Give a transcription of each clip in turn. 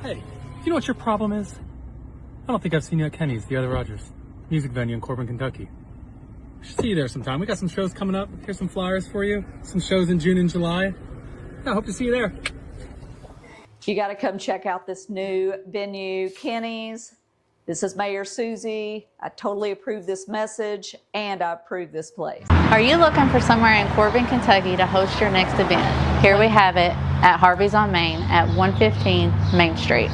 Hey, you know what your problem is? I don't think I've seen you at Kenny's, the other Rogers music venue in Corbin, Kentucky. I should see you there sometime. We got some shows coming up. Here's some flyers for you. Some shows in June and July. I hope to see you there. You got to come check out this new venue, Kenny's. This is Mayor Susie. I totally approve this message, and I approve this place. Are you looking for somewhere in Corbin, Kentucky to host your next event? Here we have it at Harvey's on Main at 115 Main Street.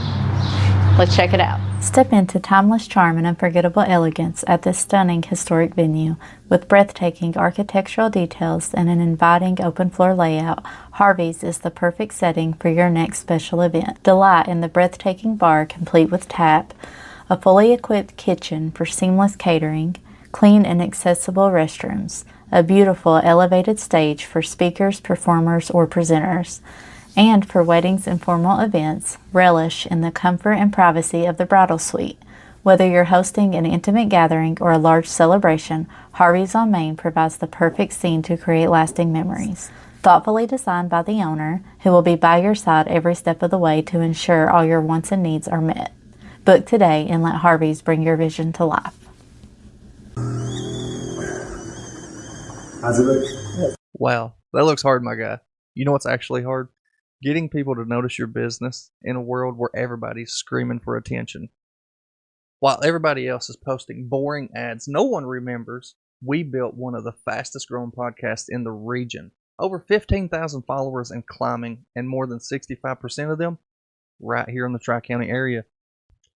Let's check it out. Step into timeless charm and unforgettable elegance at this stunning historic venue. With breathtaking architectural details and an inviting open floor layout, Harvey's is the perfect setting for your next special event. Delight in the breathtaking bar complete with tap, a fully equipped kitchen for seamless catering, clean and accessible restrooms, a beautiful elevated stage for speakers, performers, or presenters, and for weddings and formal events, relish in the comfort and privacy of the bridal suite. Whether you're hosting an intimate gathering or a large celebration, Harvey's on Main provides the perfect scene to create lasting memories. Thoughtfully designed by the owner, who will be by your side every step of the way to ensure all your wants and needs are met. Book today and let Harvey's bring your vision to life. How's it look? Wow, that looks hard, my guy. You know what's actually hard? Getting people to notice your business in a world where everybody's screaming for attention. While everybody else is posting boring ads no one remembers, we built one of the fastest growing podcasts in the region. Over 15,000 followers and climbing, and more than 65% of them right here in the Tri-County area.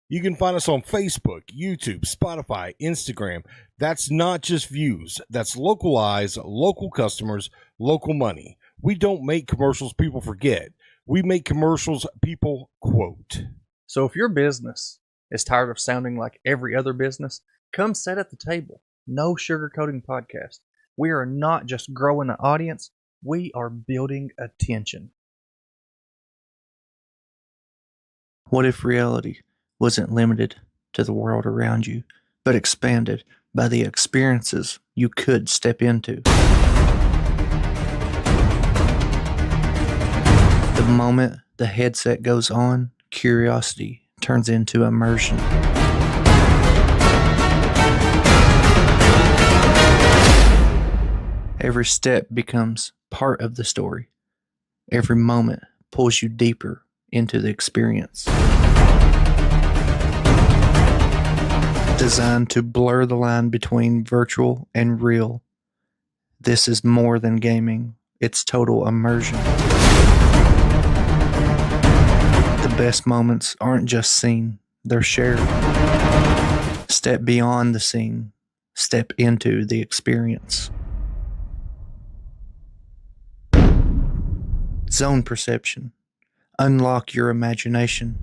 You can find us on Facebook, YouTube, Spotify, Instagram. That's not just views. That's local eyes, local customers, local money. We don't make commercials people forget. We make commercials people quote. So if your business is tired of sounding like every other business, come sit at the table. No sugarcoating podcast. We are not just growing an audience. We are building attention. What if reality wasn't limited to the world around you, but expanded by the experiences you could step into? The moment the headset goes on, curiosity turns into immersion. Every step becomes part of the story. Every moment pulls you deeper into the experience. Designed to blur the line between virtual and real, this is more than gaming. It's total immersion. The best moments aren't just seen, they're shared. Step beyond the scene. Step into the experience. Zone perception. Unlock your imagination.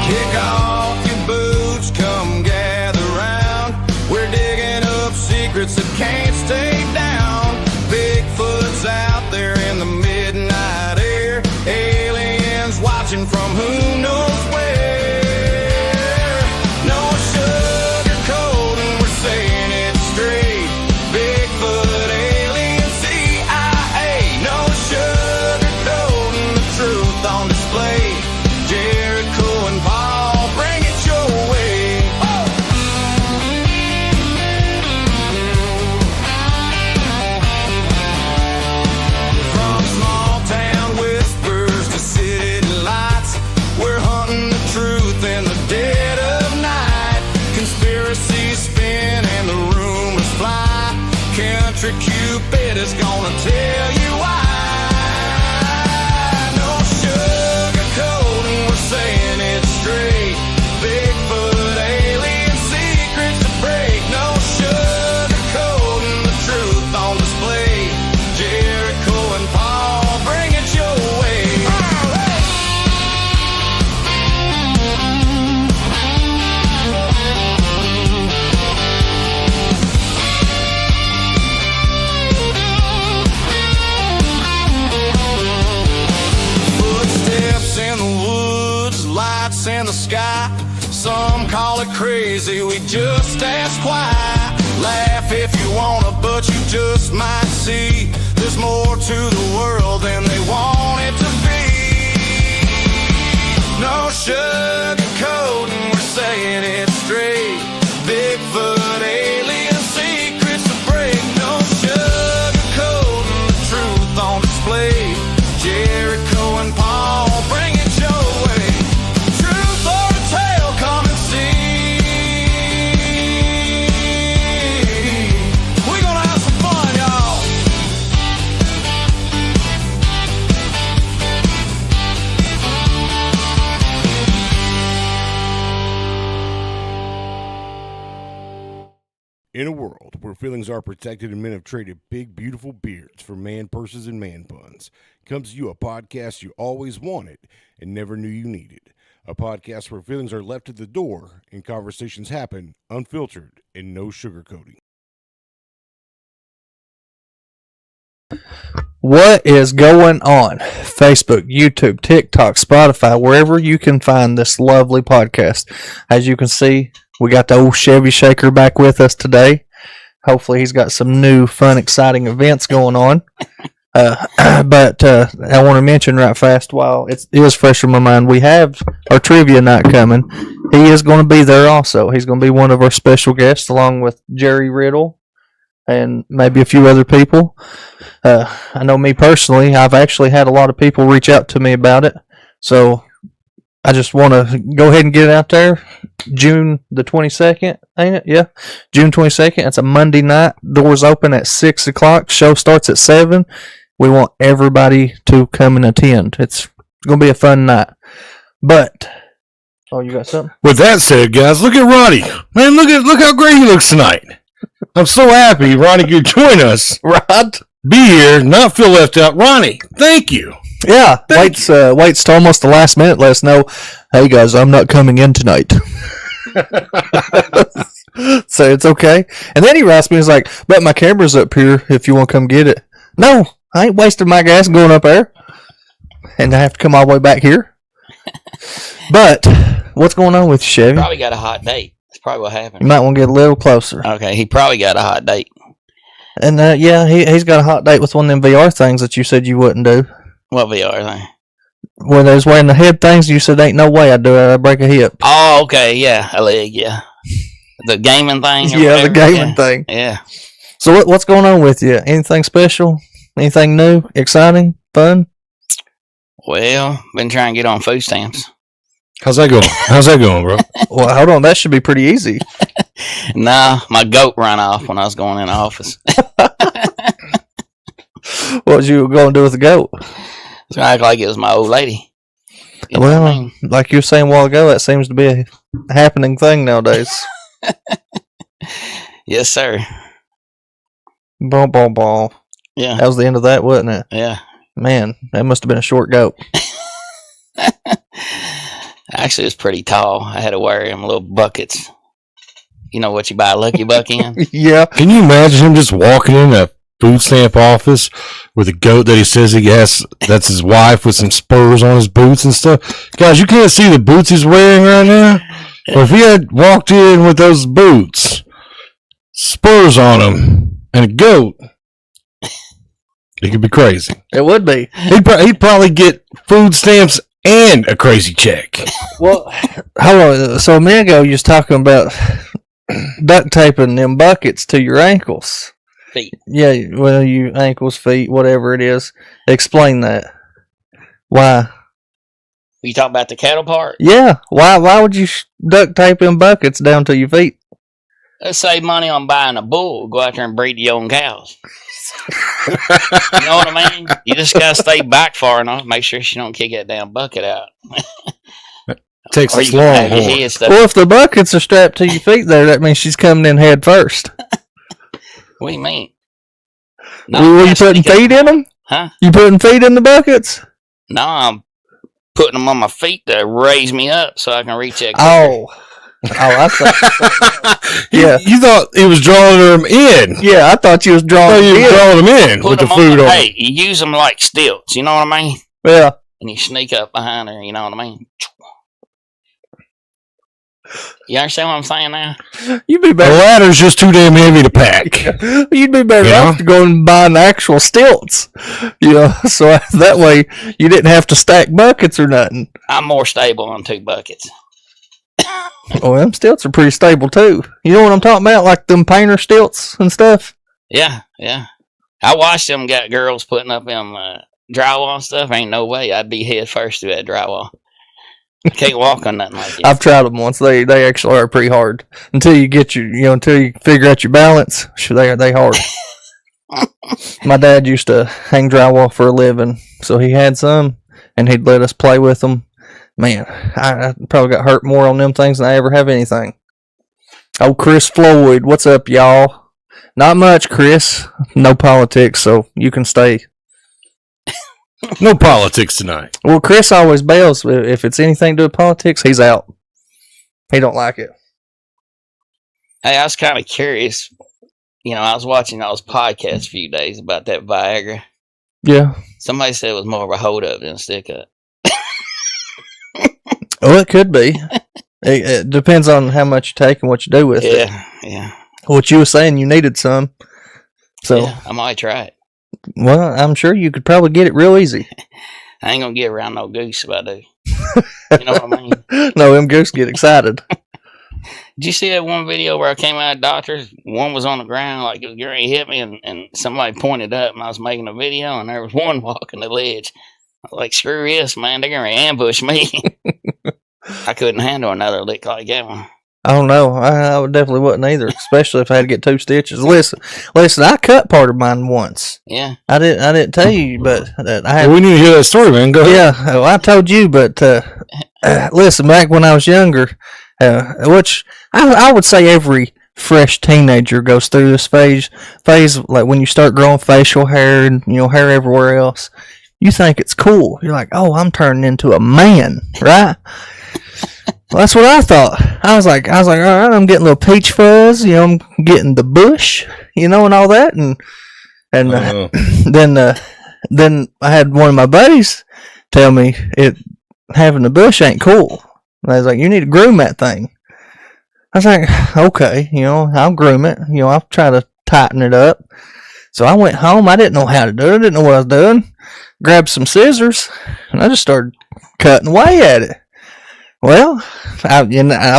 Kick off your boots, come gather round. We're digging up secrets that can't stay down. Bigfoot's out there in the midnight air. Aliens watching from who knows where. No sugarcoating, we're saying it straight. Bigfoot, alien, CIA. No sugarcoating, the truth on display. Jericho and Paul, bring it your way. Oh! From small town whispers to city lights, we're hunting the truth in the dead of night. Conspiracies spin and the rumors fly. Country Cupid is gonna tell you why. No sugarcoating, we're saying it straight. Bigfoot, alien, secrets to break. No sugarcoating, the truth on display. Jericho and Paul, bring it your way. sky. Some call it crazy, we just ask why. Laugh if you wanna, but you just might see there's more to the world than they want it to be. No sugarcoating, we're saying it straight. Bigfoot, alien secrets to break. No sugarcoating, the truth on display. Jericho and Paul, bring it your way. Truth or a tale, come and see. We're gonna have some fun, y'all. In a world where feelings are protected and men have traded big, beautiful beards for man purses and man buns, comes to you a podcast you always wanted and never knew you needed. A podcast where feelings are left at the door and conversations happen unfiltered and no sugarcoating. What is going on? Facebook, YouTube, TikTok, Spotify, wherever you can find this lovely podcast. As you can see, we got the old Chevy Shaker back with us today. Hopefully he's got some new, fun, exciting events going on. But I want to mention right fast, while it is fresh in my mind, we have our trivia night coming. He is going to be there also. He's going to be one of our special guests along with Jerry Riddle and maybe a few other people. I know me personally, I've actually had a lot of people reach out to me about it. So I just want to go ahead and get it out there. June the 22nd, ain't it? Yeah. June 22nd. It's a Monday night. Doors open at 6 o'clock. Show starts at 7. We want everybody to come and attend. It's going to be a fun night. But, oh, you got something? With that said, guys, look at Ronnie. Man, look how great he looks tonight. I'm so happy Ronnie could join us. Right. Be here, not feel left out. Ronnie, thank you. Yeah, waits to almost the last minute. Let us know, hey guys, I'm not coming in tonight. So it's okay. And then he writes me, he's like, but my camera's up here if you want to come get it. No, I ain't wasting my gas going up there. And I have to come all the way back here. But what's going on with you, Chevy? Probably got a hot date. That's probably what happened. You might want to get a little closer. Okay, he probably got a hot date. And yeah, he's got a hot date with one of them VR things that you said you wouldn't do. What VR thing? When they was wearing the head things, you said ain't no way I'd do it. I'd break a hip. Oh, okay, yeah, a leg, yeah. The gaming thing? Or Yeah, whatever? the gaming thing. Yeah. So what's going on with you? Anything special? Anything new? Exciting? Fun? Well, been trying to get on food stamps. How's that going, bro? Well, hold on. That should be pretty easy. Nah, my goat ran off when I was going in the office. What was you going to do with the goat? So I act like it was my old lady. You know Well, what I mean? like you were saying a while ago, that seems to be a happening thing nowadays. Yes, sir. Boom, boom, boom. Yeah, That was the end of that, wasn't it? yeah. Man, that must have been a short goat. Actually, it's pretty tall. I had to wear them little buckets. You know what you buy a Lucky Buck in? Yeah. Can you imagine him just walking in a food stamp office with a goat that he says he has, that's his wife, with some spurs on his boots and stuff? Guys, you can't see the boots he's wearing right now. But if he had walked in with those boots, spurs on him, and a goat, it could be crazy. It would be. He'd probably get food stamps and a crazy check. Well, hold on. So a minute ago, you was talking about duct taping them buckets to your ankles. Feet. Yeah, well, you ankles, feet, whatever it is. Explain that. Why? You talking about the cattle part? Yeah. Why would you duct tape them buckets down to your feet? Let's save money on buying a bull. Go out there and breed your own cows. You know what I mean? You just gotta stay back far enough. Make sure she don't kick that damn bucket out. Takes Or a you can long have your horse. head stuck. Well, if the buckets are strapped to your feet there, that means she's coming in head first. What do you mean? Were you that's putting because- feet in them? Huh? You putting feet in the buckets? No, I'm putting them on my feet to raise me up so I can reach that. Oh, I thought. Yeah. You thought he was drawing them in. Yeah, I thought you was I drawing. thought you them were in. drawing them in Put with the them food on. Hey, you use them like stilts. You know what I mean? Yeah. And you sneak up behind her. You know what I mean? You understand what I'm saying now? You'd be The better. ladder's just too damn heavy to pack. You'd be better Yeah. off to go and buy an actual stilts. So that way you didn't have to stack buckets or nothing. I'm more stable on 2 buckets. Well, them stilts are pretty stable too. You know what I'm talking about? Like them painter stilts and stuff. Yeah. I watched them got girls putting up them drywall and stuff. Ain't no way I'd be head first through that drywall. I can't walk on nothing like that. I've tried them once. They actually are pretty hard until you get until you figure out your balance. They hard. My dad used to hang drywall for a living, so he had some, and he'd let us play with them. Man, I probably got hurt more on them things than I ever have anything. Oh, Chris Floyd, what's up, y'all? Not much, Chris. No politics, so you can stay. No politics tonight. Well, Chris always bails. If it's anything to do with politics, he's out. He don't like it. Hey, I was kind of curious. I was watching those podcasts a few days about that Viagra. Yeah. Somebody said it was more of a hold up than a stick up. Well, it could be. It depends on how much you take and what you do with it. Yeah. What you were saying, you needed some. So, Yeah, I might try it. well, I'm sure you could probably get it real easy. I ain't gonna get around no goose if I do. You know what I mean? No, them goose get excited. Did you see that one video where I came out of doctor's? One was on the ground, like it was going to hit me, and somebody pointed up, and I was making a video, and there was one walking the ledge. I was like, screw this, man, they're going to ambush me. I couldn't handle another lick like that one. I don't know. I definitely wouldn't either, especially if I had to get 2 stitches. Listen, I cut part of mine once. Yeah. I didn't tell you, but I had. Well, we need to hear that story, man. Go ahead. Yeah, well, I told you, but listen, back when I was younger, which I would say every fresh teenager goes through this phase, like when you start growing facial hair and hair everywhere else, you think it's cool. You're like, oh, I'm turning into a man, right? Well, that's what I thought. I was like, all right, I'm getting a little peach fuzz, I'm getting the bush, and all that, and then I had one of my buddies tell me having the bush ain't cool. And I was like, you need to groom that thing. I was like, okay, I'll groom it. I'll try to tighten it up. So I went home. I didn't know how to do it. I didn't know what I was doing. Grabbed some scissors, and I just started cutting away at it. Well, I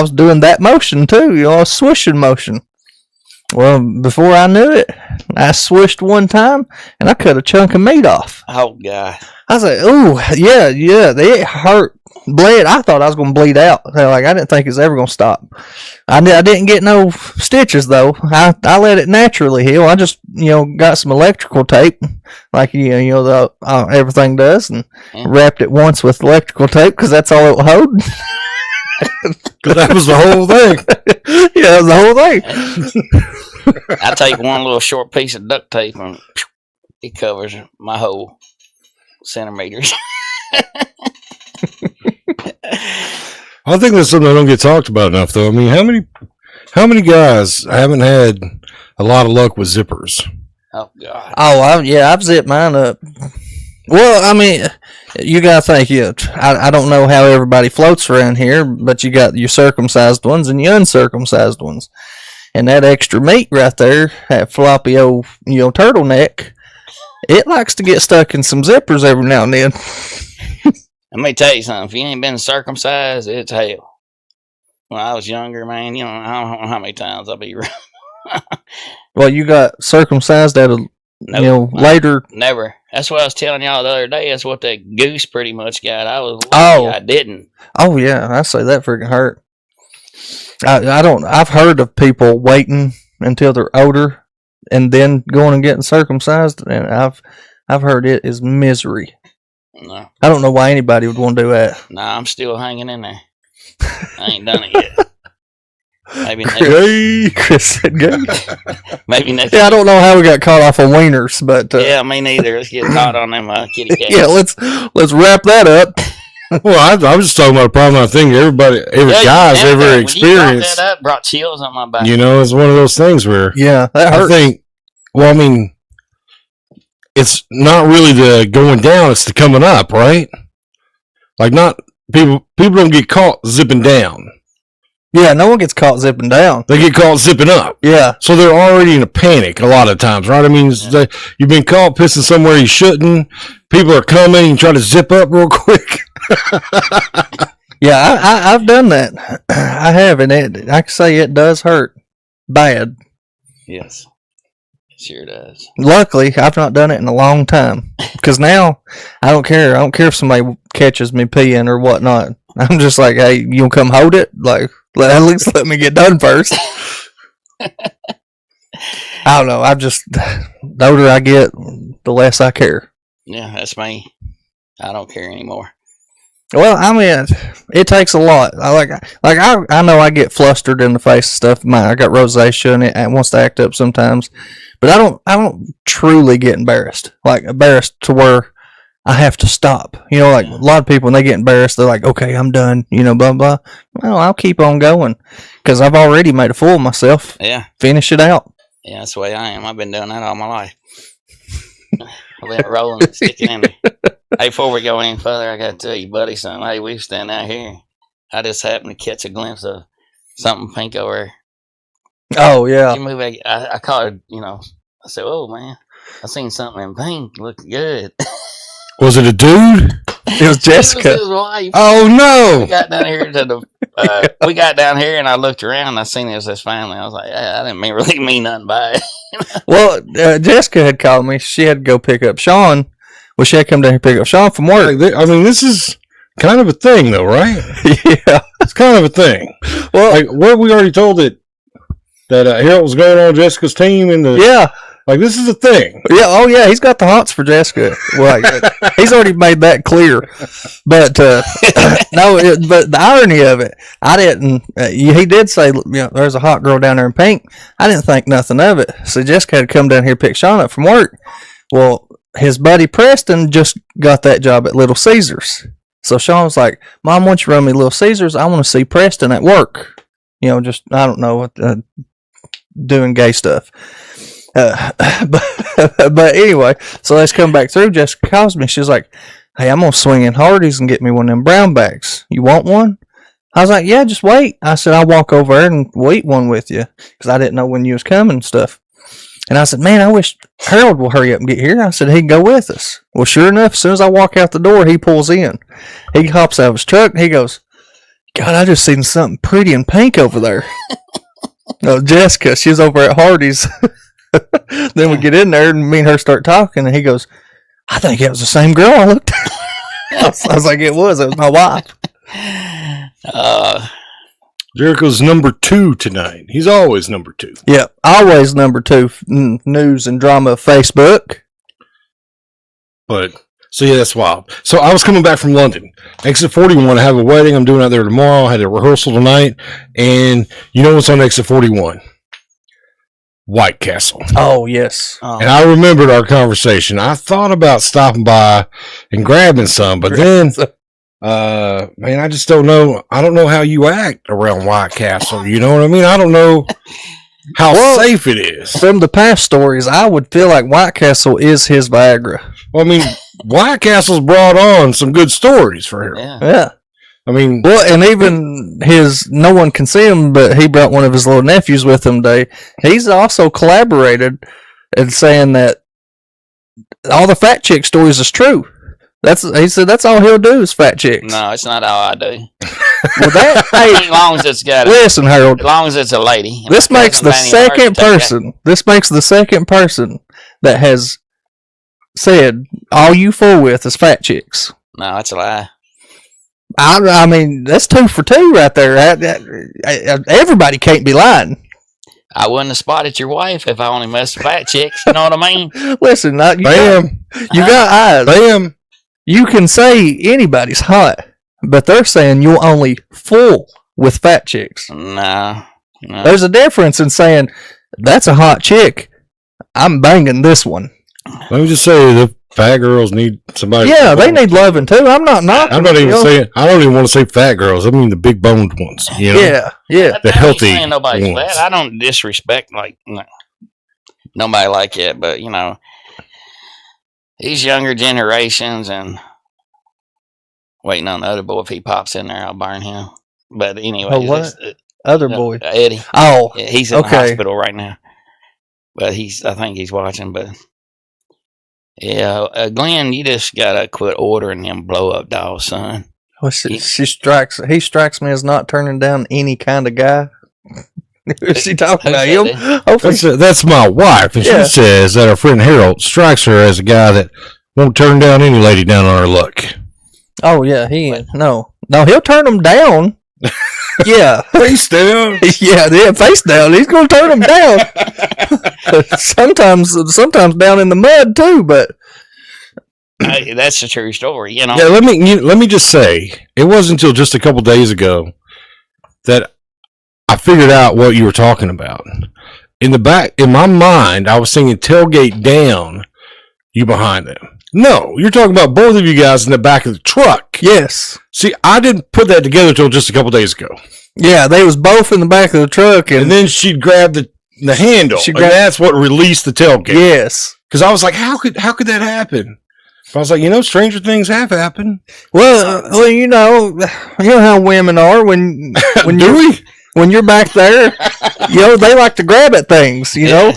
was doing that motion too, a swishing motion. Well, before I knew it, I swished one time, and I cut a chunk of meat off. Oh, God. I was like, oh, yeah, it hurt, bled. I thought I was going to bleed out. Like, I didn't think it was ever going to stop. I didn't get no stitches, though. I let it naturally heal. I just, got some electrical tape, like, everything does, and wrapped it once with electrical tape, because that's all it will hold. Because that was the whole thing. Yeah, that was the whole thing. I take one little short piece of duct tape, and it covers my whole centimeters. I think that's something that don't get talked about enough, though. I mean, how many guys haven't had a lot of luck with zippers? Oh, God. Oh, I've zipped mine up. Well, I mean, you gotta think, I don't know how everybody floats around here, but you got your circumcised ones and your uncircumcised ones. And that extra meat right there, that floppy old, turtleneck, it likes to get stuck in some zippers every now and then. Let me tell you something. If you ain't been circumcised, it's hell. When I was younger, man, I don't know how many times I'll be around. Well, you got circumcised at a, later. Never. That's what I was telling y'all the other day. That's what that goose pretty much got. I was lucky I didn't. Oh, yeah. I say that freaking hurt. I've heard of people waiting until they're older and then going and getting circumcised, and I've heard it is misery. No. I don't know why anybody would want to do that. Nah, I'm still hanging in there. I ain't done it yet. Maybe next. Chris said gay. Maybe next. Yeah, I don't know how we got caught off on wieners, but yeah, me neither. Let's get caught on them kitty cats. Yeah, let's wrap that up. Well, I was just talking about a problem I think every guy's ever experienced. That up, brought chills on my back. It's one of those things where that hurt. I think. Well, I mean, it's not really the going down; it's the coming up, right? Like, not people don't get caught zipping down. Yeah, no one gets caught zipping down. They get caught zipping up. Yeah. So they're already in a panic a lot of times, right? I mean, you've been caught pissing somewhere you shouldn't. People are coming and try to zip up real quick. Yeah, I've done that. I have, and I can say it does hurt bad. Yes. It sure does. Luckily, I've not done it in a long time because now I don't care. I don't care if somebody catches me peeing or whatnot. I'm just like, hey, you gonna come hold it? Like, at least let me get done first. I don't know. The older I get, the less I care. Yeah, that's me. I don't care anymore. Well, I mean, it takes a lot. I know I get flustered in the face and stuff. I got rosacea and it wants to act up sometimes, but I don't truly get embarrassed. Like embarrassed to where I have to stop. You know, like a lot of people when they get embarrassed, they're like, "Okay, I'm done." You know, blah blah. Well, I'll keep on going because I've already made a fool of myself. Yeah. Finish it out. Yeah, that's the way I am. I've been doing that all my life. I've been rolling and sticking in there. Hey, before we go any further, I got to tell you, buddy, something. Hey, we stand out here. I just happened to catch a glimpse of something pink over there. Oh, yeah. You move back. I caught it, you know. I said, oh, man, I seen something in pink. Looking good. Was it a dude? It was Jessica. It was his wife. Oh, no. We got down here we got down here and I looked around and I seen it was his family. I was like, I didn't really mean nothing by it. Well, Jessica had called me. She had to go pick up Sean. Well, she had to come down here and pick up Sean from work. I mean, this is kind of a thing, though, right? Yeah. It's kind of a thing. Well, like, what we already told that Harold was going on Jessica's team and yeah. Like, this is a thing. Yeah, oh yeah, he's got the hots for Jessica. Well, he's already made that clear. But but the irony of it, I didn't. He did say, there's a hot girl down there in pink. I didn't think nothing of it. So Jessica had to come down here pick Sean up from work. Well, his buddy Preston just got that job at Little Caesars. So Sean was like, "Mom, why don't you run me Little Caesars? I want to see Preston at work. Just I don't know, doing gay stuff." But anyway, so let's come back through. Jessica calls me. She's like, "Hey, I'm gonna swing in Hardee's and get me one of them brown bags. You want one?" I was like, "Yeah, just wait." I said, "I'll walk over there and we'll eat one with you," because I didn't know when you was coming and stuff. And I said, "Man, I wish Harold will hurry up and get here." I said, "He can go with us." Well, sure enough, as soon as I walk out the door, he pulls in. He hops out of his truck. And he goes, "God, I just seen something pretty in pink over there." No, Jessica, she's over at Hardee's. Then we get in there and me and her start talking, and he goes, "I think it was the same girl I looked at." I was like, It was my wife. Jericho's number 2 tonight. He's always number 2. Yeah, always number 2 news and drama of Facebook. But so yeah, that's wild. So I was coming back from London, Exit 41. I have a wedding I'm doing out there tomorrow. I had a rehearsal tonight, and you know what's on Exit 41? White Castle. Oh, yes. And I remembered our conversation. I thought about stopping by and grabbing some, but then, man, I just don't know. I don't know how you act around White Castle. You know what I mean? I don't know how safe it is. From the past stories, I would feel like White Castle is his Viagra. Well, I mean, White Castle's brought on some good stories for him. Yeah. I mean, well, and even no one can see him, but he brought one of his little nephews with him today. He's also collaborated in saying that all the fat chick stories is true. He said that's all he'll do is fat chicks. No, it's not all I do. Well, as long as it's got listen, Harold. As long as it's a lady. This makes the second person. This makes the second person that has said all you fool with is fat chicks. No, that's a lie. I mean, that's 2 for 2 right there. Everybody can't be lying. I wouldn't have spotted your wife if I only messed with fat chicks. You know what I mean? Listen, you got eyes. Bam. You can say anybody's hot, but they're saying you'll only fool with fat chicks. No. There's a difference in saying that's a hot chick. I'm banging this one. Let me just say the fat girls need somebody. Yeah, they need loving too. I'm not even saying. I don't even want to say fat girls. I mean the big boned ones. You know? Yeah. The healthy saying nobody's ones. fat. I don't disrespect nobody like that, but these younger generations and waiting on the other boy. If he pops in there, I'll burn him. But anyway, other boy? Eddie. Oh, Yeah, he's in the okay. hospital right now, but I think he's watching. But yeah, Glenn, you just gotta quit ordering them blow up dolls, son. Well, he strikes me as not turning down any kind of guy. Is she talking about him? Hopefully, That's my wife, and Yeah. she says that our friend Harold strikes her as a guy that won't turn down any lady down on her luck. oh yeah, no, he'll turn them down. Yeah, Face down. yeah, face down. He's gonna turn them down. sometimes down in the mud too. But Hey, that's a true story, you know. Yeah, let me just say, it wasn't until just a couple days ago that I figured out what you were talking about. In my mind, I was singing tailgate down, you behind them. No, you're talking about both of you guys in the back of the truck. yes, See, I didn't put that together until just a couple days ago. yeah, they was both in the back of the truck, And then she'd grab the handle. She And grabbed- that's what released the tailgate. yes. Because I was like, how could that happen? I was like, stranger things have happened. Well, you know how women are when when you're back there, they like to grab at things. You're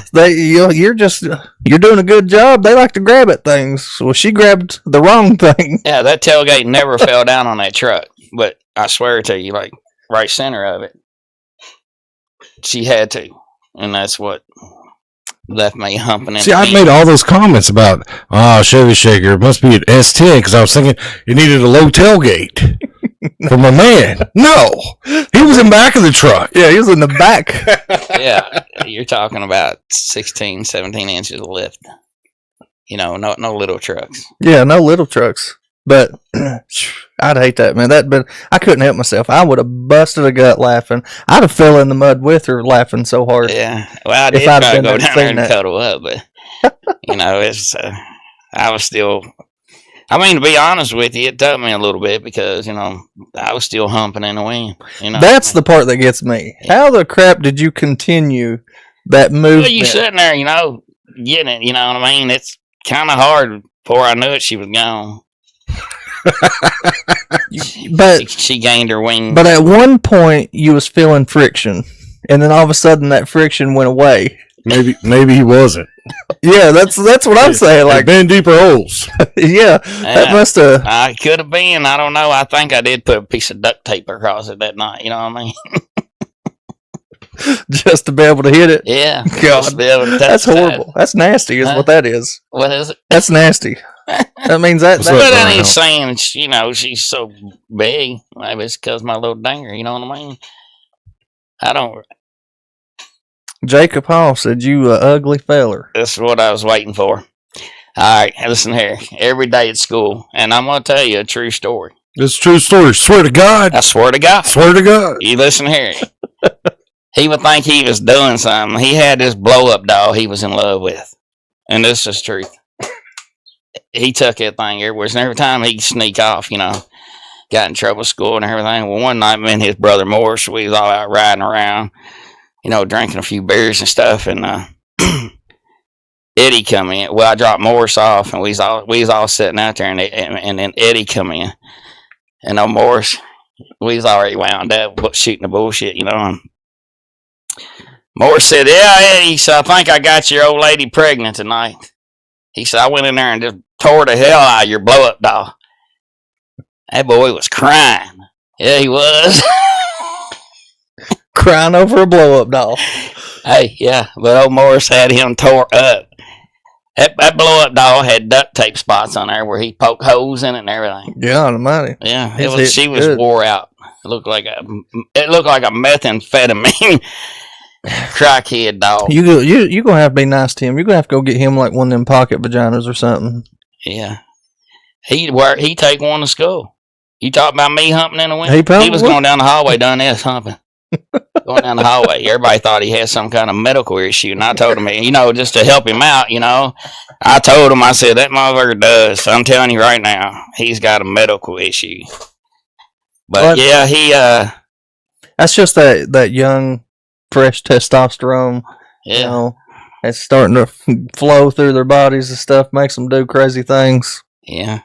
doing a good job. They like to grab at things. Well, she grabbed the wrong thing. Yeah, that tailgate never fell down on that truck, but I swear to you, like right center of it, she had to, and that's what left me humping. See, I made all those comments about, Chevy Shaker, it must be an S10, because I was thinking it needed a low tailgate for my man. No, he was in the back of the truck. Yeah, he was in the back. Yeah, you're talking about 16, 17 inches of lift. No little trucks. Yeah, no little trucks. But I'd hate that, man. But I couldn't help myself. I would have busted a gut laughing. I'd have fell in the mud with her laughing so hard. Yeah, well, I If did I'd try to been go there down there saying and that. cuddle up, but it's. I was still. I mean, to be honest with you, it took me a little bit because I was still humping in the wind. That's the part that gets me. How the crap did you continue that movement? Well, you sitting there, getting it. You know what I mean? It's kind of hard. Before I knew it, she was gone. But she gained her wings. But at one point, you was feeling friction, and then all of a sudden, that friction went away. Maybe he wasn't. Yeah, that's what I'm saying. Like, been deeper holes. Yeah, that must have. I could have been. I don't know. I think I did put a piece of duct tape across it that night. You know what I mean? Just to be able to hit it. Yeah. God, that's horrible. That's nasty. Is what that is. What is it? That's nasty. That means that. But I ain't saying she's so big. Maybe it's because my little dinger. You know what I mean? I don't. Jacob Hall said you a ugly feller. That's what I was waiting for. All right, listen here. Every day at school, and I'm gonna tell you a true story. It's a true story. Swear to God. I swear to God. Swear to God. You listen here. He would think he was doing something. He had this blow up doll he was in love with, and this is truth. He took that thing everywhere, and every time he'd sneak off, got in trouble at school and everything. Well, one night, me and his brother Morris, we was all out riding around, drinking a few beers and stuff, and Eddie come in. Well, I dropped Morris off, and we was all sitting out there, and then Eddie come in, and Morris, we was already wound up shooting the bullshit, And Morris said, "Yeah, Eddie," he said, "I think I got your old lady pregnant tonight." He said, "I went in there and just tore the hell out of your blow up doll." That boy was crying. Yeah, he was. Crying over a blow up doll. Hey, yeah, but old Morris had him tore up. That blow up doll had duct tape spots on there where he poked holes in it and everything. Yeah, almighty. Yeah, She was wore out. It looked like a methamphetamine crackhead dog. You gonna have to be nice to him. You're gonna have to go get him like one of them pocket vaginas or something. Yeah, he take one to school. You talk about me humping in the wind? He was going down the hallway doing this humping. Going down the hallway. Everybody thought he had some kind of medical issue, and I told him, just to help him out, I told him, I said, that motherfucker does. I'm telling you right now, he's got a medical issue. But yeah, he that's just that young, fresh testosterone. Yeah, it's starting to flow through their bodies and stuff, makes them do crazy things. Yeah.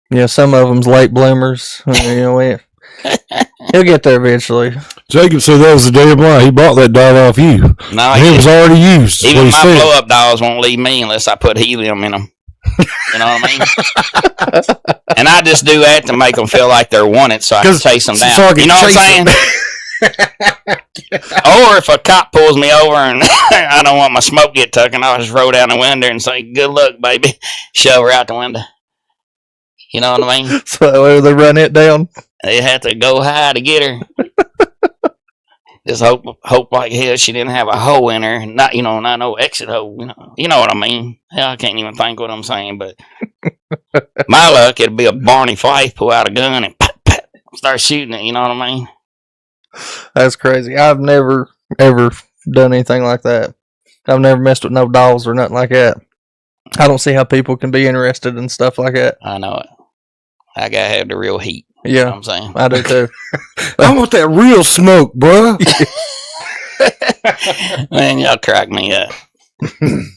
Yeah, some of them's late bloomers. He'll get there eventually. Jacob said that was a damn lie. He bought that dog off you. No, And it was already used. Even That's my what he said. blow up dolls won't leave me unless I put helium in them. You know what I mean? And I just do that to make them feel like they're wanted, so I can chase them down. so I can You know what I'm chase saying? Or if a cop pulls me over and I don't want my smoke get tucking, I'll just roll down the window and say, "Good luck, baby." Shove her out the window. You know what I mean? So they run it down. They have to go high to get her. Just hope like hell she didn't have a hole in her, not no exit hole. You know what I mean? Hell, I can't even think what I'm saying. But my luck, it'd be a Barney Fife pull out a gun and start shooting it. You know what I mean? That's crazy. I've never ever done anything like that. I've never messed with no dolls or nothing like that. I don't see how people can be interested in stuff like that. I know it. I gotta have the real heat. Yeah, You know what I'm saying? I do too. I want that real smoke, bruh. Man, y'all crack me up.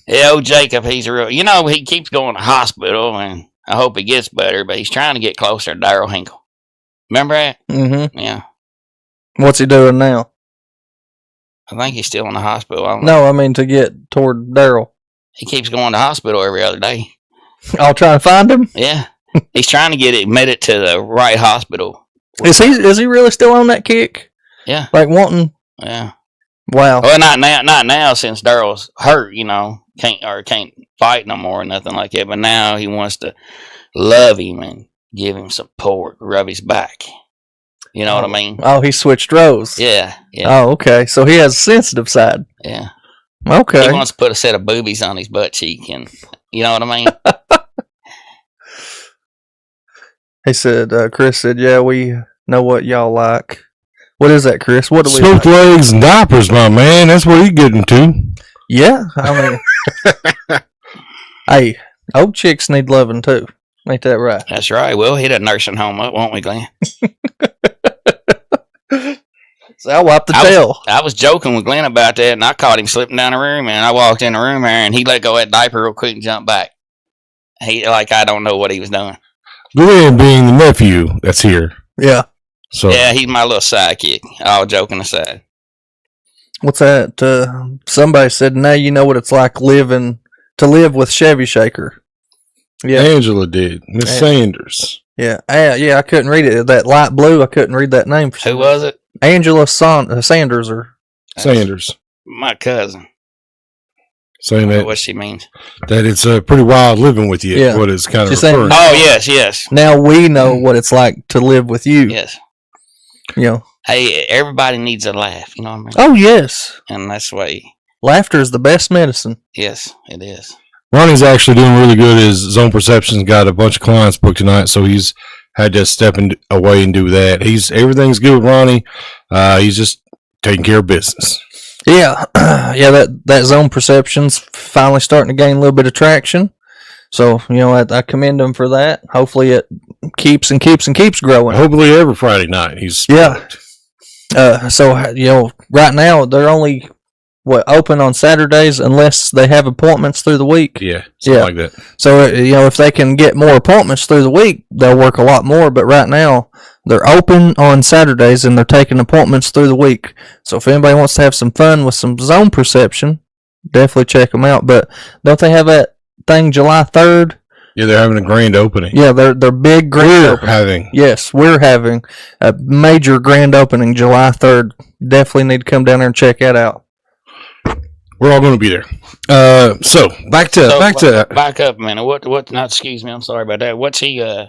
Yeah, old Jacob, he's a real. He keeps going to hospital, and I hope he gets better. But he's trying to get closer to Daryl Hinkle. Remember that? Mm-hmm. Yeah, What's he doing now? I think he's still in the hospital. I don't know. No, I mean to get toward Daryl. He keeps going to hospital every other day. I'll try and find him. Yeah, he's trying to get admitted to the right hospital. Is he really still on that kick? Yeah, Like wanting? yeah. Wow. Well, not now since Daryl's hurt. Can't fight no more or nothing like that. But now he wants to love him and give him support, rub his back. You know what I mean? Oh, he switched roles. Yeah. Oh, okay. So he has a sensitive side. Yeah. Okay. He wants to put a set of boobies on his butt cheek, and you know what I mean? He said, Chris said, yeah, we know what y'all like. What is that, Chris? What do we Smoked like? legs and diapers, my man. That's what he getting to. Yeah, I mean, hey, old chicks need loving too. Ain't that right? That's right. We'll hit a nursing home up, won't we, Glenn? So I wipe the tail. I was joking with Glenn about that, and I caught him slipping down the room, and I walked in the room there, and he let go of that diaper real quick and jumped back. I don't know what he was doing. Glenn being the nephew that's here. Yeah. So Yeah, he's my little sidekick. All joking aside. What's that? Somebody said, now you know what it's like to live with Chevy Shaker. Yeah. Angela did. Miss Sanders. Yeah. Yeah, I couldn't read it. That light blue, I couldn't read that name. Who was it? Angela Sanders. Sanders. My cousin. Saying that What she means. it's pretty wild living with you. Yeah. What it's kind of She's saying- referring. Oh, yes. Now we know what it's like to live with you. Yes. You know. Hey, everybody needs a laugh, you know what I mean? Oh, yes. And that's why, Laughter is the best medicine. yes, it is. Ronnie's actually doing really good. His Zone Perception's got a bunch of clients booked tonight, so he's had to step away and do that. Everything's good with Ronnie. He's just taking care of business. Yeah. Yeah, that Zone Perception's finally starting to gain a little bit of traction. So, I commend him for that. Hopefully it keeps growing. Hopefully every Friday night he's Yeah. booked. So, right now they're only open on Saturdays unless they have appointments through the week. Yeah, something like that. So, if they can get more appointments through the week, they'll work a lot more. But right now, they're open on Saturdays and they're taking appointments through the week. So, if anybody wants to have some fun with some Zone Perception, definitely check them out. But don't they have that thing July 3rd? Yeah, they're having a grand opening. Yeah, they're big grand opening. Yes, we're having a major grand opening July 3rd. Definitely need to come down there and check that out. We're all going to be there. So back up a minute. What? Not excuse me. I'm sorry about that. What's he doing?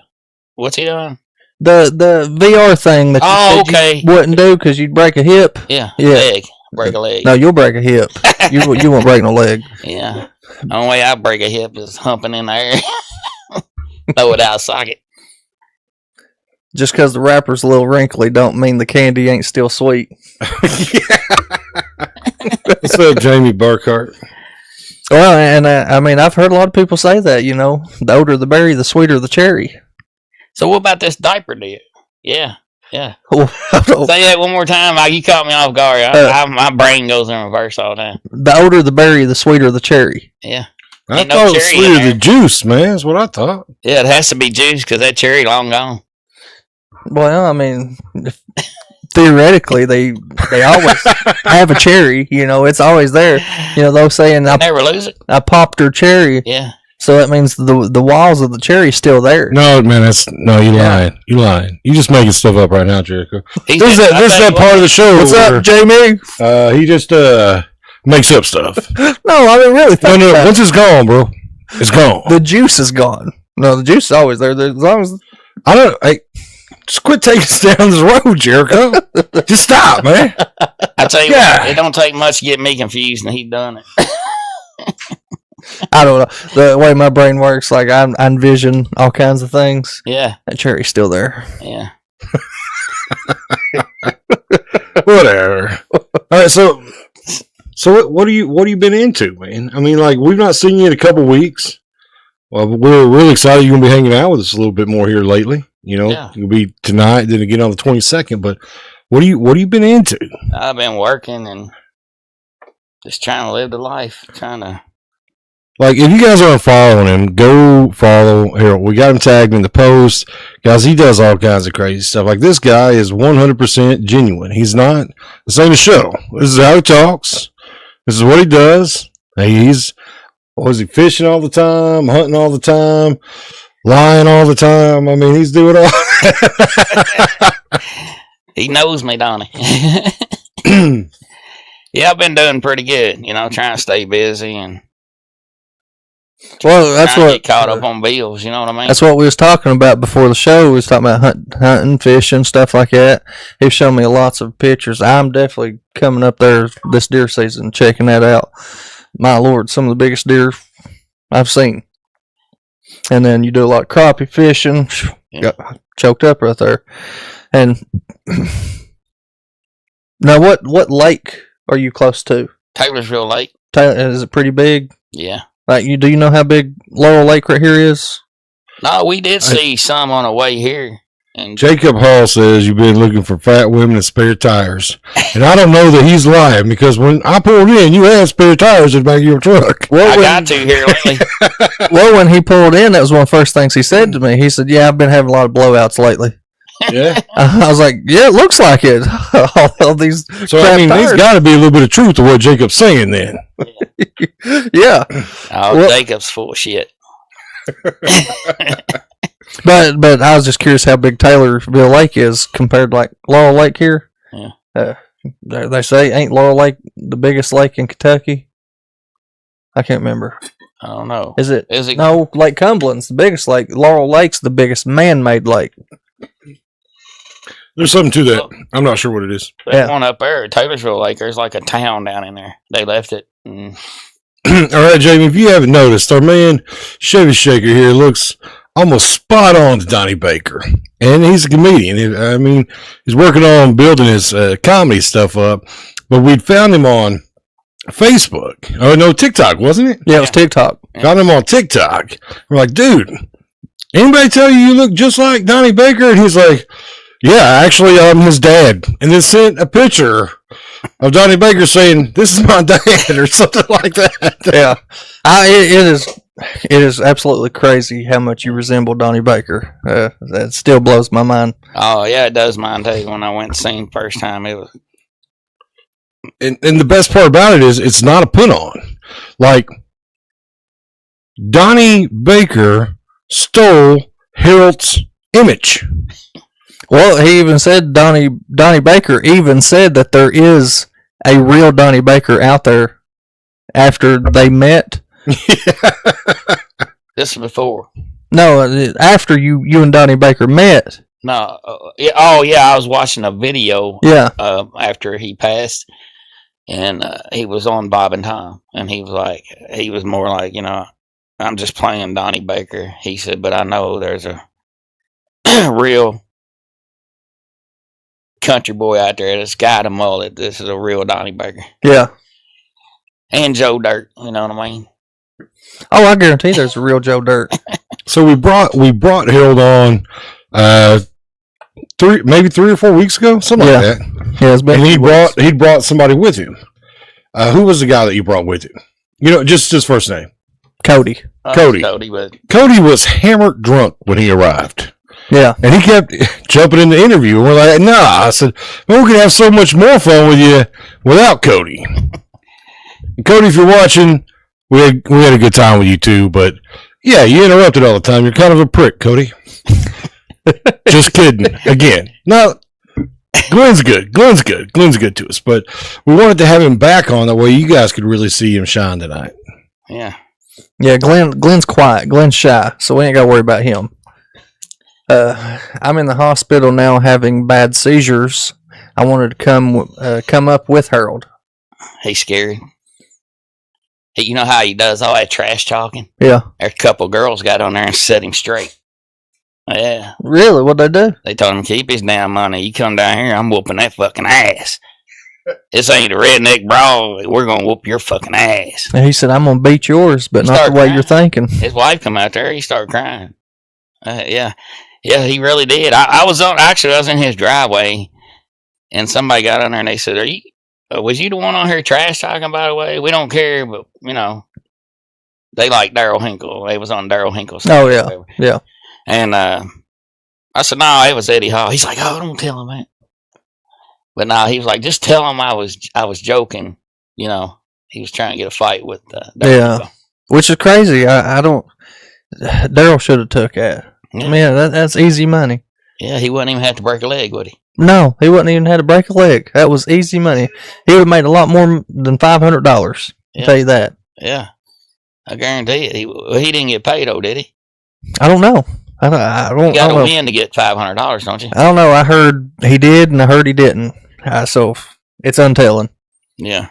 The VR thing that you said you wouldn't do because you'd break a hip. Yeah. Yeah. Break a leg. No, you'll break a hip. you won't break no leg. Yeah. The only way I break a hip is humping in the air. Throw it out of socket. Just because the wrapper's a little wrinkly don't mean the candy ain't still sweet. What's up, Jamie Burkhart? Well, and I mean, I've heard a lot of people say that, the older the berry, the sweeter the cherry. So what about this diaper deal? Yeah. Say that one more time. You caught me off guard. My brain goes in reverse all the time. The older the berry, the sweeter the cherry. Yeah. I Ain't thought no it was cherry in sweeter there. the juice, man. That's what I thought. Yeah, it has to be juice because that cherry long gone. Well, I mean, theoretically they always have a cherry. You know, it's always there. You know, they're saying Never lose it. I popped her cherry. Yeah. So that means the walls of the cherry's still there. No, man, you lying. You lying. You just making stuff up right now, Jericho. He's This is that part of the show. What's where, up, Jamie? He just makes up stuff. No, I mean really. Think No, about once it. it's gone, bro, it's gone. The juice is gone. No, the juice is always there. As long as I don't. Hey, just quit taking us down this road, Jericho. Just stop, man. I tell you Yeah. what, it don't take much to get me confused, and he done it. I don't know the way my brain works. Like I envision all kinds of things. Yeah. That cherry's still there. Yeah. Whatever. All right, so what have you been into, man? I mean, like we've not seen you in a couple weeks. Well, we're really excited you're gonna be hanging out with us a little bit more here lately. You know, Yeah. It'll be tonight, then again on the 22nd. But what have you been into? I've been working and just trying to live the life. Trying to. Like, if you guys aren't following him, go follow Harold. We got him tagged in the post. Guys, he does all kinds of crazy stuff. Like, this guy is 100% genuine. He's not, this ain't a show. This is how he talks. This is what he does. He's, was he fishing all the time, hunting all the time, lying all the time? I mean, he's doing all. He knows me, don't he? Yeah, I've been doing pretty good. You know, trying to stay busy and Well, that's trying to what get caught up on bills. You know what I mean? that's what we was talking about before the show. We was talking about hunting, fishing, stuff like that. He showed me lots of pictures. I'm definitely coming up there this deer season, checking that out. My Lord, some of the biggest deer I've seen. And then you do a lot of crappie fishing. Yeah. Got choked up right there. And now, what lake are you close to? Taylorsville Lake. Is it pretty big? Yeah. Like do you know how big Laurel Lake right here is? No, we did see some on the way here. And Jacob Hall says you've been looking for fat women and spare tires. And I don't know that he's lying because when I pulled in, you had spare tires in the back of your truck. Well, I got to here lately. Well, when he pulled in, that was one of the first things he said to me. He said, "Yeah, I've been having a lot of blowouts lately." Yeah. I was like, "Yeah, it looks like it." All these So, crap I mean, there's tires. got to be a little bit of truth to what Jacob's saying then. Yeah, Oh, Well- Jacob's full of shit. but I was just curious how big Taylorsville Lake is compared to like Laurel Lake here. Yeah. They say ain't Laurel Lake the biggest lake in Kentucky? I can't remember. I don't know. Is it? Is it? No, Lake Cumberland's the biggest lake. Laurel Lake's the biggest man-made lake. There's something to that. I'm not sure what it is. That one up there, Taylorsville Lake, there's like a town down in there. They left it. And All right, Jamie, if you haven't noticed, our man Chevy Shaker here looks almost spot on to Donnie Baker. And he's a comedian. I mean, he's working on building his comedy stuff up. But we'd found him on Facebook. Oh, no, TikTok, wasn't it? Yeah, it was TikTok. Found him on TikTok. We're like, dude, anybody tell you look just like Donnie Baker? And he's like, yeah, actually, I'm his dad. And then sent a picture of Donnie Baker saying, "This is my dad," or something like that. Yeah, it is absolutely crazy how much you resemble Donnie Baker. That still blows my mind. oh yeah, it does mine too. When I went to see him first time, it was And the best part about it is it's not a put on. Like, Donnie Baker stole Harold's image. Well, he even said Donnie Baker even said that there is a real Donnie Baker out there after they met. this is before. No, after you and Donnie Baker met. No, yeah, oh yeah, I was watching a video. Yeah. After he passed, and he was on Bob and Tom, and he was more like, you know, I'm just playing Donnie Baker. He said, but I know there's a real country boy out there that's got a mullet. This is a real Donnie Baker. Yeah. And Joe Dirt, you know what I mean? Oh, I guarantee there's a real Joe Dirt. So we brought Harold on maybe 3 or 4 weeks ago, something like that. Yeah, it's been. And he brought somebody with him. Who was the guy that you brought with him? You know, just his first name. Cody. Cody. Cody, but Cody was hammered drunk when he arrived. Yeah. And he kept jumping in the interview. And we're like, nah. I said, man, we could have so much more fun with you without Cody. Cody, if you're watching, we had a good time with you too. But yeah, you interrupted all the time. You're kind of a prick, Cody. Just kidding. Again. No, Glenn's good. Glenn's good to us. But we wanted to have him back on that way you guys could really see him shine tonight. Yeah. Yeah, Glenn's quiet. Glenn's shy, so we ain't got to worry about him. I'm in the hospital now having bad seizures. I wanted to come up with Harold. He's scary. You know how he does all that trash talking? Yeah. There's a couple girls got on there and set him straight. Yeah. Really? What'd they do? They told him, keep his damn money. You come down here, I'm whooping that fucking ass. This ain't a redneck brawl. We're going to whoop your fucking ass. And he said, I'm going to beat yours, but not the way you're thinking. His wife come out there. He started crying. Yeah. Yeah, he really did. I was in his driveway, and somebody got on there and they said, was you the one on here trash talking, by the way? We don't care, but, you know, they like Daryl Hinkle. They was on Daryl Hinkle's side. Oh, yeah. Yeah. And I said, no, it was Eddie Hall. He's like, oh, don't tell him that. But no, he was like, just tell him I was joking. You know, he was trying to get a fight with Daryl Hinkle. Which is crazy. I don't. Daryl should have took that. Yeah. Man, that's easy money. Yeah, he wouldn't even have to break a leg, would he? No, he wouldn't even have to break a leg. That was easy money. He would have made a lot more than $500. I'll tell you that. Yeah, I guarantee it. He didn't get paid, though, did he? I don't know. I don't. You got to win to get $500, don't you? I don't know. I heard he did, and I heard he didn't. So it's untelling. Yeah.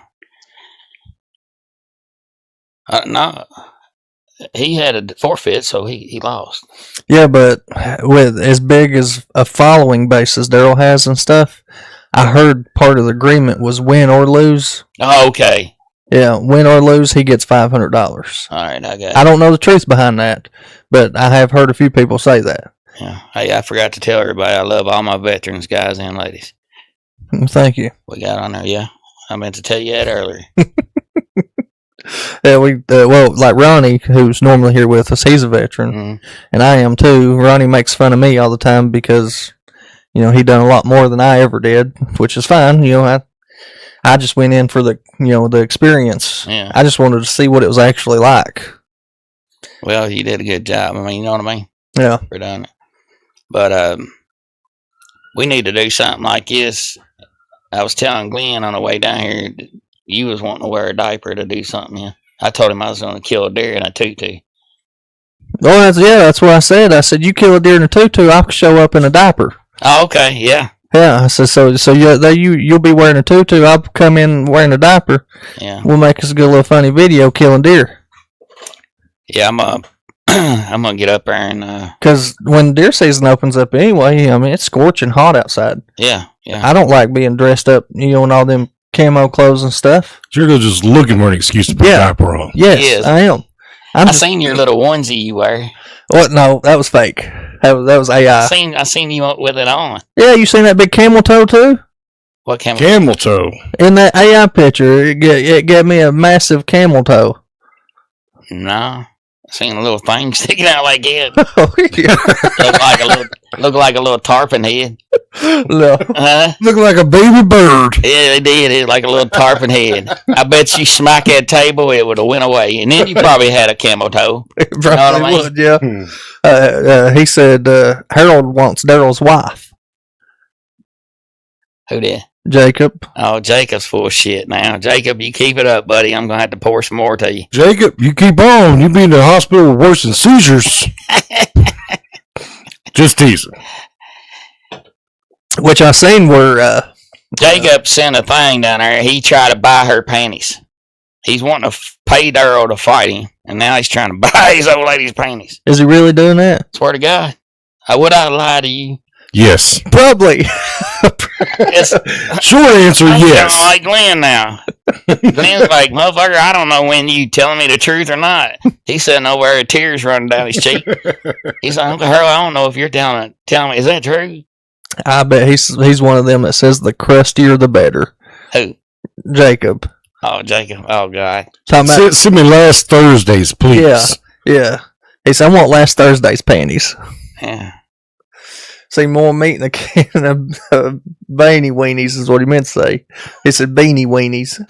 No, he had a forfeit, so he lost. Yeah, but with as big as a following base as Daryl has and stuff, I heard part of the agreement was win or lose. Oh, okay. Yeah, win or lose, he gets $500. All right, I got it. I don't know the truth behind that, but I have heard a few people say that. Yeah. Hey, I forgot to tell everybody I love all my veterans, guys and ladies. Thank you. We got on there, yeah. I meant to tell you that earlier. Yeah, like Ronnie, who's normally here with us, he's a veteran, and I am too. Ronnie makes fun of me all the time because, you know, he done a lot more than I ever did, which is fine. You know, I just went in for the experience. Yeah. I just wanted to see what it was actually like. Well, you did a good job. I mean, you know what I mean? Yeah. For doing it. But we need to do something like this. I was telling Glenn on the way down here, you was wanting to wear a diaper to do something. Yeah. I told him I was going to kill a deer in a tutu. Oh, that's what I said. I said, you kill a deer in a tutu, I'll show up in a diaper. Oh, okay, yeah. Yeah, I said, so you'll be wearing a tutu, I'll come in wearing a diaper. Yeah. We'll make us a good little funny video killing deer. Yeah, I'm gonna get up there and because when deer season opens up anyway, I mean it's scorching hot outside. Yeah. I don't like being dressed up, in all them camo clothes and stuff. You're just looking for an excuse to put a diaper on. Yes, I am. I seen your little onesie you wear. What? No, that was fake. That was AI. I seen you with it on. Yeah, you seen that big camel toe too? What camel? Camel toe. In that AI picture, it gave me a massive camel toe. No. I seen a little thing sticking out like it. Oh, yeah. Look like a little tarpon head. No. Look like a baby bird. Yeah, they did. It like a little tarpon head. I bet you smack that table, it would have went away. And then you probably had a camel toe. It probably would, yeah. He said Harold wants Daryl's wife. Who did? Jacob. Oh, Jacob's full of shit now. Jacob, you keep it up, buddy. I'm going to have to pour some more to you. Jacob, you keep on. You be in the hospital with worse than seizures. Just teasing. Which I seen were... Jacob sent a thing down there. He tried to buy her panties. He's wanting to pay Daryl to fight him, and now he's trying to buy his old lady's panties. Is he really doing that? Swear to God. Would I lie to you? Yes. Probably. Short answer, yes. I'm like Glenn now. Glenn's like, motherfucker, I don't know when you telling me the truth or not. He's sitting over there with tears running down his cheek. He's like, Uncle Harold, I don't know if you're telling me, is that true? I bet he's one of them that says the crustier the better. Who? Jacob. Oh, Jacob. Oh, God. Send me last Thursday's, please. Yeah. He said, I want last Thursday's panties. Yeah. seen more meat in a can of beanie weenies is what he meant to say. He said beanie weenies.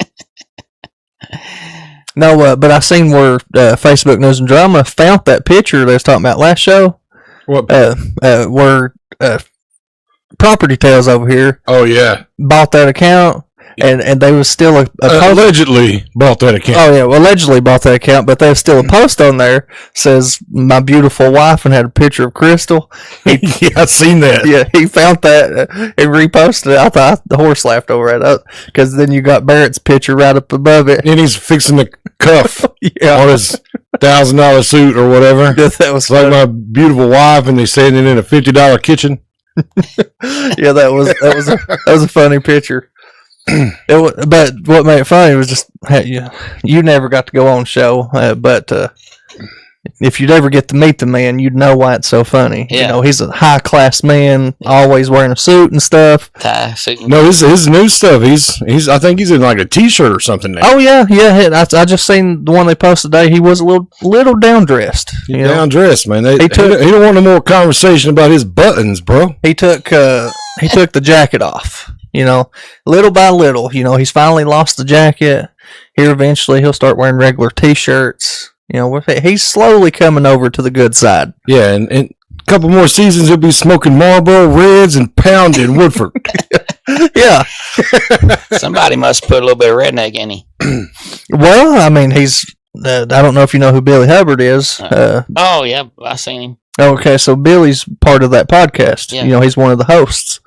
No, but I seen where Facebook News and Drama found that picture they was talking about last show. What? Where Property Tales over here Oh yeah, bought that account, and they was still a post. allegedly bought that account. Oh yeah, well, allegedly bought that account, but there's still a post on there says my beautiful wife and had a picture of Crystal. Yeah, I seen that. Yeah, he found that and reposted it. I thought the horse laughed over it because then you got Barrett's picture right up above it. And he's fixing the cuff Yeah, on his $1,000 suit or whatever. that was It's like my beautiful wife, and they standing in a $50 kitchen. yeah, that was a funny picture. But what made it funny was just you never got to go on show, but if you'd ever get to meet the man, you'd know why it's so funny. Yeah. You know, he's a high class man, always wearing a suit and stuff. Tie, suit, and No, his new stuff. He's I think he's in like a T-shirt or something now. Oh yeah. I just seen the one they posted today. He was a little down dressed. He's down dressed, man. He He took- don't want no more conversation about his buttons, bro. He took the jacket off. You know, little by little. You know, he's finally lost the jacket. Here eventually he'll start wearing regular T-shirts. You know, he's slowly coming over to the good side. Yeah, and a couple more seasons he'll be smoking Marlboro Reds and pounding Woodford. Yeah. somebody must put a little bit of redneck in him. Well, I mean, he's. I don't know if you know who Billy Hubbard is. Oh yeah, I seen him. Okay, so Billy's part of that podcast. Yeah. You know, he's one of the hosts.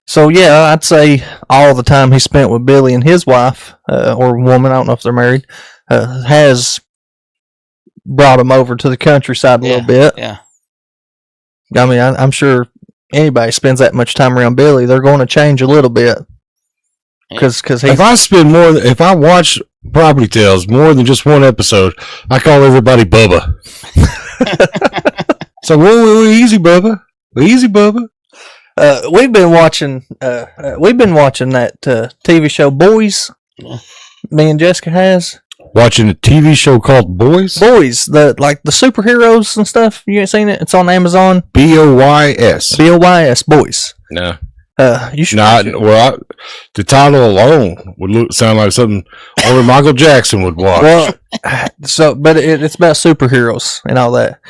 So yeah, I'd say all the time he spent with Billy and his wife, or woman, I don't know if they're married, has brought him over to the countryside a little bit. Yeah. I mean, I'm sure anybody spends that much time around Billy, they're going to change a little bit. Because If I watch Property Tales more than just one episode, I call everybody Bubba. So whoa, easy, Bubba. Easy, Bubba. we've been watching that TV show Boys. Yeah. Me and Jessica has. Watching a TV show called Boys. Boys, the superheroes and stuff. You ain't seen it? It's on Amazon. BOYS. BOYS, Boys. No. You should. Not well. The title alone would sound like something only Michael Jackson would watch. Well, but it's about superheroes and all that.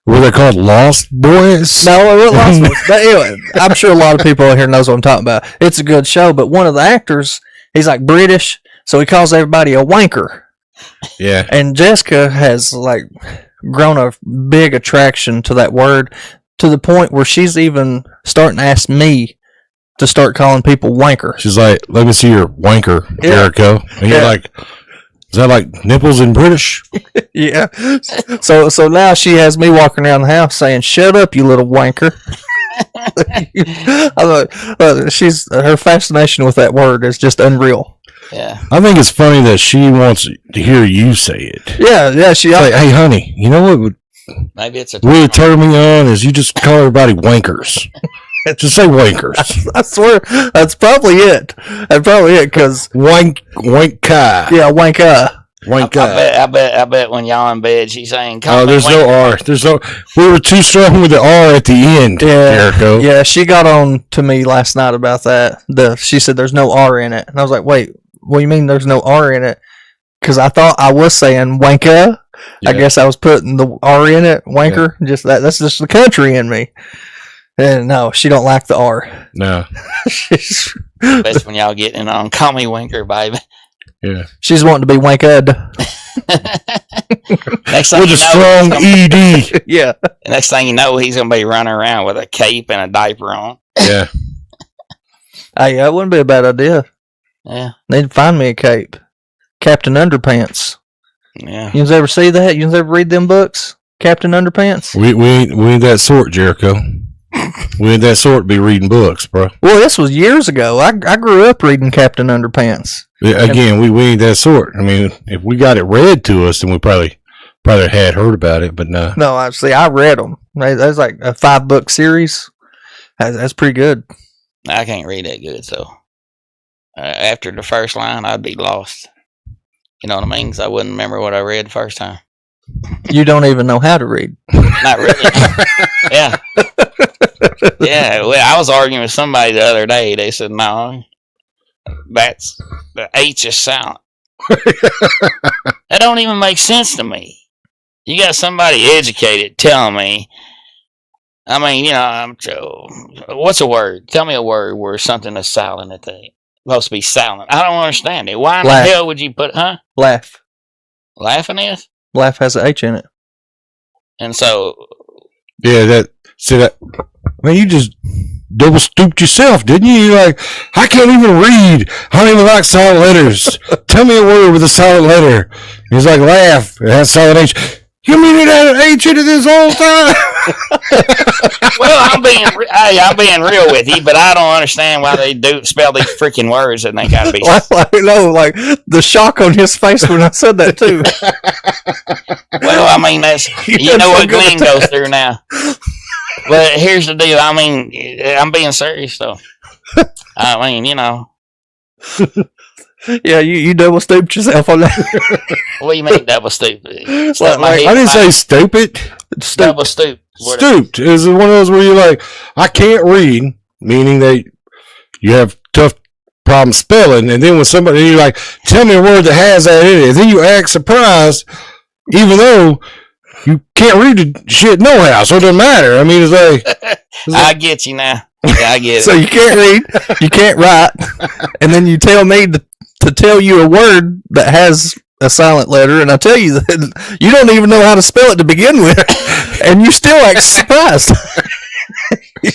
Were they called Lost Boys? No, it wasn't Lost Boys. But anyway, I'm sure a lot of people out here knows what I'm talking about. It's a good show, but one of the actors, he's like British, so he calls everybody a wanker. Yeah. And Jessica has like grown a big attraction to that word to the point where she's even starting to ask me to start calling people wanker. She's like, "Let me see your wanker, Yeah. Jericho." And you're Yeah. like, "Is that like nipples in British?" Yeah. So now she has me walking around the house saying, "Shut up, you little wanker." I thought, her fascination with that word is just unreal. Yeah. I think it's funny that she wants to hear you say it. Yeah. She It's like, "Hey, honey, you know what would Maybe it's a really turn me on is you just call everybody wankers. Just say wankers. I swear that's probably it. That's probably it because Wanka. yeah, wanka. Wanka. I bet when y'all in bed, she's saying, Oh, there's no R. We were too strong with the R at the end, Yeah, Jericho. yeah. She got on to me last night about that. She said there's no R in it, and I was like, wait, what do you mean there's no R in it? Because I thought I was saying wanka. Yeah. I guess I was putting the R in it, wanker. Just that's just the country in me. And no, she don't like the R. No. Best when y'all getting on. Call me Winker, baby. Yeah. She's wanting to be wanked. Next thing With you a know, strong ED. Yeah. next thing you know, he's gonna be running around with a cape and a diaper on. Yeah. Hey, that wouldn't be a bad idea. Yeah, They'd find me a cape. Captain Underpants. yeah. You ever see that? You ever read them books? Captain Underpants? We ain't that sort, Jericho. We ain't that sort to be reading books, bro. Well, this was years ago. I grew up reading Captain Underpants. Yeah, again, we ain't that sort. I mean, if we got it read to us, then we probably had heard about it, but no. No, actually, I read them. That's like a 5-book series. That's pretty good. I can't read that good, so after the first line, I'd be lost. You know what I mean? 'Cause I wouldn't remember what I read the first time. You don't even know how to read. Not really. Yeah. Yeah. Well, I was arguing with somebody the other day. They said, no, that's the H is silent. That don't even make sense to me. You got somebody educated telling me. I mean, what's a word? Tell me a word where something is silent at the supposed to be silent. I don't understand it. Why in Laugh. the hell would you put, Laugh. Laughing is? Laugh has an H in it. And so. Yeah, man, you just double stooped yourself, didn't you? You're like, I can't even read. I don't even like silent letters. Tell me a word with a silent letter. He's like, laugh. It has silent H. You mean it had an H in it this whole time? Well, I'm being real with you, but I don't understand why they do spell these freaking words and they gotta be. Like the shock on his face when I said that too. Well, I mean that's you know what Glenn goes through now. But here's the deal. I mean, I'm being serious though. I mean, Yeah, you double stooped yourself on that. What do you mean double stupid? I didn't say stupid. Double stoop. Stooped is one of those where you're like, I can't read, meaning that you have tough problem spelling, and then when somebody you're like, tell me a word that has that in it, and then you act surprised, even though you can't read the shit no how, so it doesn't matter. I mean, it's like I get you now. Yeah, I get it. So you can't read, you can't write, and then you tell me to tell you a word that has a silent letter, and I tell you that you don't even know how to spell it to begin with, and you still act surprised.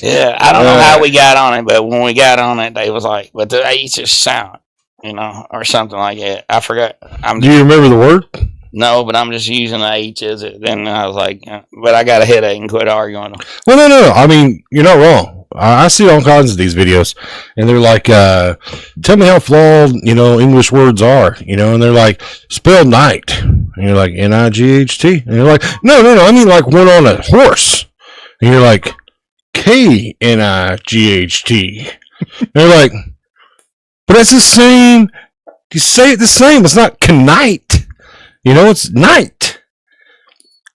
Yeah, I don't know how we got on it, but when we got on it, they was like, but the H is silent, or something like that. I forgot. Do you remember the word? No, but I'm just using the H as it. Then I was like, but I got a headache and quit arguing. Well, no. I mean, you're not wrong. I see all kinds of these videos, and they're like, tell me how flawed, English words are, and they're like, spell night. And you're like, N-I-G-H-T. And you're like, no, I mean like one on a horse. And you're like, K-N-I-G-H-T. And they're like, but that's the same. You say it the same. It's not knight. It's night.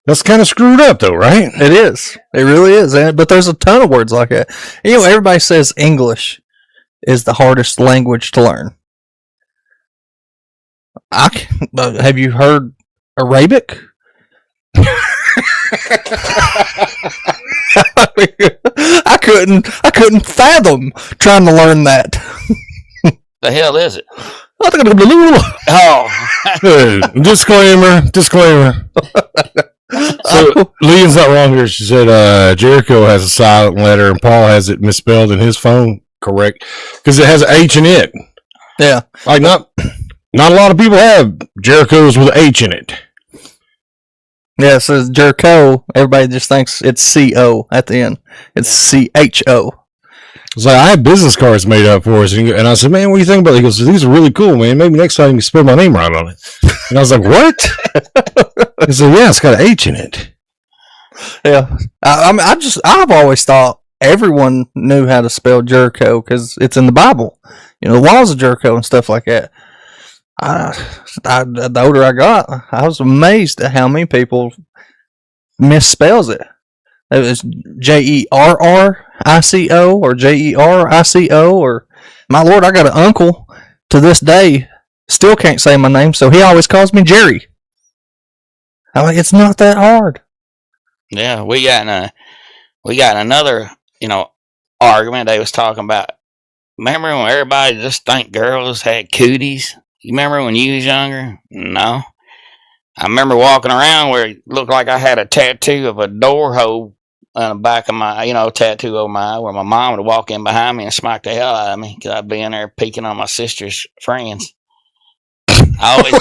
That's kind of screwed up, though, right? It is. It really is. But there's a ton of words like that. Everybody says English is the hardest language to learn. Have you heard Arabic? I couldn't fathom trying to learn that. The hell is it? Oh, disclaimer. So Leanne's not wrong here. She said Jericho has a silent letter and Paul has it misspelled in his phone correct because it has an H in it. Yeah, like not a lot of people have Jericho's with an H in it. Yeah, it says Jericho. Everybody just thinks it's C-O at the end. It's C-H-O. It's like, I have business cards made up for us. And I said, man, what do you think about it? He goes, these are really cool, man. Maybe next time you can spell my name right on it. And I was like, what? He said, yeah, it's got an H in it. Yeah. I've always thought everyone knew how to spell Jericho because it's in the Bible. The laws of Jericho and stuff like that. The older I got, I was amazed at how many people misspells it. It was Jerrico or Jerico, or my Lord, I got an uncle to this day still can't say my name, so he always calls me Jerry. I'm like, it's not that hard. Yeah, we got another argument they was talking about. Remember when everybody just think girls had cooties? You remember when you was younger? No. I remember walking around where it looked like I had a tattoo of a door hole on the back of my, tattoo over my eye, where my mom would walk in behind me and smack the hell out of me because I'd be in there peeking on my sister's friends. I always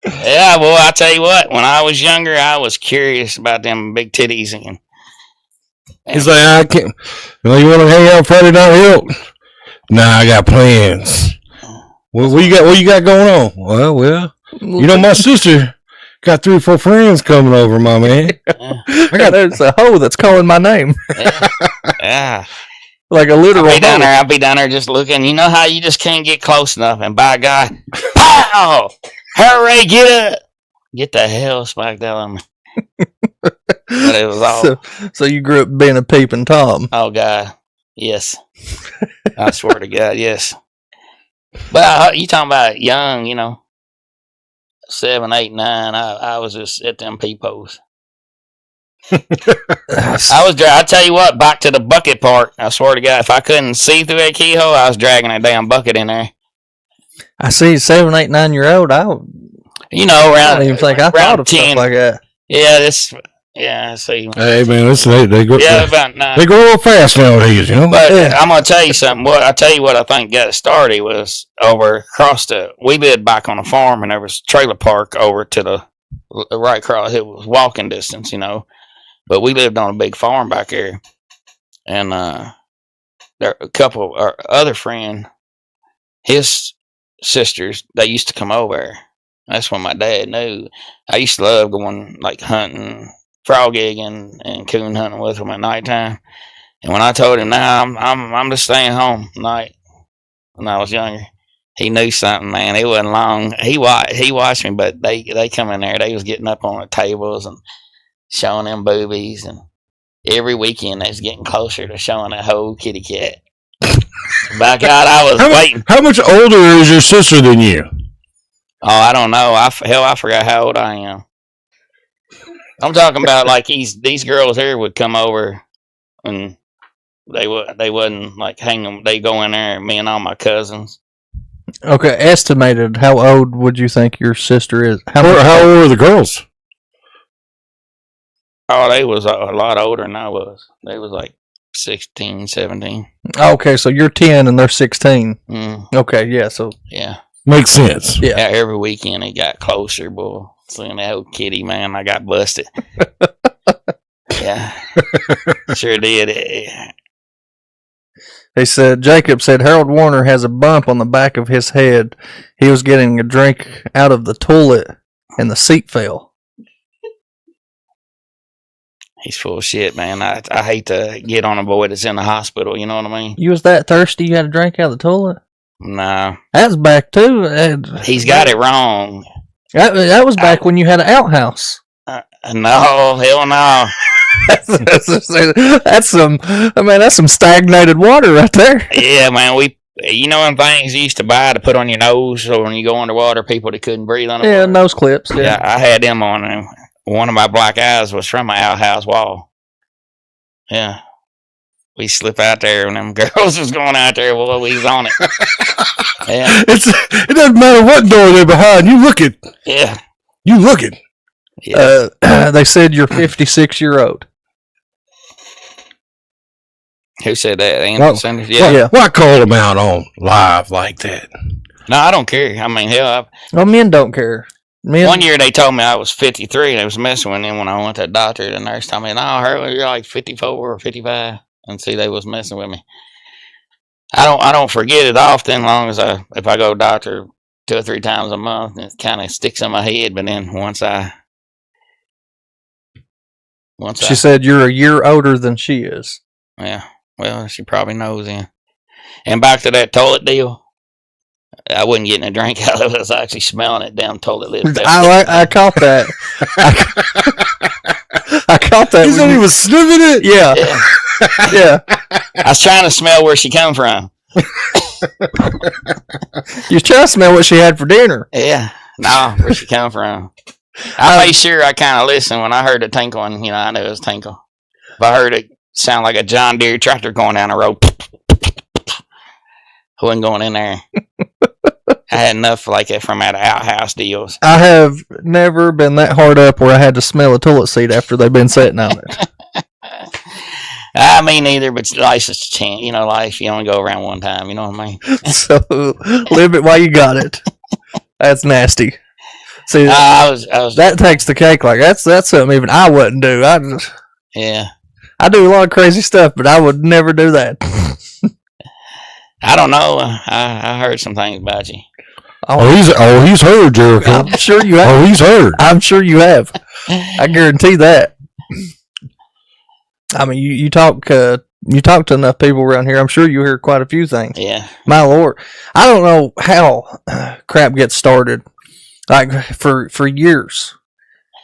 yeah, boy, I tell you what, when I was younger, I was curious about them big titties. And he's like, I can't. You want to hang out Friday night? Help? Nah, I got plans. What you got? What you got going on? Well, my sister got 3 or 4 friends coming over, my man. There's a hoe that's calling my name. Yeah. Like a literal I'll be down there just looking. You know how you just can't get close enough, and by God, pow! Hurry, get up! Get the hell smacked out on me. But it was all. So you grew up being a peeping Tom. Oh God, yes. I swear to God, yes. But you talking about young, 7, 8, 9. I was just at them peepholes. I tell you what, back to the bucket park. I swear to God, if I couldn't see through that keyhole, I was dragging a damn bucket in there. I see 7, 8, 9-year-old. I Around. I don't even think I thought of 10. stuff like that. Yeah, I see. Hey man, listen, they grow. Yeah, about 9. They grow real fast nowadays, But I'm gonna tell you something. What I think got it started was over across we lived back on a farm, and there was a trailer park over to the right across. It was walking distance, But we lived on a big farm back there, and there a couple our other friend, his sisters, they used to come over. That's when my dad knew. I used to love going like hunting, frog egging, and coon hunting with him at nighttime. And when I told him, "Now I'm just staying home tonight," when I was younger, he knew something, man. It wasn't long. He watched me, but they come in there. They was getting up on the tables and showing them boobies, and every weekend they was getting closer to showing that whole kitty cat. By God, I was waiting. How much older is your sister than you? Oh, I don't know. I forgot how old I am. I'm talking about like these girls here would come over, and they wouldn't like hang them. They go in there, me and all my cousins. Okay, estimated. How old would you think your sister is? How old are the girls? Oh, they was a lot older than I was. They was like 16, 17. Okay, so you're 10 and they're 16. Mm. Okay, yeah, so Yeah. Makes sense. Yeah, every weekend it got closer, boy. Seeing that old kitty, man, I got busted. Yeah. Sure did. They said, Jacob said, Harold Warner has a bump on the back of his head. He was getting a drink out of the toilet and the seat fell. He's full of shit, man. I hate to get on a boy that's in the hospital, you know what I mean? You was that thirsty you had a drink out of the toilet? No. That was back too. He's got it wrong. That was back when you had an outhouse. No, hell no. That's some stagnated water right there. Yeah, man. Them things you used to buy to put on your nose so when you go underwater, people that couldn't breathe underwater. Yeah, nose clips. Yeah, I had them on, and one of my black eyes was from my outhouse wall. Yeah. We slip out there, and them girls was going out there. Well, we was on it. Yeah. It doesn't matter what door they're behind. You look it. Yeah. You look it. Yeah. They said you're 56-year-old. Who said that? Andy Sanders? Yeah. Why call them out on live like that? No, I don't care. I mean, hell, Well, men don't care. One year they told me I was 53. And they was messing with me. When I went to the doctor, the nurse told me, "No, Harold, you're like 54 or 55." And see, they was messing with me. I don't forget it often, long as if I go to the doctor 2 or 3 times a month, it kind of sticks in my head. But then She said you're a year older than she is. Yeah, well, she probably knows then. And back to that toilet deal, I wasn't getting a drink out of it. I was actually smelling it down toilet lid. I caught that. I caught that. He said he was sniffing it? Yeah. Yeah. I was trying to smell where she come from. You was trying to smell what she had for dinner. Yeah. No, where she come from. I made sure I kind of listened when I heard the tinkle, and I knew it was tinkle. If I heard it sound like a John Deere tractor going down the road, I wasn't going in there. I had enough like it from that outhouse deals. I have never been that hard up where I had to smell a toilet seat after they've been sitting on it. I mean, neither, but life's a chance. Life, you only go around one time. You know what I mean? So, live it while you got it. That's nasty. See, that takes the cake. Like that's something even I wouldn't do. Yeah. I do a lot of crazy stuff, but I would never do that. I don't know. I heard some things about you. He's heard, Jericho. I'm sure you have. He's heard. I'm sure you have. I guarantee that. I mean, you talk to enough people around here. I'm sure you hear quite a few things. Yeah. My Lord, I don't know how crap gets started. Like for years,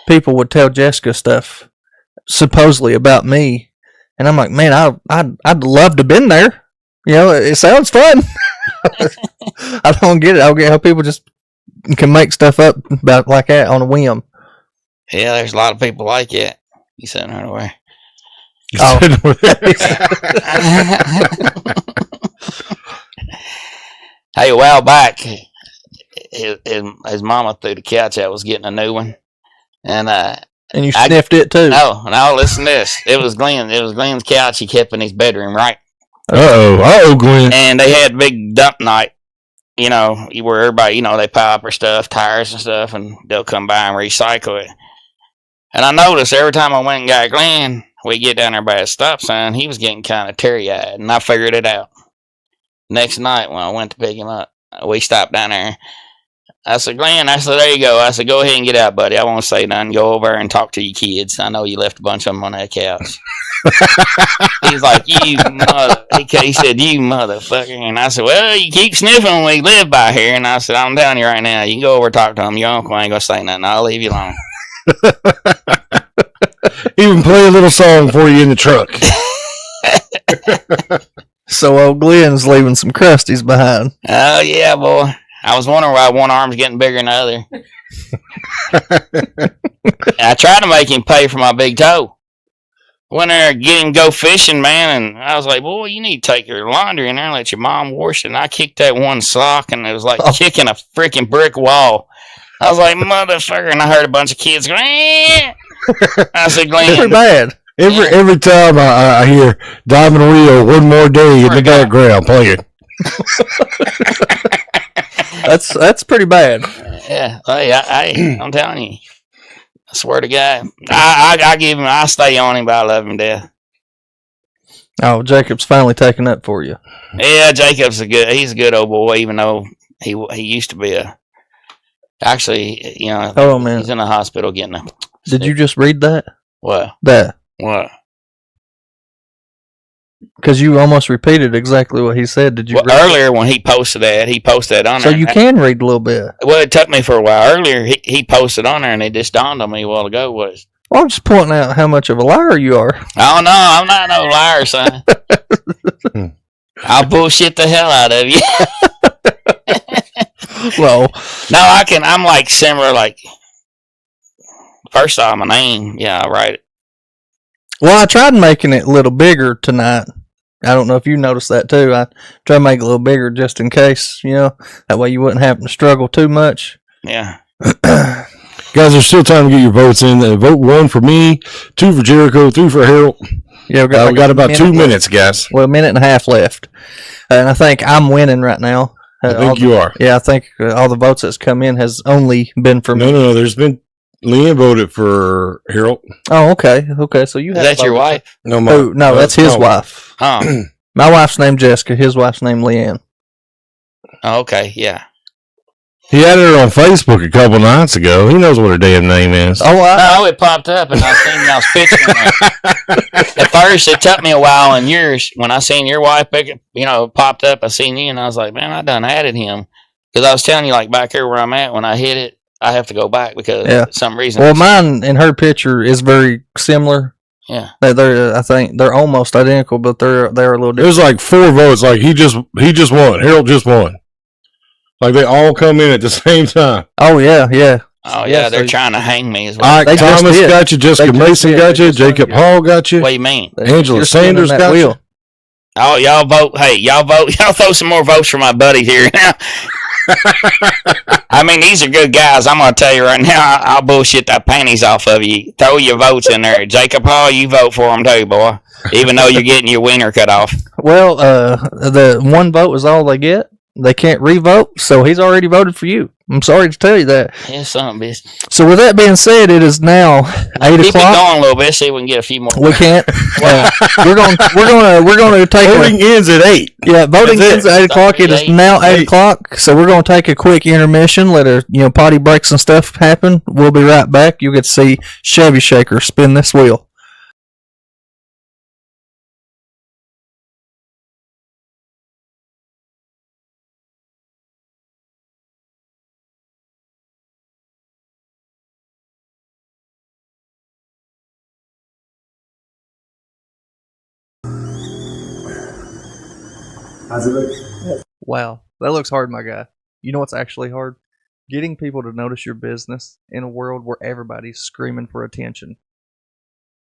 people would tell Jessica stuff supposedly about me, and I'm like, man, I'd love to been there. You know, it sounds fun. I don't get it. I don't get how people just can make stuff up about like that on a whim. Yeah, there's a lot of people like it. You sitting right away. Oh. Hey, a while back, his mama threw the couch out, was getting a new one. And you sniffed it too. No, listen to this. It was Glenn's couch he kept in his bedroom, right? Uh-oh, Glenn. And they had big dump night, you know, where everybody, you know, they pile up their stuff, tires and stuff, and they'll come by and recycle it. And I noticed every time I went and got Glenn, we get down there by a stop sign, he was getting kind of teary-eyed, and I figured it out. Next night when I went to pick him up, we stopped down there. I said, Glenn, there you go. I said, go ahead and get out, buddy. I won't say nothing. Go over and talk to your kids. I know you left a bunch of them on that couch. He's like, you mother. He said, you motherfucker. And I said, well, you keep sniffing when we live by here. And I said, I'm telling you right now, you can go over and talk to him. Your uncle ain't going to say nothing. I'll leave you alone. Even play a little song for you in the truck. So old Glenn's leaving some crusties behind. Oh, yeah, boy. I was wondering why one arm's getting bigger than the other. I tried to make him pay for my big toe. Went there to get him go fishing, man, and I was like, boy, you need to take your laundry in there and let your mom wash it. And I kicked that one sock, and it was like kicking a freaking brick wall. I was like, motherfucker, and I heard a bunch of kids going, eh. I said, Glenn. Pretty bad. Every time I hear Diamond Rio One More Day in the background playing. That's pretty bad. Yeah, hey, I'm telling you. I swear to God. I stay on him, but I love him to death. Oh, Jacob's finally taking up for you. Yeah, Jacob's he's a good old boy, even though he used to be actually, you know, oh, man. He's in the hospital getting a... Did you just read that? What? What? Because you almost repeated exactly what he said. Did you? Well, earlier when he posted that on there. So you can read a little bit. Well, it took me for a while. Earlier he posted on there, and it just dawned on me a while ago was. Well, I'm just pointing out how much of a liar you are. Oh no, I'm not no liar, son. I'll bullshit the hell out of you. Well, no, I'm like similar. Like, first off, my name, yeah, I write it. Well, I tried making it a little bigger tonight. I don't know if you noticed that too. I tried to make it a little bigger just in case, you know, that way you wouldn't have to struggle too much. Yeah. Guys, there's still time to get your votes in. Vote 1 for me, 2 for Jericho, 3 for Harold. Yeah, we got about 2 minutes, guys. Well, a minute and a half left. And I think I'm winning right now. I think you are. Yeah, I think all the votes that's come in has only been for me. No. There's been... Leanne voted for Harold. Oh, okay. So you have... Is that your wife? No, that's his wife. Oh. My wife's named Jessica. His wife's named Leanne. Oh, okay, yeah. He added her on Facebook a couple nights ago. He knows what her damn name is. Oh, it popped up, and I seen y'all's picture in there. At first, it took me a while, and yours, when I seen your wife, popped up, I seen you, and I was like, man, I done added him. Because I was telling you, like, back here where I'm at, when I hit it, I have to go back because for some reason. Well, mine and her picture is very similar. Yeah. I think they're almost identical, but they're a little different. There's like 4 votes. Like he just won. Harold just won. Like they all come in at the same time. Oh yeah. Oh yeah, they're trying to hang me as well. Ike Thomas got you. Jessica Mason got you. Jacob Hall got you. What do you mean? Angela Sanders got you. Oh, y'all vote. Hey, y'all vote. Y'all throw some more votes for my buddies here now. I mean, these are good guys. I'm going to tell you right now, I'll bullshit the panties off of you. Throw your votes in there. Jacob Hall, you vote for him too, boy. Even though you're getting your wiener cut off. Well, the 1 vote is all they get. They can't re-vote, so he's already voted for you. I'm sorry to tell you that. Yeah, something, bitch. So with that being said, it is now 8 o'clock. Keep it going a little bit. See if we can get a few more. We can't. We're going to take. Voting ends at 8. Yeah, voting ends at 8 o'clock. It is now 8 o'clock. So we're going to take a quick intermission. Let potty breaks and stuff happen. We'll be right back. You'll get to see Chevy Shaker spin this wheel. How's it look? Wow, that looks hard, my guy. You know what's actually hard? Getting people to notice your business in a world where everybody's screaming for attention.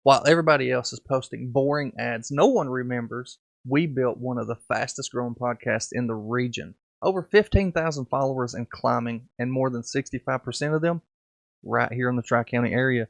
While everybody else is posting boring ads no one remembers, we built one of the fastest growing podcasts in the region. Over 15,000 followers and climbing, and more than 65% of them right here in the Tri-County area.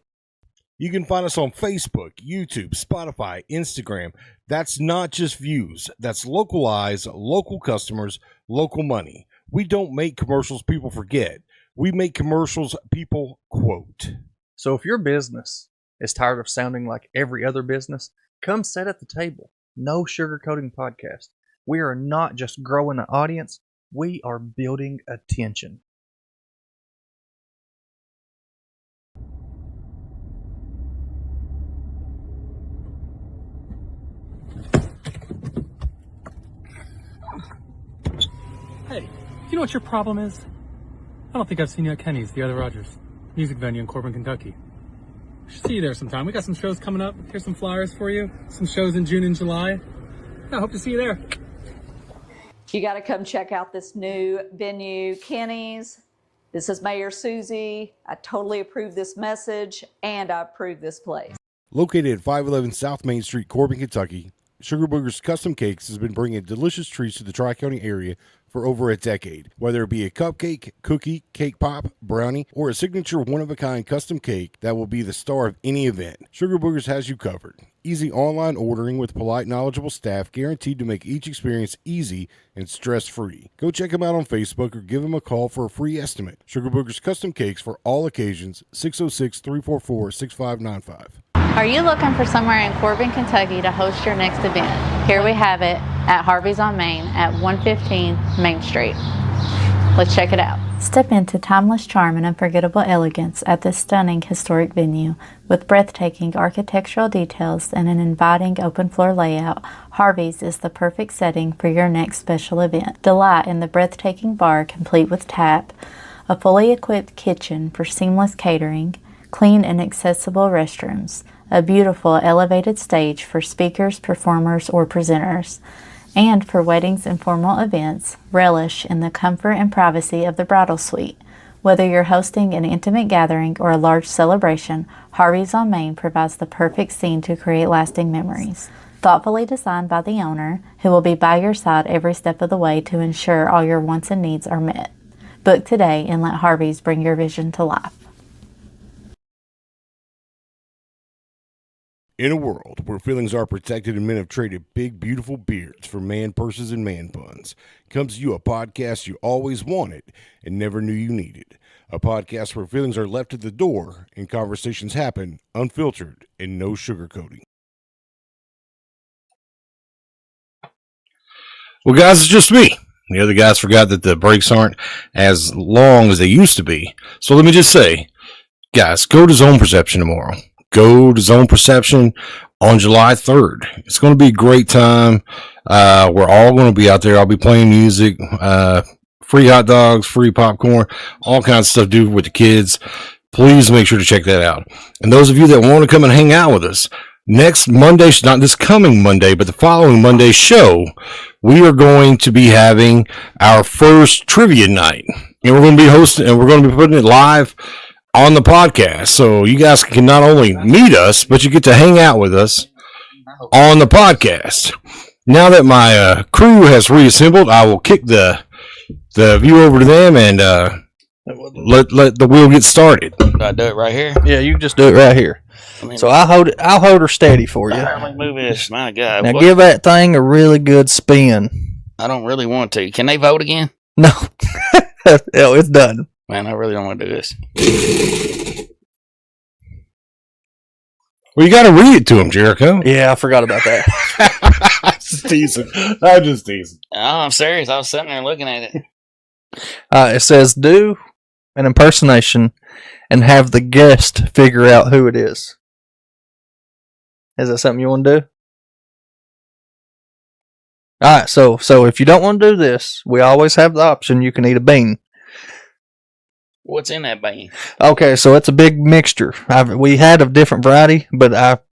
You can find us on Facebook, YouTube, Spotify, Instagram. That's not just views. That's local eyes, local customers, local money. We don't make commercials people forget. We make commercials people quote. So if your business is tired of sounding like every other business, come sit at the table. No sugarcoating podcast. We are not just growing an audience. We are building attention. Hey, you know what your problem is? I don't think I've seen you at Kenny's, the other Rogers music venue in Corbin, Kentucky. I should see you there sometime. We got some shows coming up. Here's some flyers for you. Some shows in June and July. I hope to see you there. You got to come check out this new venue, Kenny's. This is Mayor Susie. I totally approve this message, and I approve this place. Located at 511 South Main Street, Corbin, Kentucky, Sugar Booger's Custom Cakes has been bringing delicious treats to the Tri-County area for over a decade. Whether it be a cupcake, cookie, cake pop, brownie, or a signature one-of-a-kind custom cake that will be the star of any event, Sugar Boogers has you covered. Easy online ordering with polite, knowledgeable staff guaranteed to make each experience easy and stress-free. Go check them out on Facebook or give them a call for a free estimate. Sugar Boogers Custom Cakes for all occasions, 606-344-6595. Are you looking for somewhere in Corbin, Kentucky to host your next event? Here we have it at Harvey's on Main at 115 Main Street. Let's check it out. Step into timeless charm and unforgettable elegance at this stunning historic venue. With breathtaking architectural details and an inviting open floor layout, Harvey's is the perfect setting for your next special event. Delight in the breathtaking bar complete with tap, a fully equipped kitchen for seamless catering, clean and accessible restrooms, a beautiful elevated stage for speakers, performers, or presenters. And for weddings and formal events, relish in the comfort and privacy of the bridal suite. Whether you're hosting an intimate gathering or a large celebration, Harvey's on Main provides the perfect scene to create lasting memories. Thoughtfully designed by the owner, who will be by your side every step of the way to ensure all your wants and needs are met. Book today and let Harvey's bring your vision to life. In a world where feelings are protected and men have traded big, beautiful beards for man purses and man buns, comes to you a podcast you always wanted and never knew you needed. A podcast where feelings are left at the door and conversations happen unfiltered and no sugarcoating. Well, guys, it's just me. The other guys forgot that the breaks aren't as long as they used to be. So let me just say, guys, go to Zone Perception tomorrow. Go to Zone Perception on July 3rd. It's going to be a great time. We're all going to be out there. I'll be playing music, free hot dogs, free popcorn, all kinds of stuff to do with the kids. Please make sure to check that out. And those of you that want to come and hang out with us, next Monday, not this coming Monday, but the following Monday's show, we are going to be having our first trivia night. And we're going to be hosting, and we're going to be putting it live on the podcast. So you guys can not only meet us, but you get to hang out with us on the podcast. Now that my crew has reassembled, I will kick the view over to them and let the wheel get started. Do I do it right here? Yeah, you can just do it right here. So I'll hold her steady for you. Let me move this. My God. Now give that thing a really good spin. I don't really want to. Can they vote again? No. No, it's done. Man, I really don't want to do this. Well, you got to read it to him, Jericho. Yeah, I forgot about that. I'm just teasing. I'm just teasing. Oh, I'm serious. I was sitting there looking at it. It says do an impersonation and have the guest figure out who it is. Is that something you want to do? All right, so if you don't want to do this, we always have the option you can eat a bean. What's in that bean? Okay, so it's a big mixture. We had a different variety, but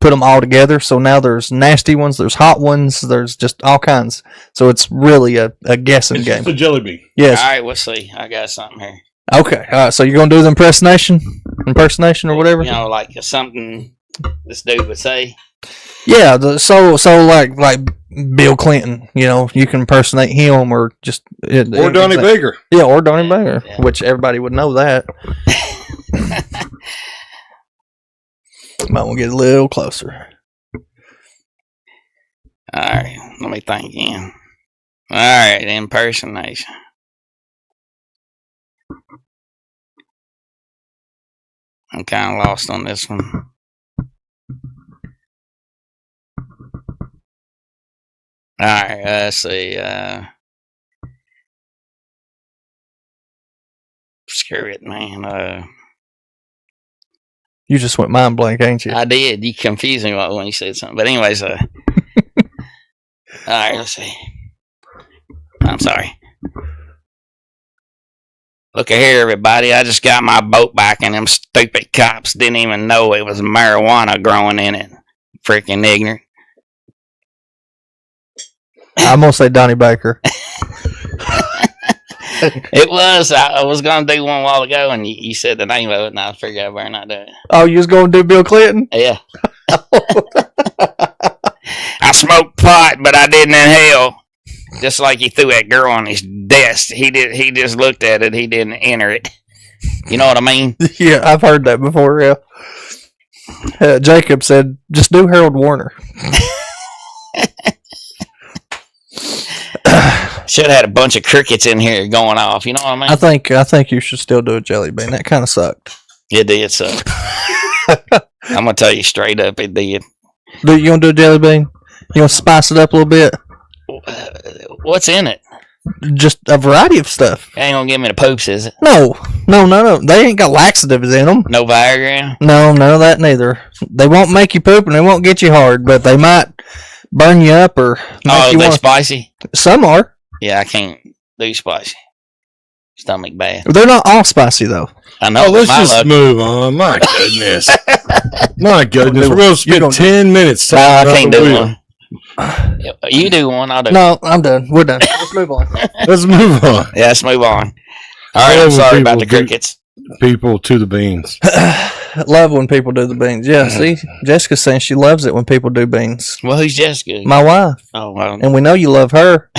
put them all together. So now there's nasty ones, there's hot ones, there's just all kinds. So it's really a guessing It's game. just a jelly bean. Yes. All right, we'll see. I got something here. Okay. So you're gonna do the impersonation or whatever? You know, like something this dude would say. Yeah. So like Bill Clinton. You know, you can impersonate him or just Or Donnie Baker. Yeah, or Donnie Baker, Yeah. which everybody would know that. Might want to get a little closer. All right, let me think again. All right, impersonation. I'm kind of lost on this one. All right, let's see. Screw it, man. You just went mind blank, ain't you? I did. You confused me when you said something. But anyways, all right, let's see. I'm sorry. Look at here, everybody. I just got my boat back, and them stupid cops didn't even know it was marijuana growing in it. Freaking ignorant. I'm gonna say Donnie Baker. It was. I was going to do one a while ago, and you said the name of it, and I figured I better not do it. Oh, you was gonna do Bill Clinton? Yeah. I smoked pot, but I didn't inhale. Just like he threw that girl on his desk. He just looked at it. He didn't enter it. You know what I mean? Yeah, I've heard that before. Yeah. Jacob said, "Just do Harold Warner." Should have had a bunch of crickets in here going off. You know what I mean? I think you should still do a jelly bean. That kind of sucked. It did suck. I'm gonna tell you straight up, it did. You gonna do a jelly bean? You gonna spice it up a little bit? What's in it? Just a variety of stuff. Ain't gonna give me the poops, is it? No. They ain't got laxatives in them. No Viagra? No, none of that neither. They won't make you poop and they won't get you hard, but they might burn you up or make you they want. spicy? Some are. Yeah, I can't do spicy. Stomach bad. They're not all spicy though. I know. Oh, let's my just luck. move on. My goodness. My goodness. We're going to spend 10 minutes No, I talking can't about the do wheel. one. You do one, I'll do No, I'm done. We're done. Let's move on. Let's move on. Yeah, let's move on. All right, I'm sorry about the crickets. People to the beans. Love when people do the beans. Yeah, see, Jessica's saying she loves it when people do beans. Well, who's Jessica? My wife, Oh, well, and we know you love her.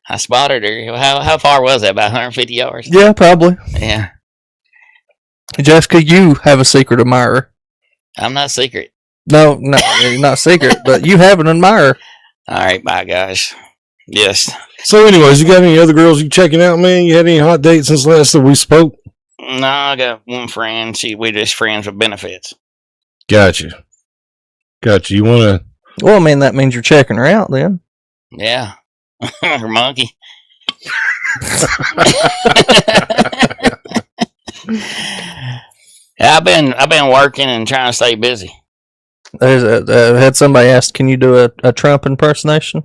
I spotted her. How far was that? About 150 yards? Yeah, probably. Yeah. Jessica, you have a secret admirer. I'm not secret. No, you're not secret, but you have an admirer. All right, bye, guys. Yes. So, anyways, you got any other girls you checking out, man? You had any hot dates since last that we spoke? No, I got one friend. We're just friends with benefits. Gotcha. You want to... Well, I mean, that means you're checking her out then. Yeah. Her monkey. Yeah, I've been working and trying to stay busy. Had somebody asked, can you do a Trump impersonation?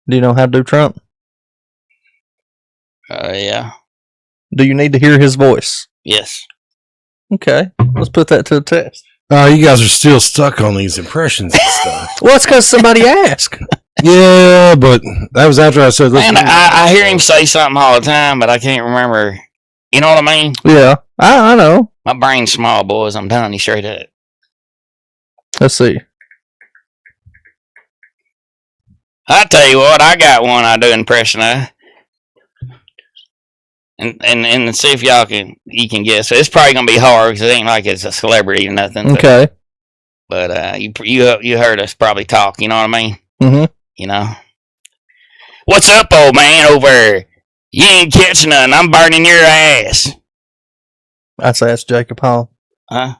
Do you know how to do Trump? Yeah. Do you need to hear his voice? Yes. Okay, let's put that to the test. you guys are still stuck on these impressions and stuff. Well, it's because somebody asked. Yeah, but that was after I said... Man, I hear him say something all the time, but I can't remember. You know what I mean? Yeah, I know. My brain's small, boys. I'm telling you straight up. Let's see. I tell you what, I got one I do impression of. And see if you can guess. It's probably gonna be hard because it ain't like it's a celebrity or nothing. Okay. But you heard us probably talk. You know what I mean? Mm-hmm. You know. What's up, old man? Over there? You ain't catching nothing. I'm burning your ass. I'd say that's Jacob Hall. Huh?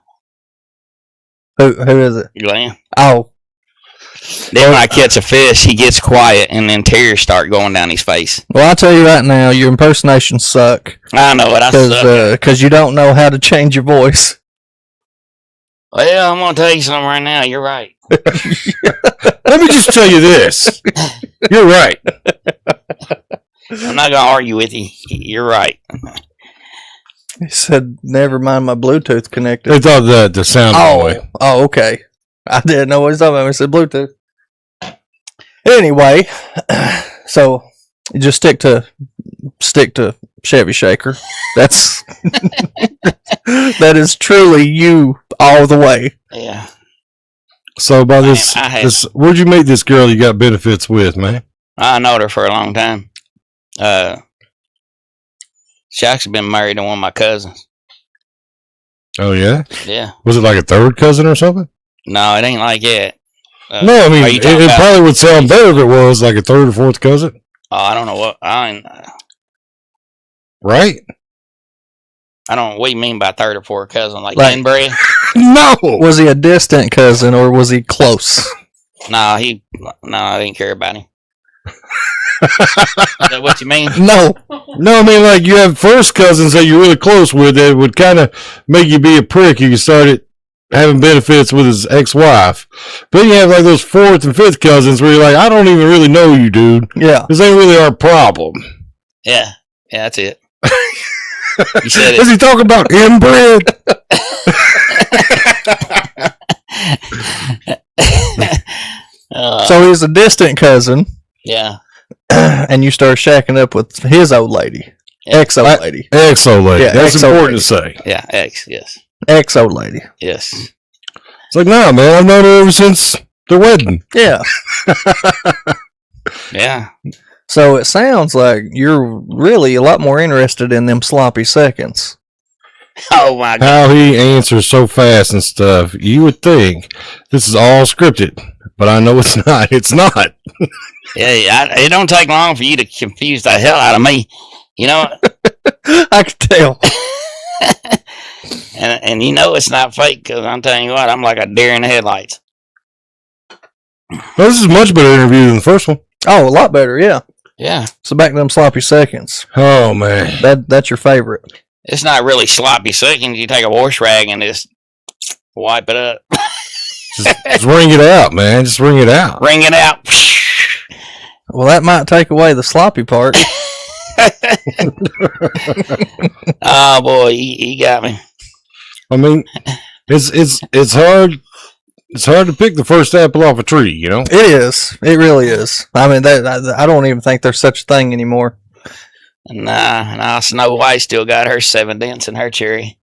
Who is it? Glenn. Oh, Then when I catch a fish, he gets quiet, and then tears start going down his face. well, I'll tell you right now, your impersonations suck. I know it. I suck. Because you don't know how to change your voice. Well, I'm gonna tell you something right now. You're right. Let me just tell you this. You're right. I'm not gonna argue with you. You're right. He said, "Never mind, my Bluetooth connected." They thought that the sound away. Oh, okay. I didn't know what he's talking about. He said Bluetooth. Anyway, so you just stick to Chevy Shaker. That's that is truly you all the way. Yeah. So by this, I had- this, where'd you meet this girl you got benefits with, man? I known her for a long time. She actually been married to one of my cousins. Oh yeah, Yeah. was it like a third cousin or something? No, it ain't like that. No, I mean are you it, talking it about- probably would sound better if it was like a third or fourth cousin, Oh, I don't know what I right? don't know what you mean by third or fourth cousin, like Like- inbred. No, Was he a distant cousin or was he close? No, I didn't care about him. Is that what you mean? No. no, I mean like you have first cousins that you're really close with that would kind of make you be a prick if you started having benefits with his ex-wife. But then you have like those fourth and fifth cousins where you're like, I don't even really know you, dude. Yeah. This ain't really our problem. Yeah, that's it. You said Is it. he talking about inbred? So he's a distant cousin, Yeah, and you start shacking up with his old lady, Yeah. ex-old lady, Ex-old lady. Yeah, That's ex-old important lady. to say. yeah, yes, ex-old lady. yes. It's like, nah, man, I've known her ever since the wedding. Yeah. Yeah. So it sounds like you're really a lot more interested in them sloppy seconds. Oh my God. How he answers so fast and stuff. You would think this is all scripted, but I know it's not. It's not. Yeah, it don't take long for you to confuse the hell out of me. You know, I could tell. and you know it's not fake because I'm telling you what, I'm like a deer in the headlights. Well, this is a much better interview than the first one. Oh, a lot better, yeah. Yeah, So back to them sloppy seconds. Oh, man. That's your favorite. it's not really sloppy seconds. You take a wash rag and just wipe it up, Just ring it out, man. Just ring it out. wring it out. Well, that might take away the sloppy part. Oh boy, he got me. I mean, it's hard. It's hard to pick the first apple off a tree, you know? It is. It really is. I mean, I don't even think there's such a thing anymore. Nah, Snow White still got her 7 dents in her cherry.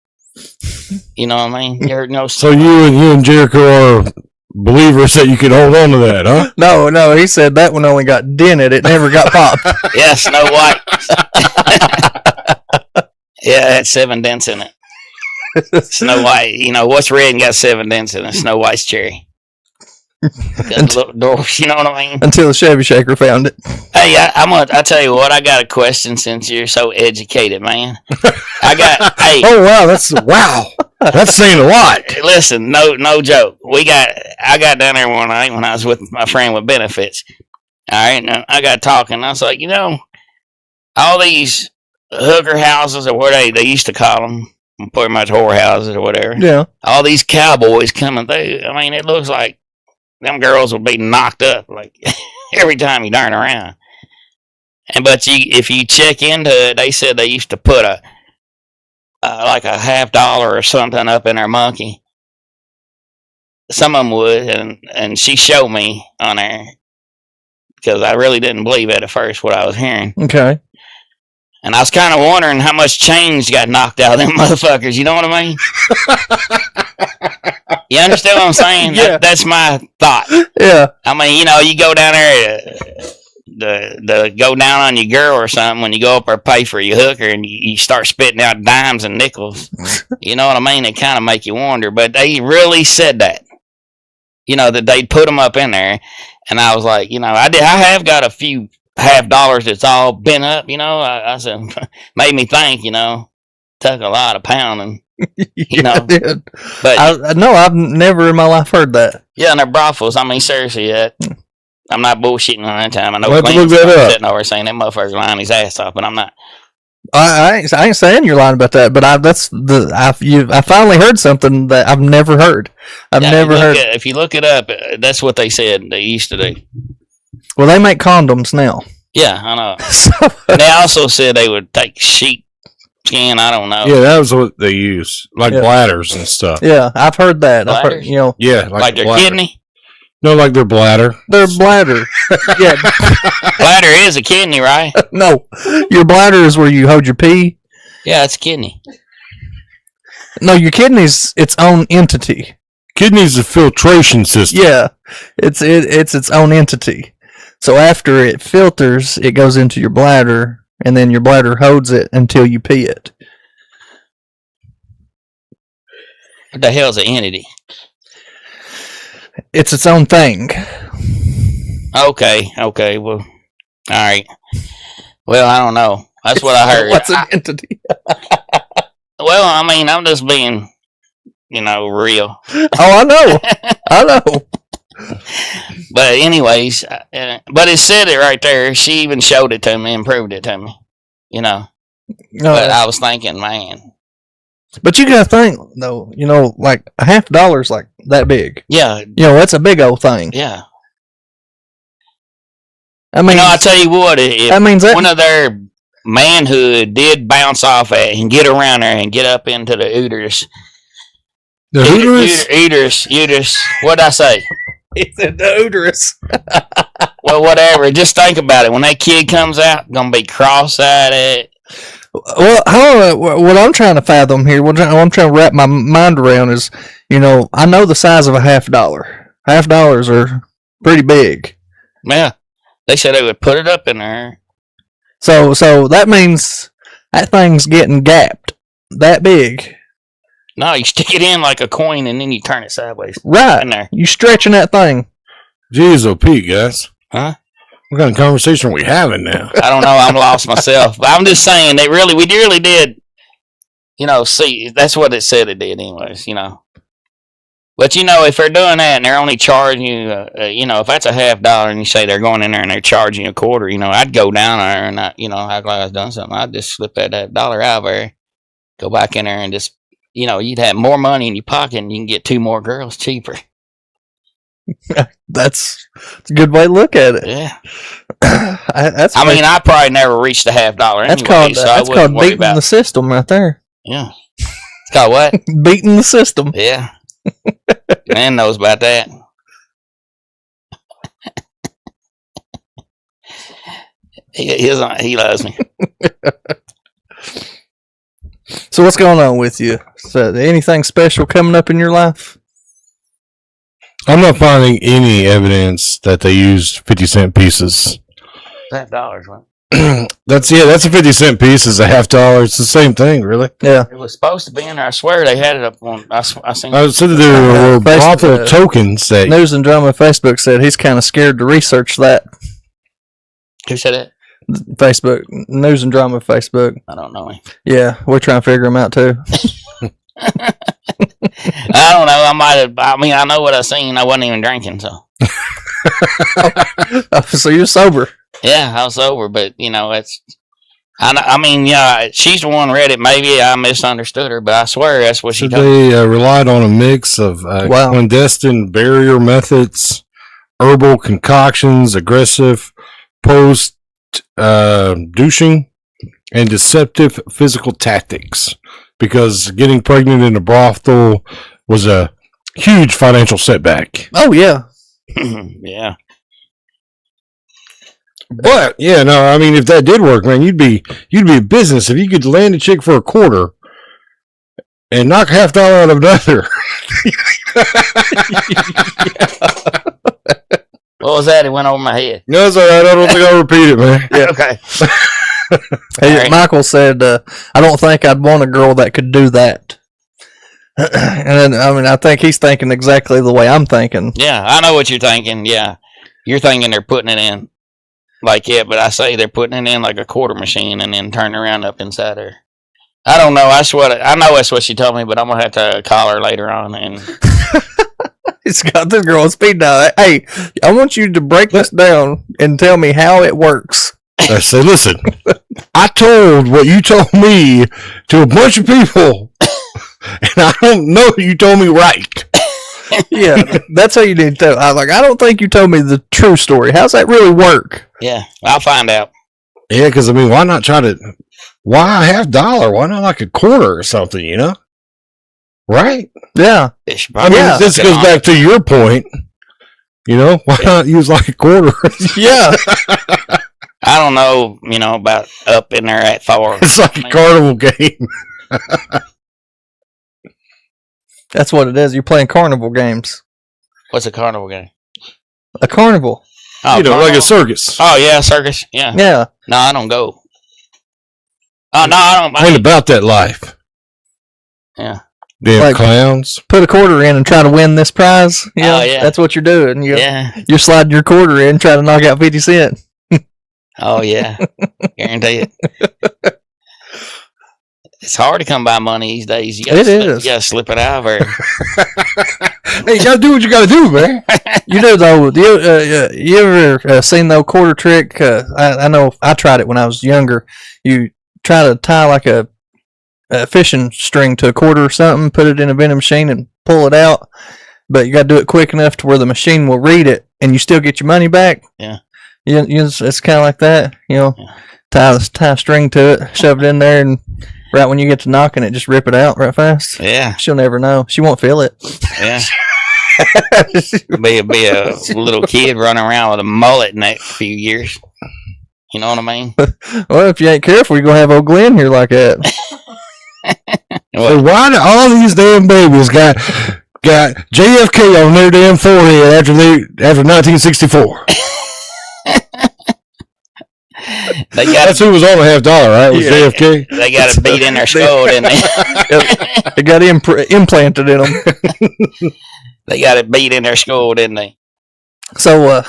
You know what I mean? You heard no. So you and Jericho are believers that you can hold on to that, huh? No, he said that one only got dented. It never got popped. Yeah, Snow White. Yeah, it had 7 dents in it. Snow White, you know what's red and got 7 dents in it? Snow White's cherry. Got little doors, you know what I mean? Until the Chevy Shaker found it. Hey, I tell you what, I got a question since you're so educated, man. Hey, Oh, wow. Wow. That's saying a lot. listen, no joke. I got down there one night when I was with my friend with benefits. All right, and I got talking. I was like, you know, all these hooker houses or what they used to call them, pretty much whorehouses or whatever. Yeah. All these cowboys coming through. I mean, it looks like them girls will be knocked up like every time you turn around. If you check into it, they said they used to put like a $50 or something up in their monkey. Some of them would, and she showed me on there because I really didn't believe it at first what I was hearing. Okay. And I was kind of wondering how much change got knocked out of them motherfuckers. You know what I mean? You understand what I'm saying? Yeah. That's my thought. Yeah. I mean, you know, you go down there to go down on your girl or something when you go up there pay for your hooker and you start spitting out dimes and nickels. You know what I mean? It kind of make you wonder. But they really said that. You know, that they'd put them up in there. And I was like, you know, I have got a few $50 that's all bent up, you know. I said, made me think, you know, took a lot of pounding, you know. I did. But No, I've never in my life heard that. yeah, and they're brothels. I mean, seriously, I'm not bullshitting on that time. I know We'll have to Clinton's look that up. sitting over saying that motherfucker's lying his ass off, but I'm not. I ain't saying you're lying about that, but I finally heard something that I've never heard. I've Yeah, never heard. If you look it up, that's what they said they used to do. Well, they make condoms now. Yeah, I know. So, And they also said they would take sheep skin. I don't know. Yeah, that was what they use, like bladders and stuff. Yeah, I've heard that. I've heard, Bladders? Yeah, like their bladder. kidney. No, like their bladder. Their bladder. Yeah. Bladder is a kidney, right? No, your bladder is where you hold your pee. Yeah, it's a kidney. No, your kidney's its own entity. Kidney's a filtration system. Yeah, it's its own entity. So after it filters, it goes into your bladder, and then your bladder holds it until you pee it. What the hell's an entity? It's its own thing. Okay. Well, all right. Well, I don't know. That's what I heard. What's an entity? Well, I mean, I'm just being, real. Oh, I know. I know. But anyways, but it said it right there. She even showed it to me and proved it to me. But I was thinking, man. But you gotta think though, like $50 like that big. Yeah. That's a big old thing. Yeah. I mean, I tell you what, if that means that one of their manhood did bounce off at and get around there and get up into the uterus. The uterus. What'd I say? He said the uterus. Well, whatever. Just think about it. When that kid comes out, gonna be cross-eyed. Well, what I'm trying to fathom here, what I'm trying to wrap my mind around is, I know the size of a $50. $50 are pretty big. Yeah, they said they would put it up in there. So that means that thing's getting gapped that big. No, you stick it in like a coin and then you turn it sideways. Right. In there. You stretching that thing. Jeez, Pete, guys. Huh? What kind of conversation are we having now? I don't know. I'm lost myself. But I'm just saying we really did, see, that's what it said it did anyways, But, if they're doing that and they're only charging you, if that's a $50 and you say they're going in there and they're charging you a quarter, I'd go down there and, act like I was done something. I'd just slip that $1 out of there, go back in there and just, you'd have more money in your pocket and you can get 2 more girls cheaper. That's a good way to look at it. Yeah. I probably never reached the $50 anyway. That's called beating about the system right there. Yeah. It's called what? Beating the system. Yeah. Man knows about that. He loves me. So what's going on with you? So anything special coming up in your life? I'm not finding any evidence that they used 50-cent pieces. $50, right? That's a 50-cent piece is a $50. It's the same thing, really. Yeah. It was supposed to be in there. I swear they had it up on. I seen. I said that there were brothel tokens that. News and Drama Facebook said he's kind of scared to research that. Who said it? Facebook. News and Drama Facebook. I don't know him. Yeah, we're trying to figure him out too. I don't know. I know what I seen. I wasn't even drinking, so. So you're sober. Yeah, I was sober, but it's. She's the one read it. Maybe I misunderstood her, but I swear that's what she told me. They relied on a mix of clandestine barrier methods, herbal concoctions, aggressive douching, and deceptive physical tactics. Because getting pregnant in a brothel was a huge financial setback. Oh yeah, yeah. But if that did work, man, you'd be a business if you could land a chick for a quarter and knock $50 out of another. What was that? It went over my head. No, it's all right. I don't think I'll repeat it, man. Yeah. Okay. Hey, Right. Michael said, "I don't think I'd want a girl that could do that." And then, I think he's thinking exactly the way I'm thinking. Yeah, I know what you're thinking. Yeah, you're thinking they're putting it in but I say they're putting it in like a quarter machine and then turning around up inside her. I don't know. I know that's what she told me, but I'm gonna have to call her later on and. He's got this girl on speed dial. Hey, I want you to break this down and tell me how it works. I said, listen, I told what you told me to a bunch of people, and I don't know you told me right. Yeah, that's how you need to tell. I don't think you told me the true story. How's that really work? Yeah, I'll find out. Yeah, because why not try to why a half dollar? Why not like a quarter or something, you know? Right? Yeah. I mean, this goes back to your point. You know, why not use like a quarter? Yeah. I don't know, about up in there at 4. It's like a carnival game. That's what it is. You're playing carnival games. What's a carnival game? A carnival. Oh, like a circus. Oh, yeah, circus. Yeah. Yeah. No, I don't go. Oh, no, I don't. I ain't about that life. Yeah. Damn Like, clowns. Put a quarter in and try to win this prize. Oh, yeah. That's what you're doing. Yeah. You're sliding your quarter in, trying to knock out 50 cents. Oh, yeah. Guarantee it. It's hard to come by money these days. You gotta slip it out of there. Hey, you gotta do what you gotta do, man. You know, though, you ever seen the quarter trick? I know I tried it when I was younger. You try to tie like a fishing string to a quarter or something, put it in a vending machine and pull it out, but you got to do it quick enough to where the machine will read it and you still get your money back. Yeah. It's kind of like that, tie a string to it, shove it in there, and right when you get to knocking it, just rip it out right fast. Yeah. She'll never know. She won't feel it. Yeah. be a little kid running around with a mullet in that few years. You know what I mean? Well, if you ain't careful, you're going to have old Glenn here like that. So why do all these damn babies got JFK on their damn forehead after 1964? That's who was on a half dollar, right? It was JFK. They got it beat in their skull, didn't they? It got implanted in them. They got it beat in their skull, didn't they? So,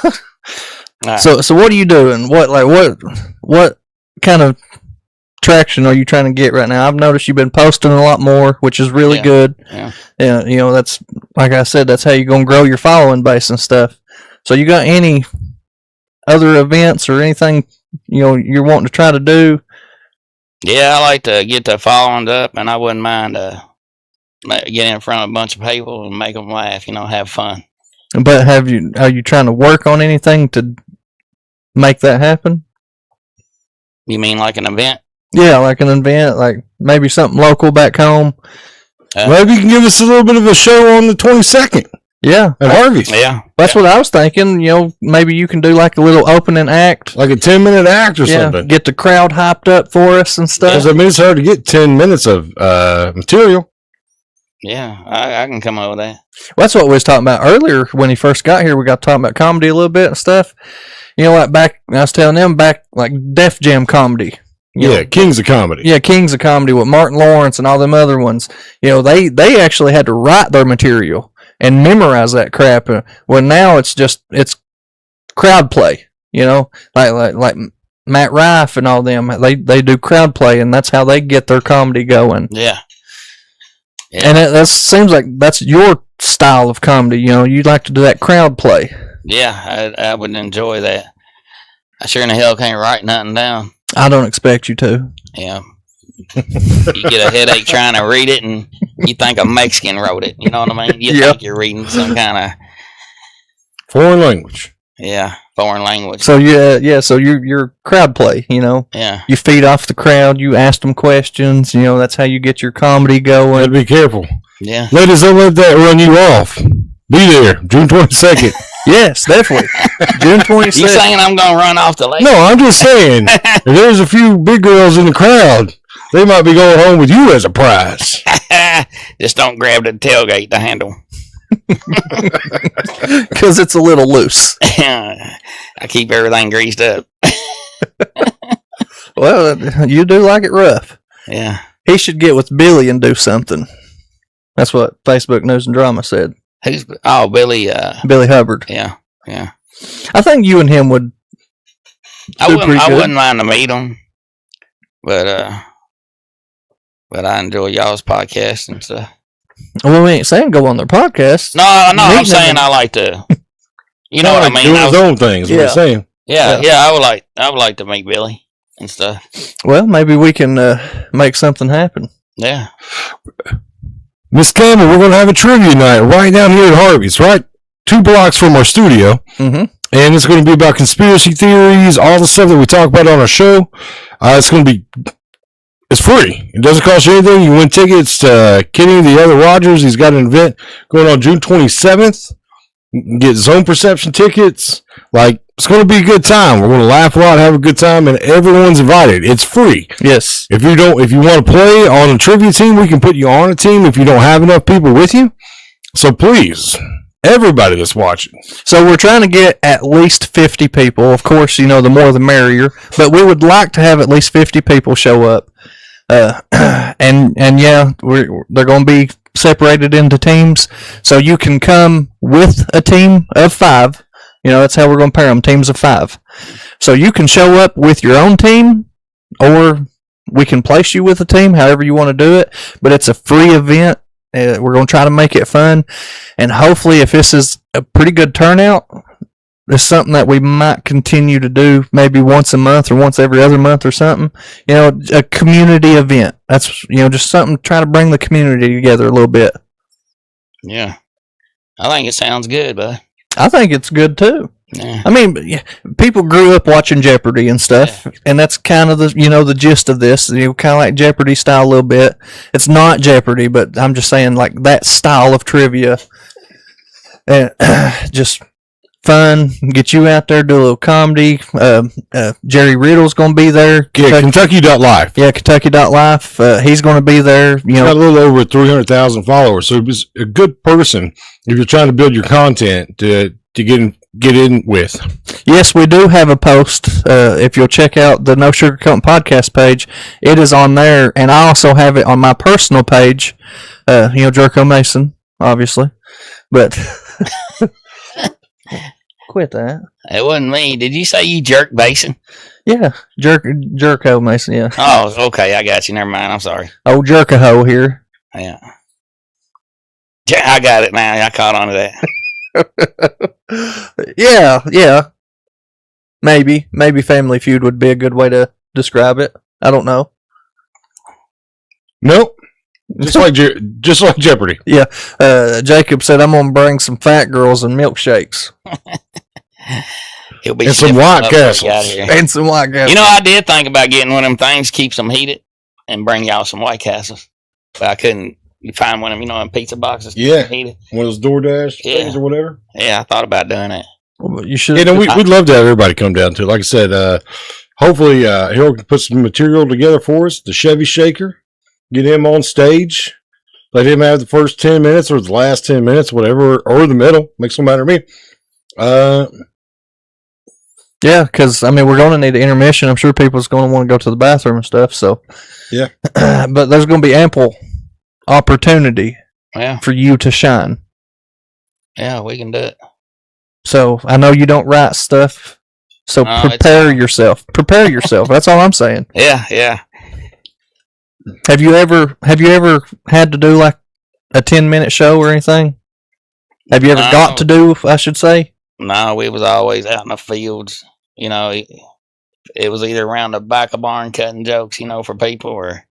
right. so what are you doing? What kind of traction are you trying to get right now? I've noticed you've been posting a lot more, which is really good. Yeah. That's like I said, that's how you're gonna grow your following base and stuff. So you got any other events or anything you're wanting to try to do? Yeah, I like to get the following up, and I wouldn't mind getting in front of a bunch of people and make them laugh. Have fun. But are you trying to work on anything to make that happen? You mean like an event? Yeah, like an event, like maybe something local back home. Maybe you can give us a little bit of a show on the 22nd. Yeah, at Harvey's. Yeah, that's what I was thinking. Maybe you can do like a little opening act, like a 10-minute act or something. Get the crowd hyped up for us and stuff. Because it's hard to get 10 minutes of material. Yeah, I can come up with that. Well, that's what we was talking about earlier when he first got here. We got talking about comedy a little bit and stuff. Like back, I was telling them back, like Def Jam comedy. Kings of Comedy. Yeah, Kings of Comedy with Martin Lawrence and all them other ones. They actually had to write their material and memorize that crap. Well, now it's crowd play. Like Matt Rife and all them. They do crowd play, and that's how they get their comedy going. Yeah. And that seems like that's your style of comedy. You like to do that crowd play. Yeah, I would enjoy that. I sure in the hell can't write nothing down. I don't expect you to. Yeah. You get a headache trying to read it, and you think a Mexican wrote it. You know what I mean? You think you're reading some kind of foreign language. Yeah, foreign language. So so you're crowd play. Yeah. You feed off the crowd. You ask them questions. That's how you get your comedy going. Gotta be careful. Yeah. Ladies, don't let that run you off. Be there, June 22nd. Yes, definitely. June 22nd. You saying I'm going to run off the lake? No, I'm just saying, if there's a few big girls in the crowd, they might be going home with you as a prize. Just don't grab the tailgate, the handle. Because it's a little loose. I keep everything greased up. Well, you do like it rough. Yeah. He should get with Billy and do something. That's what Facebook News and Drama said. Billy? Billy Hubbard. Yeah, yeah. I think you and him would. I wouldn't mind to meet him, but I enjoy y'all's podcast and stuff. Well, we ain't saying go on their podcast. No, I'm saying I like to. You know what I mean? Doing his own things. What I'm saying. Yeah. I would like to meet Billy and stuff. Well, maybe we can make something happen. Yeah. Miss Campbell, we're going to have a trivia night right down here at Harvey's, right 2 blocks from our studio. Mm-hmm. And it's going to be about conspiracy theories, all the stuff that we talk about on our show. It's going to be It's free. It doesn't cost you anything. You win tickets to Kenny the Other Rogers. He's got an event going on June 27th. You can get Zone Perception tickets. Like, it's going to be a good time. We're going to laugh a lot, have a good time, and everyone's invited. It's free. Yes. If you want to play on a trivia team, we can put you on a team if you don't have enough people with you. So please, everybody that's watching. So we're trying to get at least 50 people. Of course, the more the merrier. But we would like to have at least 50 people show up. And yeah, they're going to be separated into teams. So you can come with a team of 5. That's how we're going to pair them, teams of 5. So you can show up with your own team, or we can place you with a team, however you want to do it. But it's a free event. We're going to try to make it fun. And hopefully, if this is a pretty good turnout, it's something that we might continue to do maybe once a month or once every other month or something. A community event. That's, just something, try to bring the community together a little bit. Yeah. I think it sounds good, bud. I think it's good too. Yeah. I mean, people grew up watching Jeopardy and stuff, and that's kind of the gist of this. Kind of like Jeopardy style a little bit. It's not Jeopardy, but I'm just saying like that style of trivia, and just fun. Get you out there, do a little comedy. Jerry Riddle's going to be there. Yeah, Kentucky.life. Yeah, Kentucky.life. He's going to be there. Got a little over 300,000 followers, so it was a good person if you're trying to build your content to get in with. Yes, we do have a post. If you'll check out the No Sugarcoating podcast page, it is on there, and I also have it on my personal page. Jerko Mason, obviously, but quit that. It wasn't me. Did you say you jerk Basin? Yeah, Jerko Mason. Yeah. Oh, okay. I got you. Never mind. I'm sorry. Oh, Jerkaho here. Yeah. I got it now. I caught on to that. Yeah. Maybe Family Feud would be a good way to describe it. I don't know. Nope. Just like Jeopardy. Yeah. Jacob said I'm gonna bring some fat girls and milkshakes. He'll be and some White Castles. And some White Castles. I did think about getting one of them things, keeps them heated, and bring y'all some White Castles, but I couldn't. You find one of them, in pizza boxes. Yeah, heated. One of those DoorDash things or whatever. Yeah, I thought about doing it. Well, you should. Yeah, we'd love to have everybody come down to it. Like I said, hopefully Harold can put some material together for us. The Chevy Shaker, get him on stage, let him have the first 10 minutes or the last 10 minutes, whatever, or the middle. Makes no matter to me. Yeah, because we're going to need an intermission. I'm sure people's going to want to go to the bathroom and stuff. So yeah, but there's going to be ample opportunity for you to shine. Yeah, we can do it. So I know you don't write stuff, so prepare yourself. Prepare yourself. That's all I'm saying. Yeah. Have you ever had to do like a 10-minute show or anything? Have you ever got to do, I should say? No, we was always out in the fields. It was either around the back of barn cutting jokes, for people, or.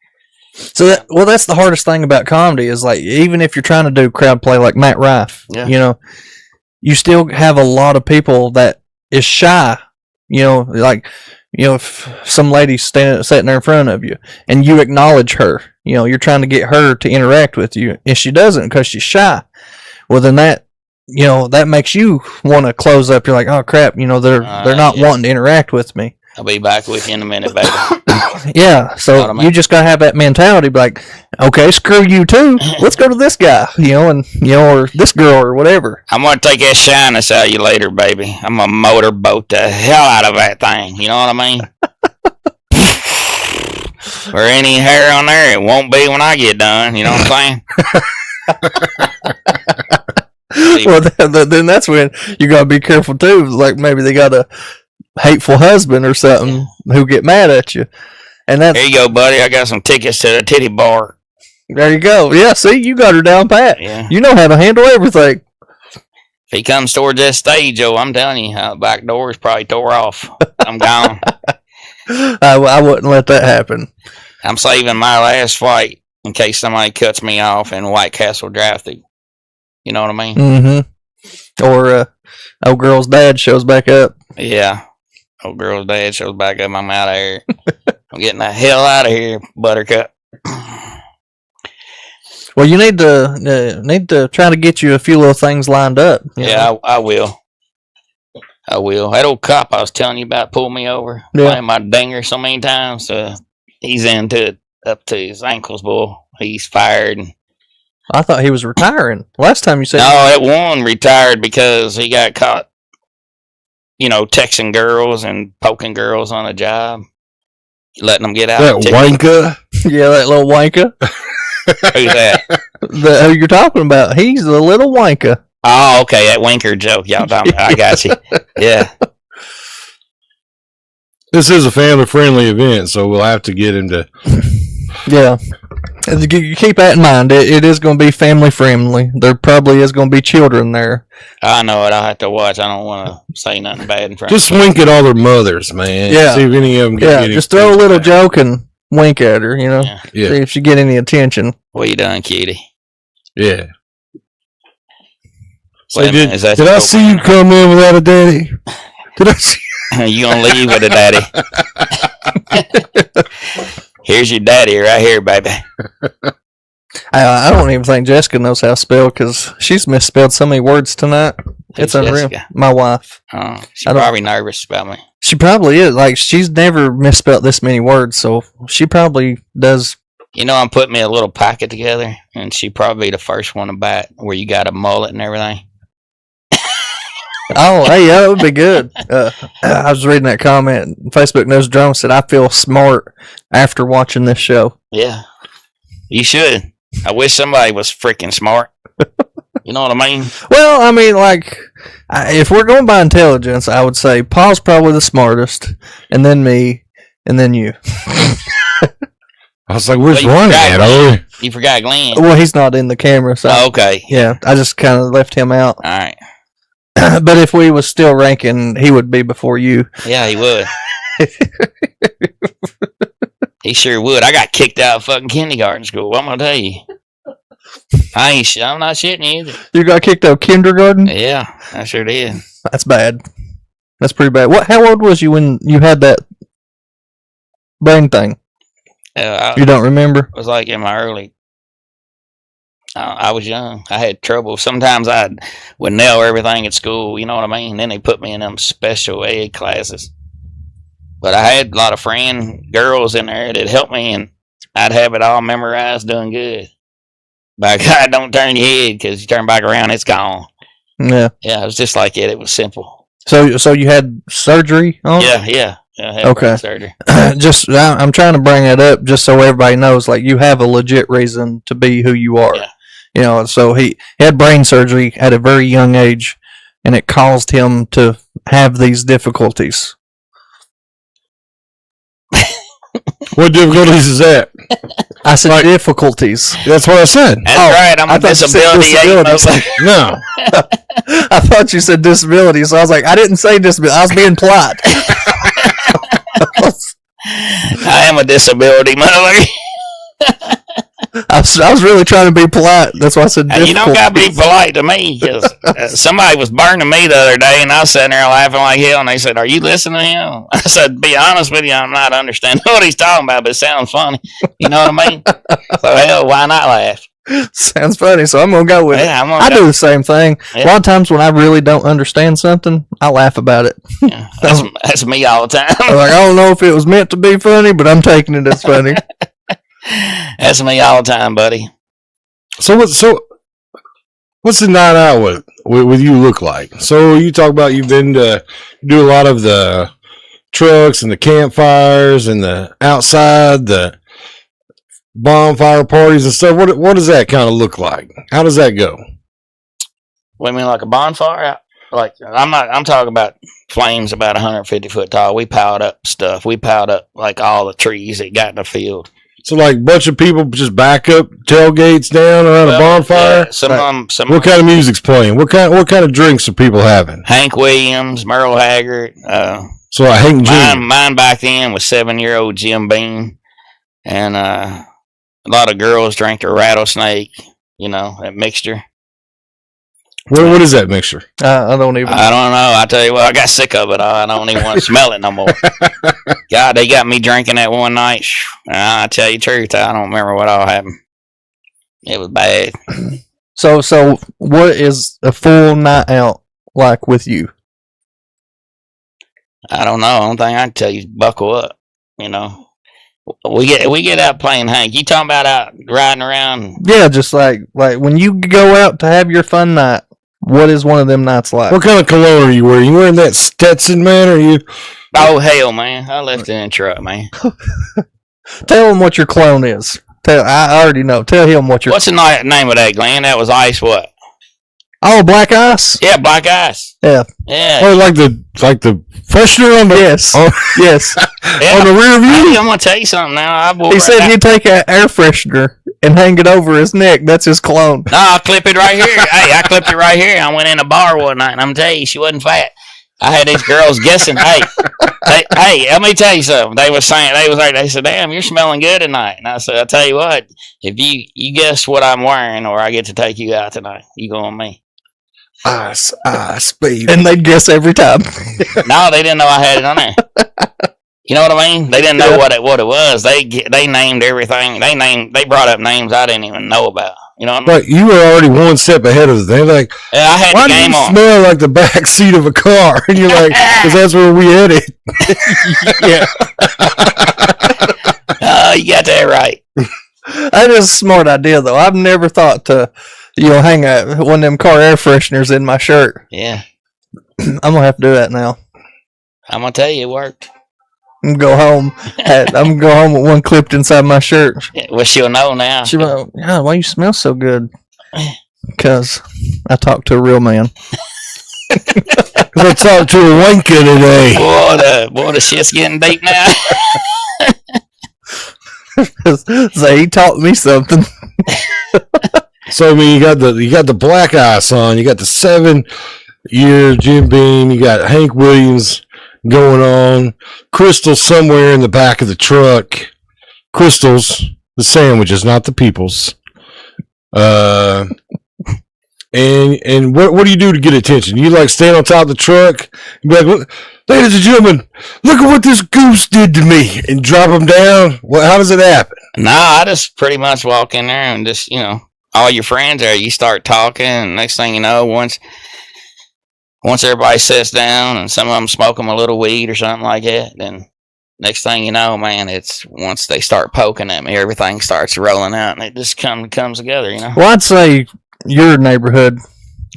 So that's the hardest thing about comedy is like, even if you're trying to do crowd play like Matt Rife, you still have a lot of people that is shy, if some lady's sitting there in front of you and you acknowledge her, you're trying to get her to interact with you and she doesn't because she's shy. Well, then that makes you want to close up. You're like, oh crap, they're not wanting to interact with me. I'll be back with you in a minute, baby. Yeah, so you just gotta have that mentality, be like, okay, screw you too. Let's go to this guy, or this girl or whatever. I'm gonna take that shyness out of you later, baby. I'm gonna motorboat the hell out of that thing. You know what I mean? Or any hair on there, it won't be when I get done. You know what I'm saying? Well, then that's when you gotta be careful too. Like maybe they got a hateful husband or something who get mad at you, and that's here you go, buddy. I got some tickets to the titty bar. There you go. Yeah, see, you got her down pat. Yeah, you know how to handle everything. If he comes towards that stage, I'm telling you, the back door is probably tore off. I'm gone. I wouldn't let that happen. I'm saving my last flight in case somebody cuts me off in White Castle drive-thru. You know what I mean? Mm-hmm. Or old girl's dad shows back up. Yeah. Old girl's dad shows back up. I'm out of here. I'm getting the hell out of here, Buttercup. Well, you need to try to get you a few little things lined up. Yeah, I will. I will. That old cop I was telling you about pulled me over, playing my dinger so many times. He's into it up to his ankles, boy. He's fired. I thought he was retiring. Last time you said no, that one retired because he got caught, texting girls and poking girls on a job, letting them get out. That wanker? Yeah, that little wanker. Who's that? Who you're talking about? He's the little wanker. Oh, okay, that wanker joke y'all talking about. I got you. Yeah. This is a family-friendly event, so we'll have to get him to... Yeah. You keep that in mind. It is going to be family-friendly. There probably is going to be children there. I know it. I'll have to watch. I don't want to say nothing bad in front Just wink at all their mothers, man. Yeah. See if any of them get any... Just throw a little joke and wink at her, Yeah. See if she get any attention. What you done, kitty? Yeah. So Wait a minute, is that did I see you come in without a daddy? Did I see you gonna leave with a daddy? Here's your daddy right here, baby. I don't even think Jessica knows how to spell because she's misspelled so many words tonight. It's Who's unreal. Jessica? My wife. Oh, she's probably nervous about me. She probably is. Like, she's never misspelled this many words, so she probably does. I'm putting me a little packet together, and she probably the first one to buy it, where you got a mullet and everything. Oh, hey, that would be good. I was reading that comment. Facebook Knows Drone said, I feel smart after watching this show. Yeah, you should. I wish somebody was freaking smart. You know what I mean? Well, I mean, like, if we're going by intelligence, I would say Paul's probably the smartest, and then me, and then you. I was like, where's Well, Ronnie at? You forgot Glenn. Well, he's not in the camera, so. Oh, okay. Yeah, I just kind of left him out. All right. But if we was still ranking, he would be before you. Yeah, he would. He sure would. I got kicked out of fucking kindergarten school. What am I gonna tell you? I'm not shitting you either. You got kicked out of kindergarten? Yeah, I sure did. That's bad. That's pretty bad. How old was you when you had that brain thing? You don't remember? It was like in my early. I was young. I had trouble. Sometimes I would nail everything at school. You know what I mean? Then they put me in them special ed classes. But I had a lot of girls in there that helped me, and I'd have it all memorized, doing good. But God, don't turn your head, because you turn back around, it's gone. Yeah. Yeah, it was just like it. It was simple. So you had surgery on? Yeah. I had Okay. brain surgery. I'm trying to bring it up just so everybody knows, like, you have a legit reason to be who you are. Yeah. So he had brain surgery at a very young age, and it caused him to have these difficulties. What difficulties is that? I said difficulties. That's what I said. That's right. I'm a disability. No. I thought you said disability, so I was like, I didn't say disability. I was being polite. I am a disability, motherfucker. I was really trying to be polite. That's why I said difficulties. You don't got to be polite to me, because somebody was burning me the other day, and I was sitting there laughing like hell, and they said, "Are you listening to him?" I said, "Be honest with you, I'm not understanding what he's talking about, but it sounds funny." You know what I mean? So hell, why not laugh? Sounds funny, so I'm gonna go with it. I do the same thing. Yeah. A lot of times when I really don't understand something, I laugh about it. Yeah, that's me all the time. I'm like, I don't know if it was meant to be funny, but I'm taking it as funny. That's me all the time, buddy. So what's the night out with you look like? So you talk about you've been to do a lot of the trucks and the campfires and the outside, the bonfire parties and stuff. What does that kind of look like? How does that go? What do you mean, like a bonfire? Like, I'm talking about flames about 150 foot tall. We piled up stuff. We piled up like all the trees that got in the field. So like a bunch of people just back up tailgates down around a bonfire. Yeah, some what kind of music's playing? What kind of drinks are people having? Hank Williams, Merle Haggard. So I Hank Jr. Mine back then was 7-year-old Jim Beam, and a lot of girls drank a rattlesnake. You know, that mixture. What is that mixture? I don't even. I don't know. I tell you what, I got sick of it. I don't even want to smell it no more. God, they got me drinking that one night. I tell you the truth, I don't remember what all happened. It was bad. So what is a full night out like with you? I don't know. The only thing I can tell you is buckle up. You know, we get out playing Hank. You talking about out riding around? Yeah, just like when you go out to have your fun night. What is one of them nights like? What kind of cologne are you wearing? You wearing that Stetson, man? Or you? Oh hell, man! I left it in the truck, man. Tell him what your clone is. I already know. Tell him what your. What's the name of that, Glenn? That was Ice. What? Oh, Black Ice. Yeah, Black Ice. Yeah. Yeah. Oh, like the freshener on the yes, yes. Yeah. On the rear view. I'm gonna tell you something now. He said he'd take an air freshener and hang it over his neck. That's his clone. No, I clip it right here. Hey, I clipped it right here. I went in a bar one night, and I'm telling you, she wasn't fat. I had these girls guessing. Hey, let me tell you something. They was saying, they said, "Damn, you're smelling good tonight." And I said, "I tell you what, if you guess what I'm wearing, or I get to take you out tonight, you go on me." Ice, baby. And they'd guess every time. No, they didn't know I had it on there. You know what I mean? They didn't know what it was. They named everything. They brought up names I didn't even know about. You know what I mean? Like you were already one step ahead of the thing. Like, yeah, I had why the do game you on. smell like the back seat of a car? And you're like, because that's where we headed. Yeah. You got that right. That is a smart idea, though. I've never thought to, hang one of them car air fresheners in my shirt. Yeah. I'm going to have to do that now. I'm going to tell you, it worked. I'm going to go home. I'm going to go home with one clipped inside my shirt. Yeah, well, she'll know now. She'll be like, "Yeah, why you smell so good?" Because I talked to a real man. I talked to a wanker today. Boy, the shit's getting deep now. So he taught me something. So I mean, you got the Black Ice on. You got the 7-year Jim Beam. You got Hank Williams going on. Crystal somewhere in the back of the truck. Crystal's the sandwiches, not the people's. And what do you do to get attention? You like stand on top of the truck and be like, "Look, ladies and gentlemen, look at what this goose did to me," and drop them down? How does it happen? Nah, I just pretty much walk in there and just, all your friends there, you start talking, and next thing you know, once everybody sits down and some of them smoke them a little weed or something like that, then next thing you know, man, it's once they start poking at me, everything starts rolling out, and it just comes together, Well, I'd say your neighborhood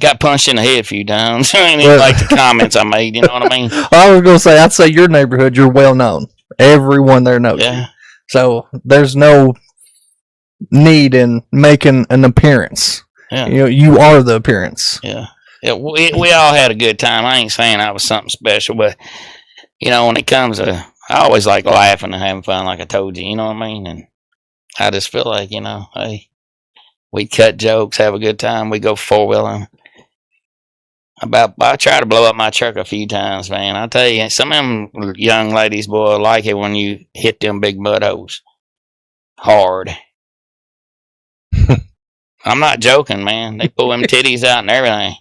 got punched in the head a few times. I mean, like the comments I made, you know what I mean? I was gonna say, I'd say your neighborhood, you're well known. Everyone there knows you. So there's no need in making an appearance. Yeah. You are the appearance. Yeah. We all had a good time. I ain't saying I was something special, but when it comes to, I always like laughing and having fun, like I told you. You know what I mean? And I just feel like, hey, we cut jokes, have a good time. We go 4-wheeling. I try to blow up my truck a few times, man. I tell you, some of them young ladies, boy, like it when you hit them big mud holes hard. I'm not joking, man. They pull them titties out and everything.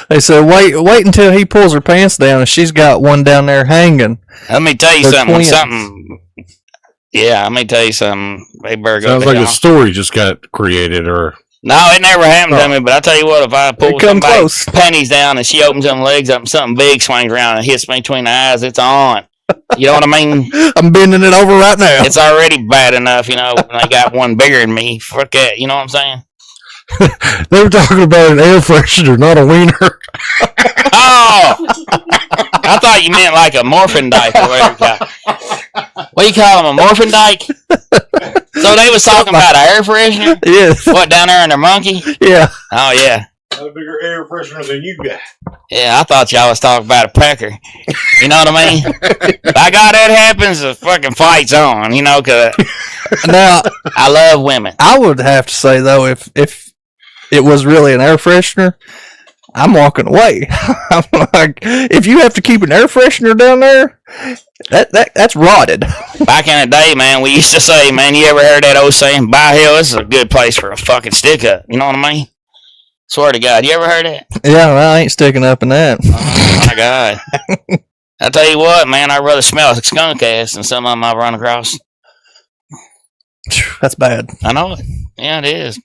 They said, wait until he pulls her pants down and she's got one down there hanging. Let me tell you They're something. twins. Yeah, let me tell you something. They better go Sounds like down. a story just got created, or No, it never happened to me, but I tell you what, if I pull come somebody's close. panties down and she opens them legs up and something big swings around and hits me between the eyes, it's on. You know what I mean? I'm bending it over right now. It's already bad enough, when I got one bigger than me. Fuck that, you know what I'm saying? they were talking about an air freshener, not a wiener. Oh! I thought you meant like a morphin dyke or whatever you call it. What do you call them, a morphin dyke? So they was talking about an air freshener? Yes. What, down there in their monkey? Yeah. Oh, yeah. A bigger air freshener than you got. Yeah, I thought y'all was talking about a pecker. You know what I mean? By God, that happens, the fucking fight's on, because Now, I love women. I would have to say, though, if it was really an air freshener, I'm walking away. I'm like, if you have to keep an air freshener down there, that's rotted. Back in the day, man, we used to say, man, you ever heard that old saying, by hell, this is a good place for a fucking stick up. You know what I mean? Swear to God, you ever heard that? Yeah, well, I ain't sticking up in that. Oh, my God. I tell you what, man, I'd rather smell a skunk ass than some of them I've run across. That's bad. I know it. Yeah, it is.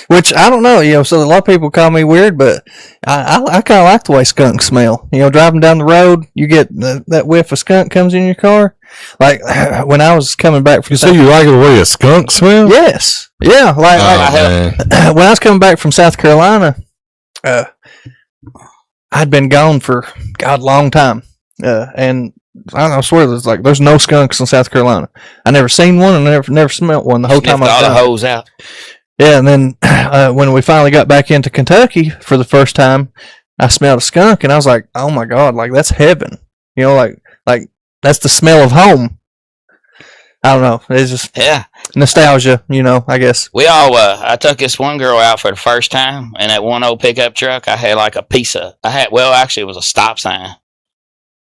Which I don't know, so a lot of people call me weird, but I kind of like the way skunks smell. Driving down the road, you get that whiff of skunk comes in your car. Like when I was coming back from... You say you like the way a skunk smells? Yes. Yeah. When I was coming back from South Carolina, I'd been gone for, God, a long time. And I swear there's no skunks in South Carolina. I never seen one and never smelt one the whole time I was all the gone. hoes out. Yeah, and then when we finally got back into Kentucky for the first time, I smelled a skunk, and I was like, "Oh my God, like that's heaven!" Like that's the smell of home. I don't know. It's just nostalgia, I guess. We all, I took this one girl out for the first time, and that one old pickup truck, I had like a piece of, actually it was a stop sign.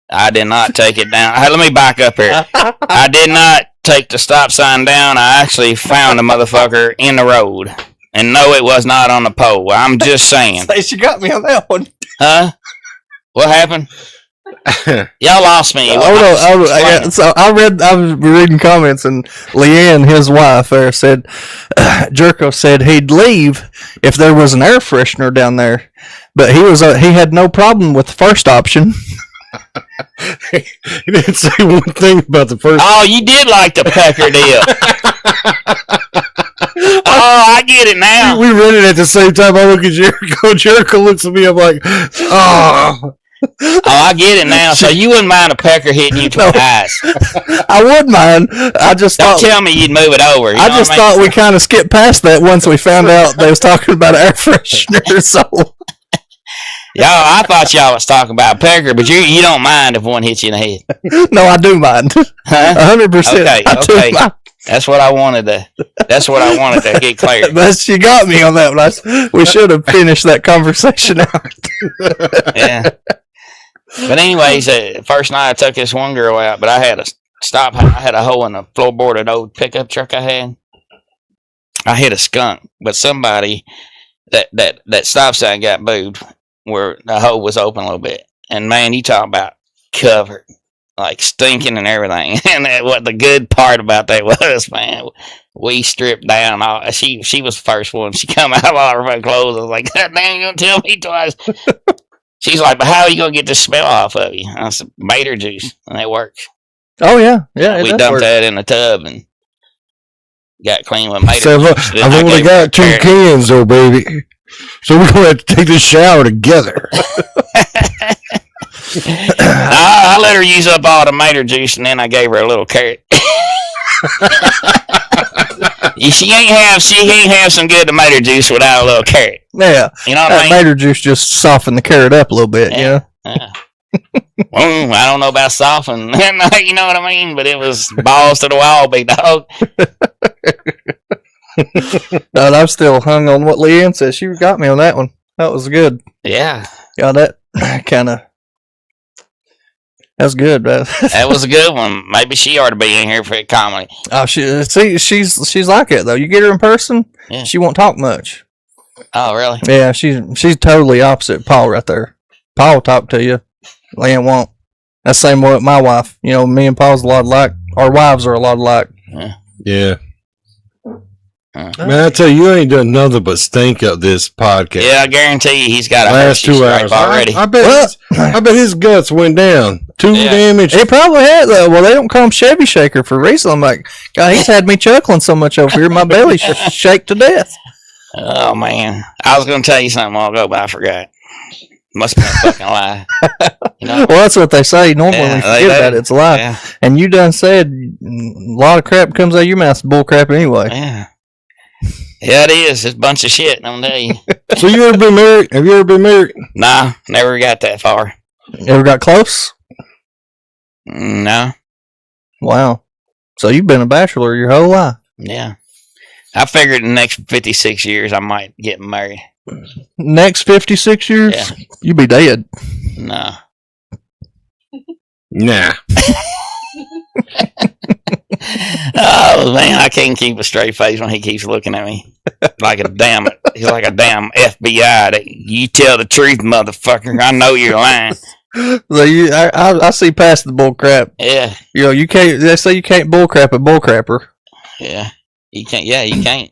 I did not take it down. Let me back up here. I did not take the stop sign down. I actually found the motherfucker in the road. And no, it was not on the pole. I'm just saying. She got me on that one. Huh? What happened? Y'all lost me. So I was reading comments, and Leanne, his wife, said, Jerko said he'd leave if there was an air freshener down there, but he had no problem with the first option. He didn't say one thing about the first. Oh, you did like the pecker deal. Oh, I get it now. We read it at the same time. I look at Jericho. Jericho looks at me. I'm like, oh. Oh, I get it now. So you wouldn't mind a pecker hitting you between the eyes? I would mind. I just Don't tell me you'd move it over. I just thought we kind of skipped past that once we found out they was talking about air freshener. So. Y'all, I thought y'all was talking about pecker, but you don't mind if one hits you in the head. No, I do mind. 100%. Okay. That's what I wanted to get clear. But she got me on that one. We should have finished that conversation out. Yeah. But anyways, first night I took this one girl out, but I had a hole in the floorboard of the old pickup truck I had. I hit a skunk, but somebody that stop sign got moved where the hole was open a little bit. And man, you talk about covered, like stinking and everything. And what the good part about that was, man, we stripped down all. She was the first one. She come out of all her clothes. I was like, God damn, you gonna tell me twice? She's like, but how are you gonna get the smell off of you? I said, Bader juice, and it works. Oh yeah. We dumped that in the tub and got clean with Bader juice. I've only got 2 cans, though, baby. So we're gonna have to take this shower together. I let her use up all the tomato juice, and then I gave her a little carrot. She can't have some good tomato juice without a little carrot. Yeah, you know what I mean. Tomato juice just softened the carrot up a little bit. Yeah. Well, I don't know about soften. You know what I mean, but it was balls to the wall, big dog. No, I'm still hung on what Leanne said. She got me on that one. That was good. Yeah. Yeah, that kind of. That's good, man. That was a good one. Maybe she ought to be in here for a comedy. Oh, she's like it though. You get her in person, she won't talk much. Oh, really? Yeah, she's totally opposite Paul right there. Paul will talk to you. Leanne won't. That's the same way with my wife. Me and Paul's a lot alike. Our wives are a lot alike. Yeah. Man, I tell you ain't done nothing but stink up this podcast. Yeah, I guarantee you he's got a last 2 hours already. I bet his guts went down. 2 damage. It probably had though. Well, they don't call him Chevy Shaker for a reason. I'm like, God, he's had me chuckling so much over here, my belly shake to death. Oh man, I was going to tell you something a while ago, but I forgot. Must be a fucking lie. Well, that's what they say. Normally when we forget about it, it's a lie. Yeah. And you done said a lot of crap comes out of your mouth. Bull crap anyway. Yeah. Yeah, it is. It's a bunch of shit, I'm tell you. So you ever been married? Have you ever been married? Nah, never got that far. Ever got close? No. Wow. So you've been a bachelor your whole life? Yeah. I figured in the next 56 years I might get married. Next 56 years? Yeah. You be dead. No. Nah. Oh man, I can't keep a straight face when he keeps looking at me like a damn. He's like a damn FBI. You tell the truth, motherfucker. I know you're lying. So I see past the bull crap. Yeah, You know, you can't. They say you can't bull crap a bull crapper. yeah. You can't. Yeah, you can't.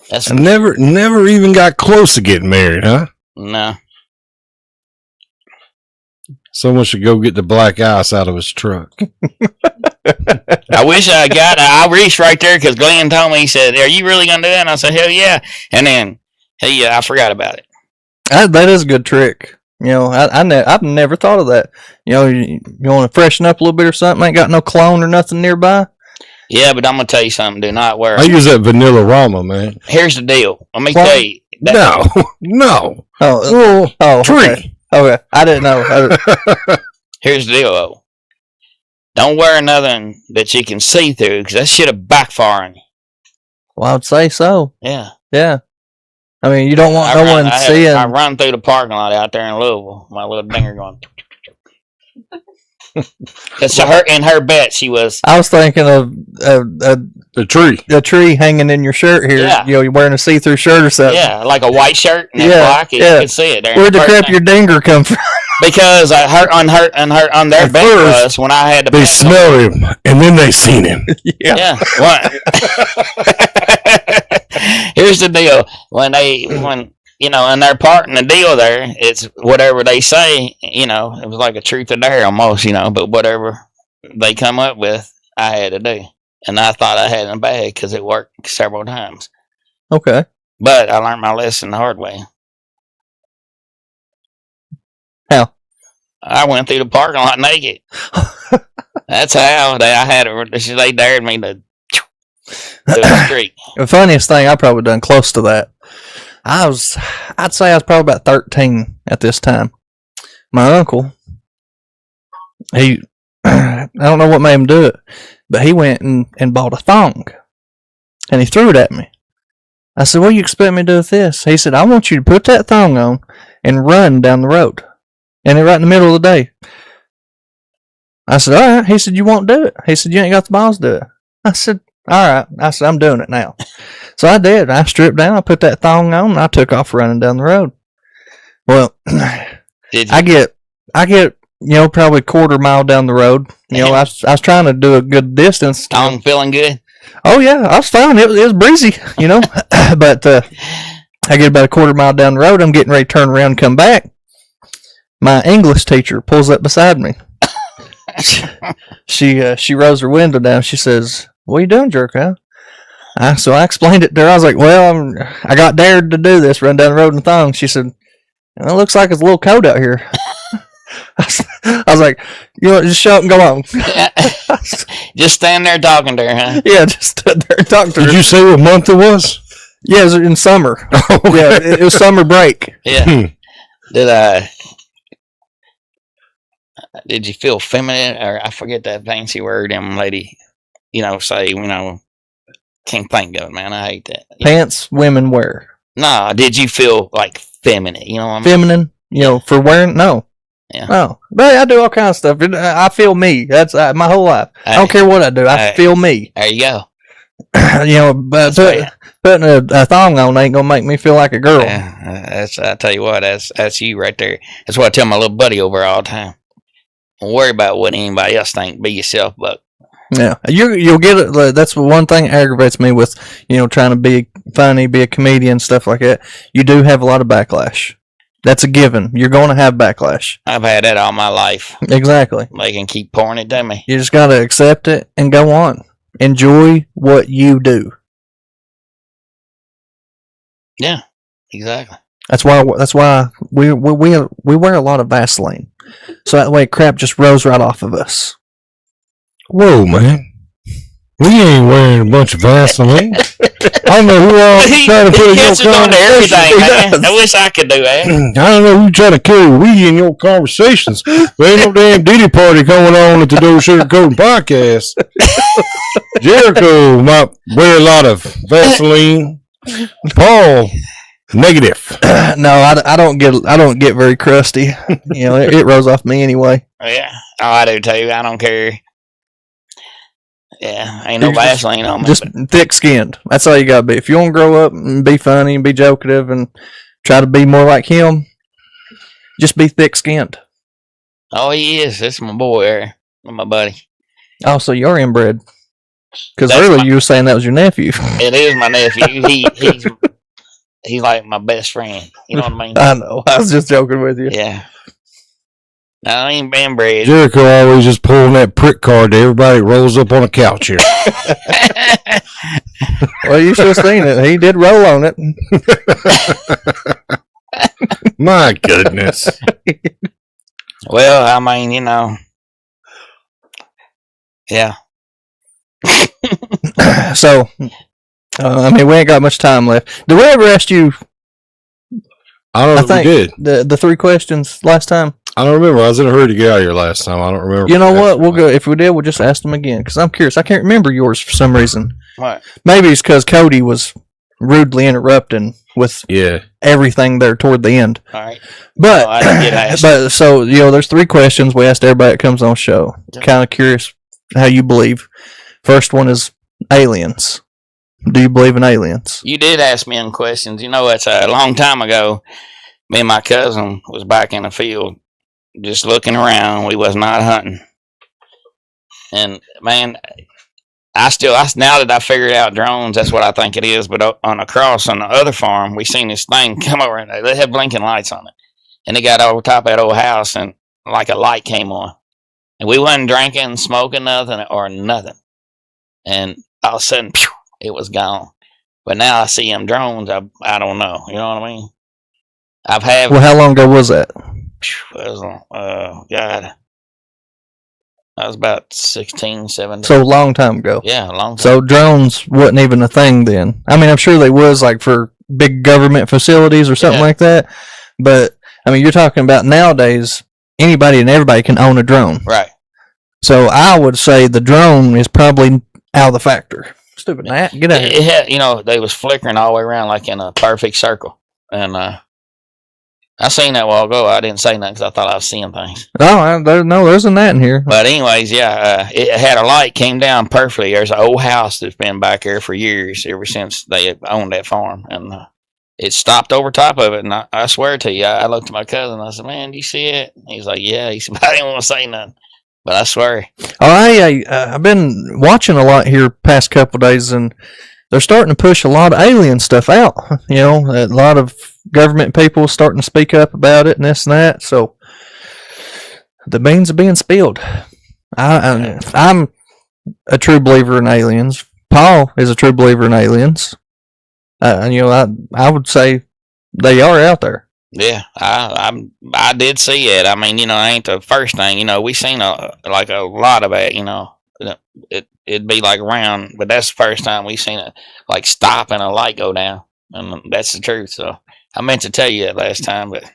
That's I never even got close to getting married, huh? no. Someone should go get the black ice out of his truck. I wish I reached right there because Glenn told me, he said, "Are you really gonna do that?" And I said, "Hell yeah!" And then I forgot about it. That is a good trick. You know, I've never thought of that. You know, you want to freshen up a little bit or something. Ain't got no cologne or nothing nearby. Yeah, but I'm gonna tell you something. Do not wear. I use that Vanilla Rama, man. Here's the deal. Let me What? tell you. No. Tree. Tree. Okay. I didn't know. Here's the deal, though. Don't wear nothing that you can see through because that shit'll backfire on you. Well, I would say so. Yeah. Yeah. I mean, you don't want no one seeing. I run through the parking lot out there in Louisville. My little dinger going. Because in her bet, she was. I was thinking of The tree. a tree hanging in your shirt here. Yeah. You know, you're wearing a see-through shirt or something. Yeah, like a white shirt and Yeah, black. You yeah. can see it there. Where'd the crap your dinger come from? Because on their At bet first, was when I had to. They bet smelled him, and then they seen him. Yeah. What? Here's the deal. When and they're parting the deal there, it's whatever they say, it was like a truth or dare almost, but whatever they come up with, I had to do. And I thought I had it in the bag because it worked several times. Okay. But I learned my lesson the hard way. How? I went through the parking lot naked. That's how they dared me to do the street. The funniest thing I probably done close to that. I'd say I was probably about 13 at this time. My uncle, I don't know what made him do it, but he went and bought a thong, and he threw it at me. I said, "What do you expect me to do with this?" He said, "I want you to put that thong on and run down the road." And right in the middle of the day. I said, "All right." He said, "You won't do it." He said, "You ain't got the balls to do it." I said, "All right." I said, "I'm doing it now." So I did. I stripped down. I put that thong on, and I took off running down the road. Well, Did you? I get, probably a quarter mile down the road. I was trying to do a good distance. I'm feeling good. Oh yeah, I was fine. It was breezy, But I get about a quarter mile down the road. I'm getting ready to turn around and come back. My English teacher pulls up beside me. She rolls her window down. She says, "What are you doing, jerk, huh?" So I explained it to her. I was like, "Well, I got dared to do this, run down the road in a thong." She said, "It looks like it's a little cold out here." I was like, just shut up and go on. Just stand there talking to her, huh? Yeah, just stood there and talked to her. Did you say what month it was? Yeah, it was in summer. Yeah, it was summer break. Yeah. Did you feel feminine, or I forget that fancy word them lady, say, can't think of it, man. I hate that. Pants women wear. No, did you feel like feminine? You know what I mean? Feminine, for wearing? No. Yeah. No. But I do all kinds of stuff. I feel me. That's my whole life. I don't care what I do. I feel me. There you go. But putting a thong on ain't gonna make me feel like a girl. Yeah, I tell you what, that's you right there. That's what I tell my little buddy over all the time. Don't worry about what anybody else think. Be yourself, Buck. Yeah, you'll get it. That's one thing that aggravates me with trying to be funny, be a comedian, stuff like that. You do have a lot of backlash. That's a given. You're going to have backlash. I've had that all my life. Exactly. They can keep pouring it to me. You just got to accept it and go on. Enjoy what you do. Yeah, exactly. That's why we wear a lot of Vaseline, so that way crap just rolls right off of us. Whoa, man. We ain't wearing a bunch of Vaseline. I don't know who all trying to put in your conversation. Everything, I wish I could do that. I don't know who trying to carry we in your conversations. There ain't no damn Diddy party going on at the Doe Sugarcoating Podcast. Jericho might wear a lot of Vaseline. Paul, negative. No, I don't get very crusty. It rolls off me anyway. Yeah, I do too. I don't care. Yeah, ain't no Vaseline on me. Just thick-skinned. That's all you gotta be. If you want to grow up and be funny and be jokative and try to be more like him, Just be thick-skinned. Oh, he is. That's my boy there. My buddy. Oh, so you're inbred. Because That's earlier my- you were saying that was your nephew. It is my nephew. He's like my best friend. You know what I mean? I know. I was just joking with you. Yeah. No, I ain't been bred. Jericho always just pulling that prick card to everybody that rolls up on a couch here. Well, you should have seen it. He did roll on it. My goodness. Well, I mean, you know. Yeah. So, I mean, we ain't got much time left. Did we ever ask you? I don't know if we did. the 3 questions last time. I don't remember. I was in a hurry to get out of here last time. I don't remember. You know what? We'll go. If we did, we'll just ask them again because I'm curious. I can't remember yours for some reason. What? Maybe it's because Cody was rudely interrupting with everything there toward the end. All right. But No, I didn't get asked. but so there's 3 questions we asked everybody that comes on the show. Kind of curious how you believe. First one is aliens. Do you believe in aliens? You did ask me in questions. You know, it's a long time ago. Me and my cousin was back in the field just looking around. We was not hunting. And, man, now that I figured out drones, that's what I think it is. But on the other farm, we seen this thing come over, and they had blinking lights on it. And it got over top of that old house, and like a light came on. And we wasn't drinking, smoking nothing, or nothing. And all of a sudden, phew, it was gone. But now I see them drones. I don't know. You know what I mean? Well, how long ago was that? God. I was about 16, 17. So a long time ago. Yeah, a long time. So drones wasn't even a thing then. I mean, I'm sure they was like for big government facilities or something like that. But I mean, you're talking about nowadays, anybody and everybody can own a drone. Right. So I would say the drone is probably out of the factor. Stupid Nat, get out of here. It had, you know, they was flickering all the way around like in a perfect circle. And I seen that a while ago. I didn't say nothing because I thought I was seeing things. There's a Nat in here. But anyways, yeah, it had a light, came down perfectly. There's an old house that's been back there for years, ever since they had owned that farm. And it stopped over top of it. And I swear to you, I looked at my cousin. I said, man, do you see it? He's like, yeah. He said, I didn't want to say nothing. But I swear. I've been watching a lot here past couple days, and they're starting to push a lot of alien stuff out. You know, a lot of government people starting to speak up about it and this and that. So the beans are being spilled. I'm a true believer in aliens. Paul is a true believer in aliens. I would say they are out there. Yeah, I did see it. I mean, you know, it ain't the first thing. You know, we seen a lot of it. You know, it'd be like around, but that's the first time we seen it like stop and a light go down, and that's the truth. So I meant to tell you that last time, but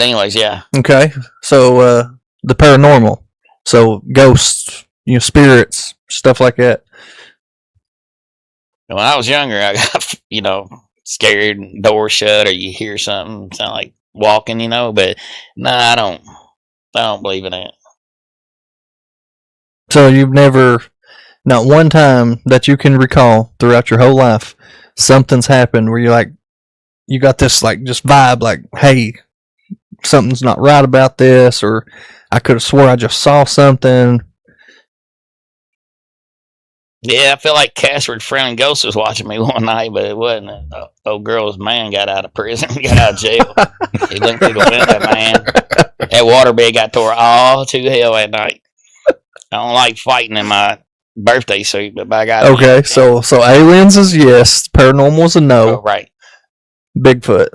anyways, yeah. Okay, so the paranormal, so ghosts, spirits, stuff like that. When I was younger, I got scared, door shut, or you hear something sound like walking, but no, I don't believe in it. So you've never, not one time that you can recall throughout your whole life, something's happened where you got this just vibe, like, hey, something's not right about this, or I could have swore I just saw something. Yeah, I feel like Casper Friendly Ghost was watching me one night, but it wasn't. Old girl's man got out of prison, got out of jail. He looked through the window, man. That waterbed got tore all to hell at night. I don't like fighting in my birthday suit, but by God. Okay, so aliens is yes, paranormal is a no. Oh, right. Bigfoot.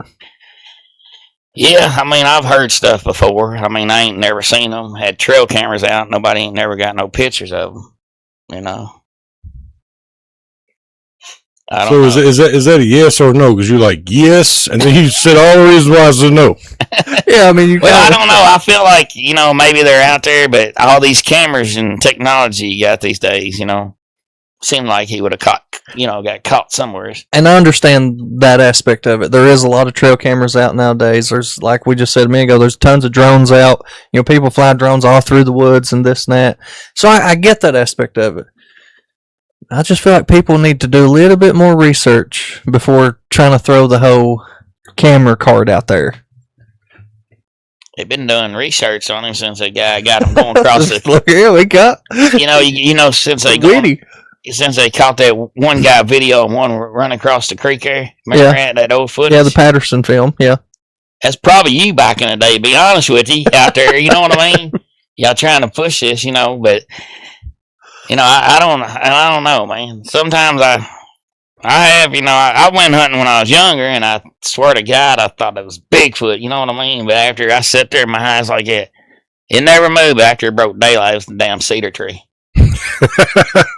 Yeah, I mean, I've heard stuff before. I mean, I ain't never seen them. Had trail cameras out. Nobody ain't never got no pictures of them, So is that a yes or no? Because you're like, yes, and then you said all the reasons why I said no. Yeah, I mean, I don't know. I feel like, maybe they're out there, but all these cameras and technology you got these days, seemed like he would have got caught somewhere. And I understand that aspect of it. There is a lot of trail cameras out nowadays. There's, like we just said a minute ago, there's tons of drones out. People fly drones all through the woods and this and that. So I get that aspect of it. I just feel like people need to do a little bit more research before trying to throw the whole camera card out there. they've been doing research on him since the guy got him going across the. Look here, we got. Since they Witty. since they caught that one guy video and one run across the creek there. Remember that old footage? Yeah, the Patterson film. Yeah. That's probably you back in the day. Be honest with you, out there. You know what I mean? Y'all trying to push this, but I don't know, man. Sometimes I have, I went hunting when I was younger, and I swear to God, I thought it was Bigfoot. You know what I mean? But after I sat there, my eyes like that, it never moved after it broke daylight. It was the damn cedar tree.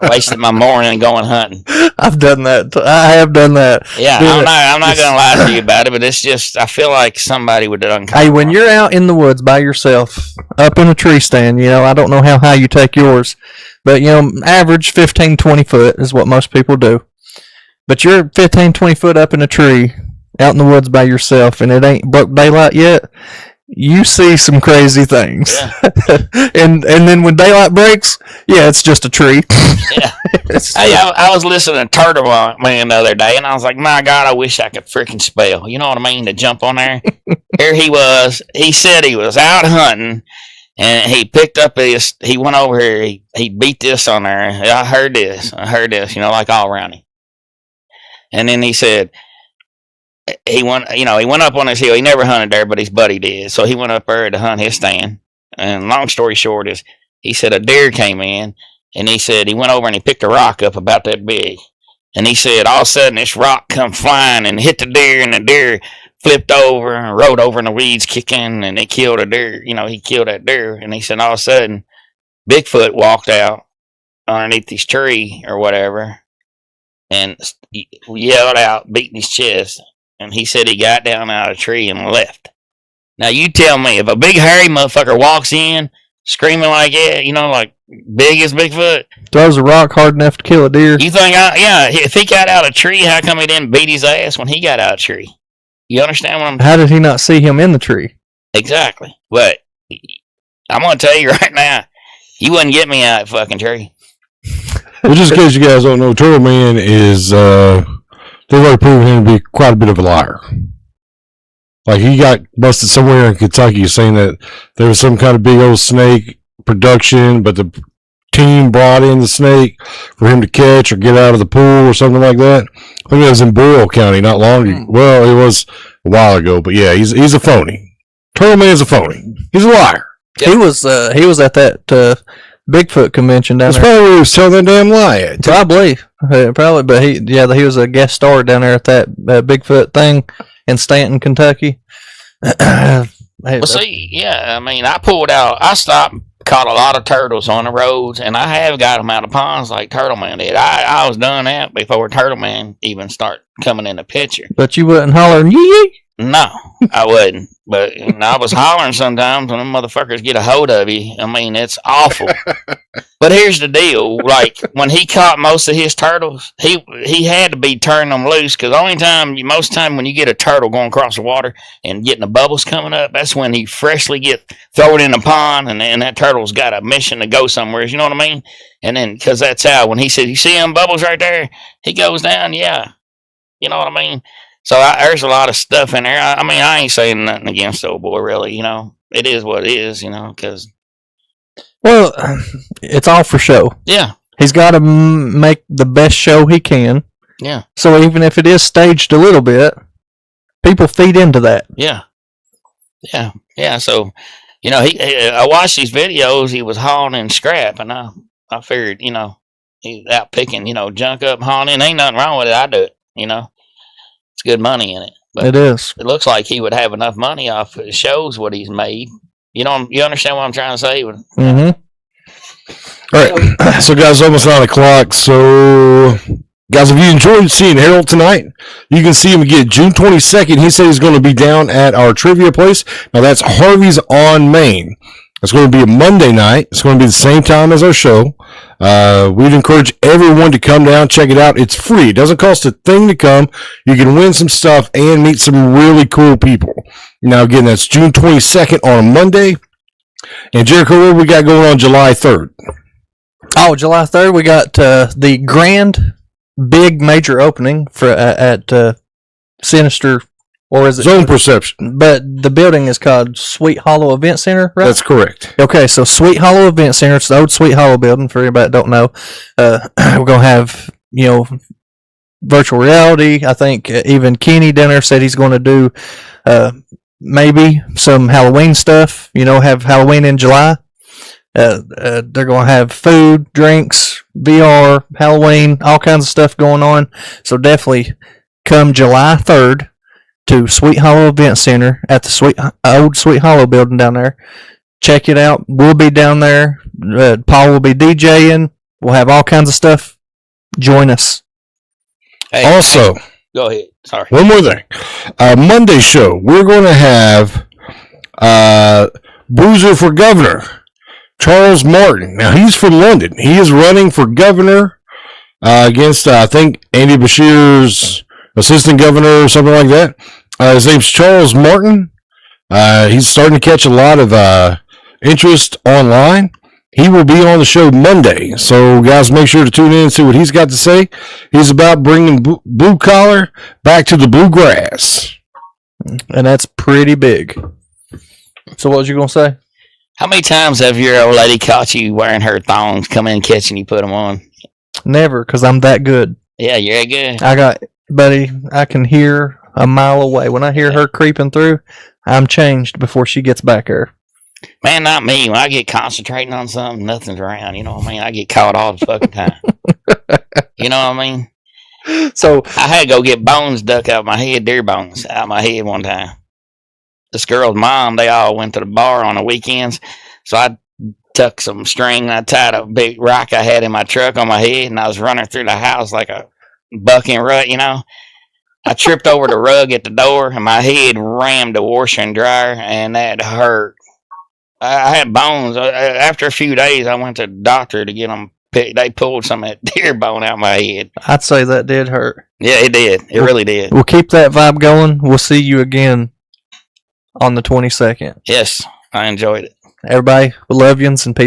Wasted my morning going hunting. I've done that. I have done that. Yeah, I'm not gonna lie to you about it, but it's just I feel like somebody would have done. Hey, when you're out in the woods by yourself, up in a tree stand, I don't know how high you take yours, but average 15, 20 foot is what most people do. But you're 15, 20 foot up in a tree, out in the woods by yourself, and it ain't broke daylight yet. You see some crazy things. Yeah. and then when daylight breaks, it's just a tree. Yeah. Hey, I was listening to Turtle Man the other day, and I was like, my God, I wish I could freaking spell. You know what I mean? To jump on there. Here he was. He said he was out hunting, and he picked up he went over here, he beat this on there. I heard this, like all around him. And then he said, he went up on his hill. He never hunted there, but his buddy did. So he went up there to hunt his stand. And long story short is, he said a deer came in, and he said he went over and he picked a rock up about that big. And he said all of a sudden this rock come flying and hit the deer, and the deer flipped over and rode over in the weeds kicking, and it killed a deer. He killed that deer. And he said all of a sudden Bigfoot walked out underneath this tree or whatever and yelled out, beating his chest. And he said he got down out of a tree and left. Now you tell me, if a big hairy motherfucker walks in screaming like that, like big as Bigfoot, throws a rock hard enough to kill a deer. You think, if he got out of a tree, how come he didn't beat his ass when he got out of a tree? You understand what I'm saying? How did he not see him in the tree? Exactly. But I'm going to tell you right now, you wouldn't get me out of that fucking tree. Well, just in case you guys don't know, Turtle Man is, they've already proven him to be quite a bit of a liar. Like, he got busted somewhere in Kentucky saying that there was some kind of big old snake production, but the team brought in the snake for him to catch or get out of the pool or something like that. I think it was in Boyle County not long ago. Well, it was a while ago, but yeah, he's a phony. Turtle Man's a phony. He's a liar. Yep. He was at that Bigfoot convention down there. That's probably where he was telling that damn lie. Probably, but he was a guest star down there at that Bigfoot thing in Stanton, Kentucky. Well, see, I pulled out. I stopped, caught a lot of turtles on the roads, and I have got them out of ponds like Turtle Man did. I was done that before Turtle Man even started coming in the picture. But you wasn't hollering yee? No, I wouldn't. But I was hollering sometimes when them motherfuckers get a hold of you. I mean, it's awful. But here's the deal. Like, when he caught most of his turtles, he had to be turning them loose, because most time when you get a turtle going across the water and getting the bubbles coming up, that's when he freshly throw it in the pond, and that turtle's got a mission to go somewhere. You know what I mean? And then, because that's how, when he said, you see them bubbles right there? He goes down, yeah. You know what I mean? So there's a lot of stuff in there. I ain't saying nothing against the old boy, really. It is what it is, because... Well, it's all for show. Yeah. He's got to make the best show he can. Yeah. So even if it is staged a little bit, people feed into that. Yeah. Yeah. Yeah. So, I watched these videos. He was hauling in scrap, and I figured, he's out picking, junk up, hauling in. Ain't nothing wrong with it. I do it, It's good money in it. But it is. It looks like he would have enough money off it. Shows what he's made. You understand what I'm trying to say? Mm-hmm. All right. So, guys, almost 9 o'clock. So, guys, if you enjoyed seeing Harold tonight, you can see him again June 22nd. He said he's going to be down at our trivia place. Now, that's Harvey's on Main. It's going to be a Monday night. It's going to be the same time as our show. We'd encourage everyone to come down, check it out. It's free. It doesn't cost a thing to come. You can win some stuff and meet some really cool people. Now, again, that's June 22nd on a Monday. And Jericho, what we got going on July 3rd? Oh, July 3rd, we got the grand, big, major opening at Sinister Or is it Zone perception. But the building is called Sweet Hollow Event Center, right? That's correct. Okay, so Sweet Hollow Event Center. It's the old Sweet Hollow building. For anybody that don't know, we're gonna have virtual reality. I think even Kenny down there said he's going to do maybe some Halloween stuff. Have Halloween in July. They're going to have food, drinks, VR, Halloween, all kinds of stuff going on. So definitely come July 3rd to Sweet Hollow Event Center at the old Sweet Hollow building down there. Check it out. We'll be down there. Paul will be DJing. We'll have all kinds of stuff. Join us. Hey, Also, go ahead. Sorry. one more thing. Monday show, we're going to have Bruiser for Governor, Charles Martin. Now, he's from London. He is running for governor against, I think, Andy Bashir's assistant governor or something like that. His name's Charles Martin. He's starting to catch a lot of interest online. He will be on the show Monday. So, guys, make sure to tune in and see what he's got to say. He's about bringing blue collar back to the bluegrass. And that's pretty big. So what was you going to say? How many times have your old lady caught you wearing her thongs, come in catching you, put them on? Never, because I'm that good. Yeah, you're good. I can hear a mile away. When I hear her creeping through, I'm changed before she gets back there. Man, not me. When I get concentrating on something, nothing's around. You know what I mean? I get caught all the fucking time. You know what I mean? So I had to go get bones duck out of my head, deer bones out of my head one time. This girl's mom, they all went to the bar on the weekends. So I tucked some string and I tied a big rock I had in my truck on my head, and I was running through the house like a bucking rut, I tripped over the rug at the door, and my head rammed the washer and dryer, and that hurt. I had bones. After a few days, I went to the doctor to get them picked. They pulled some of that deer bone out of my head. I'd say that did hurt. Yeah, it did. It really did. We'll keep that vibe going. We'll see you again on the 22nd. Yes, I enjoyed it. Everybody, we love yous and peace.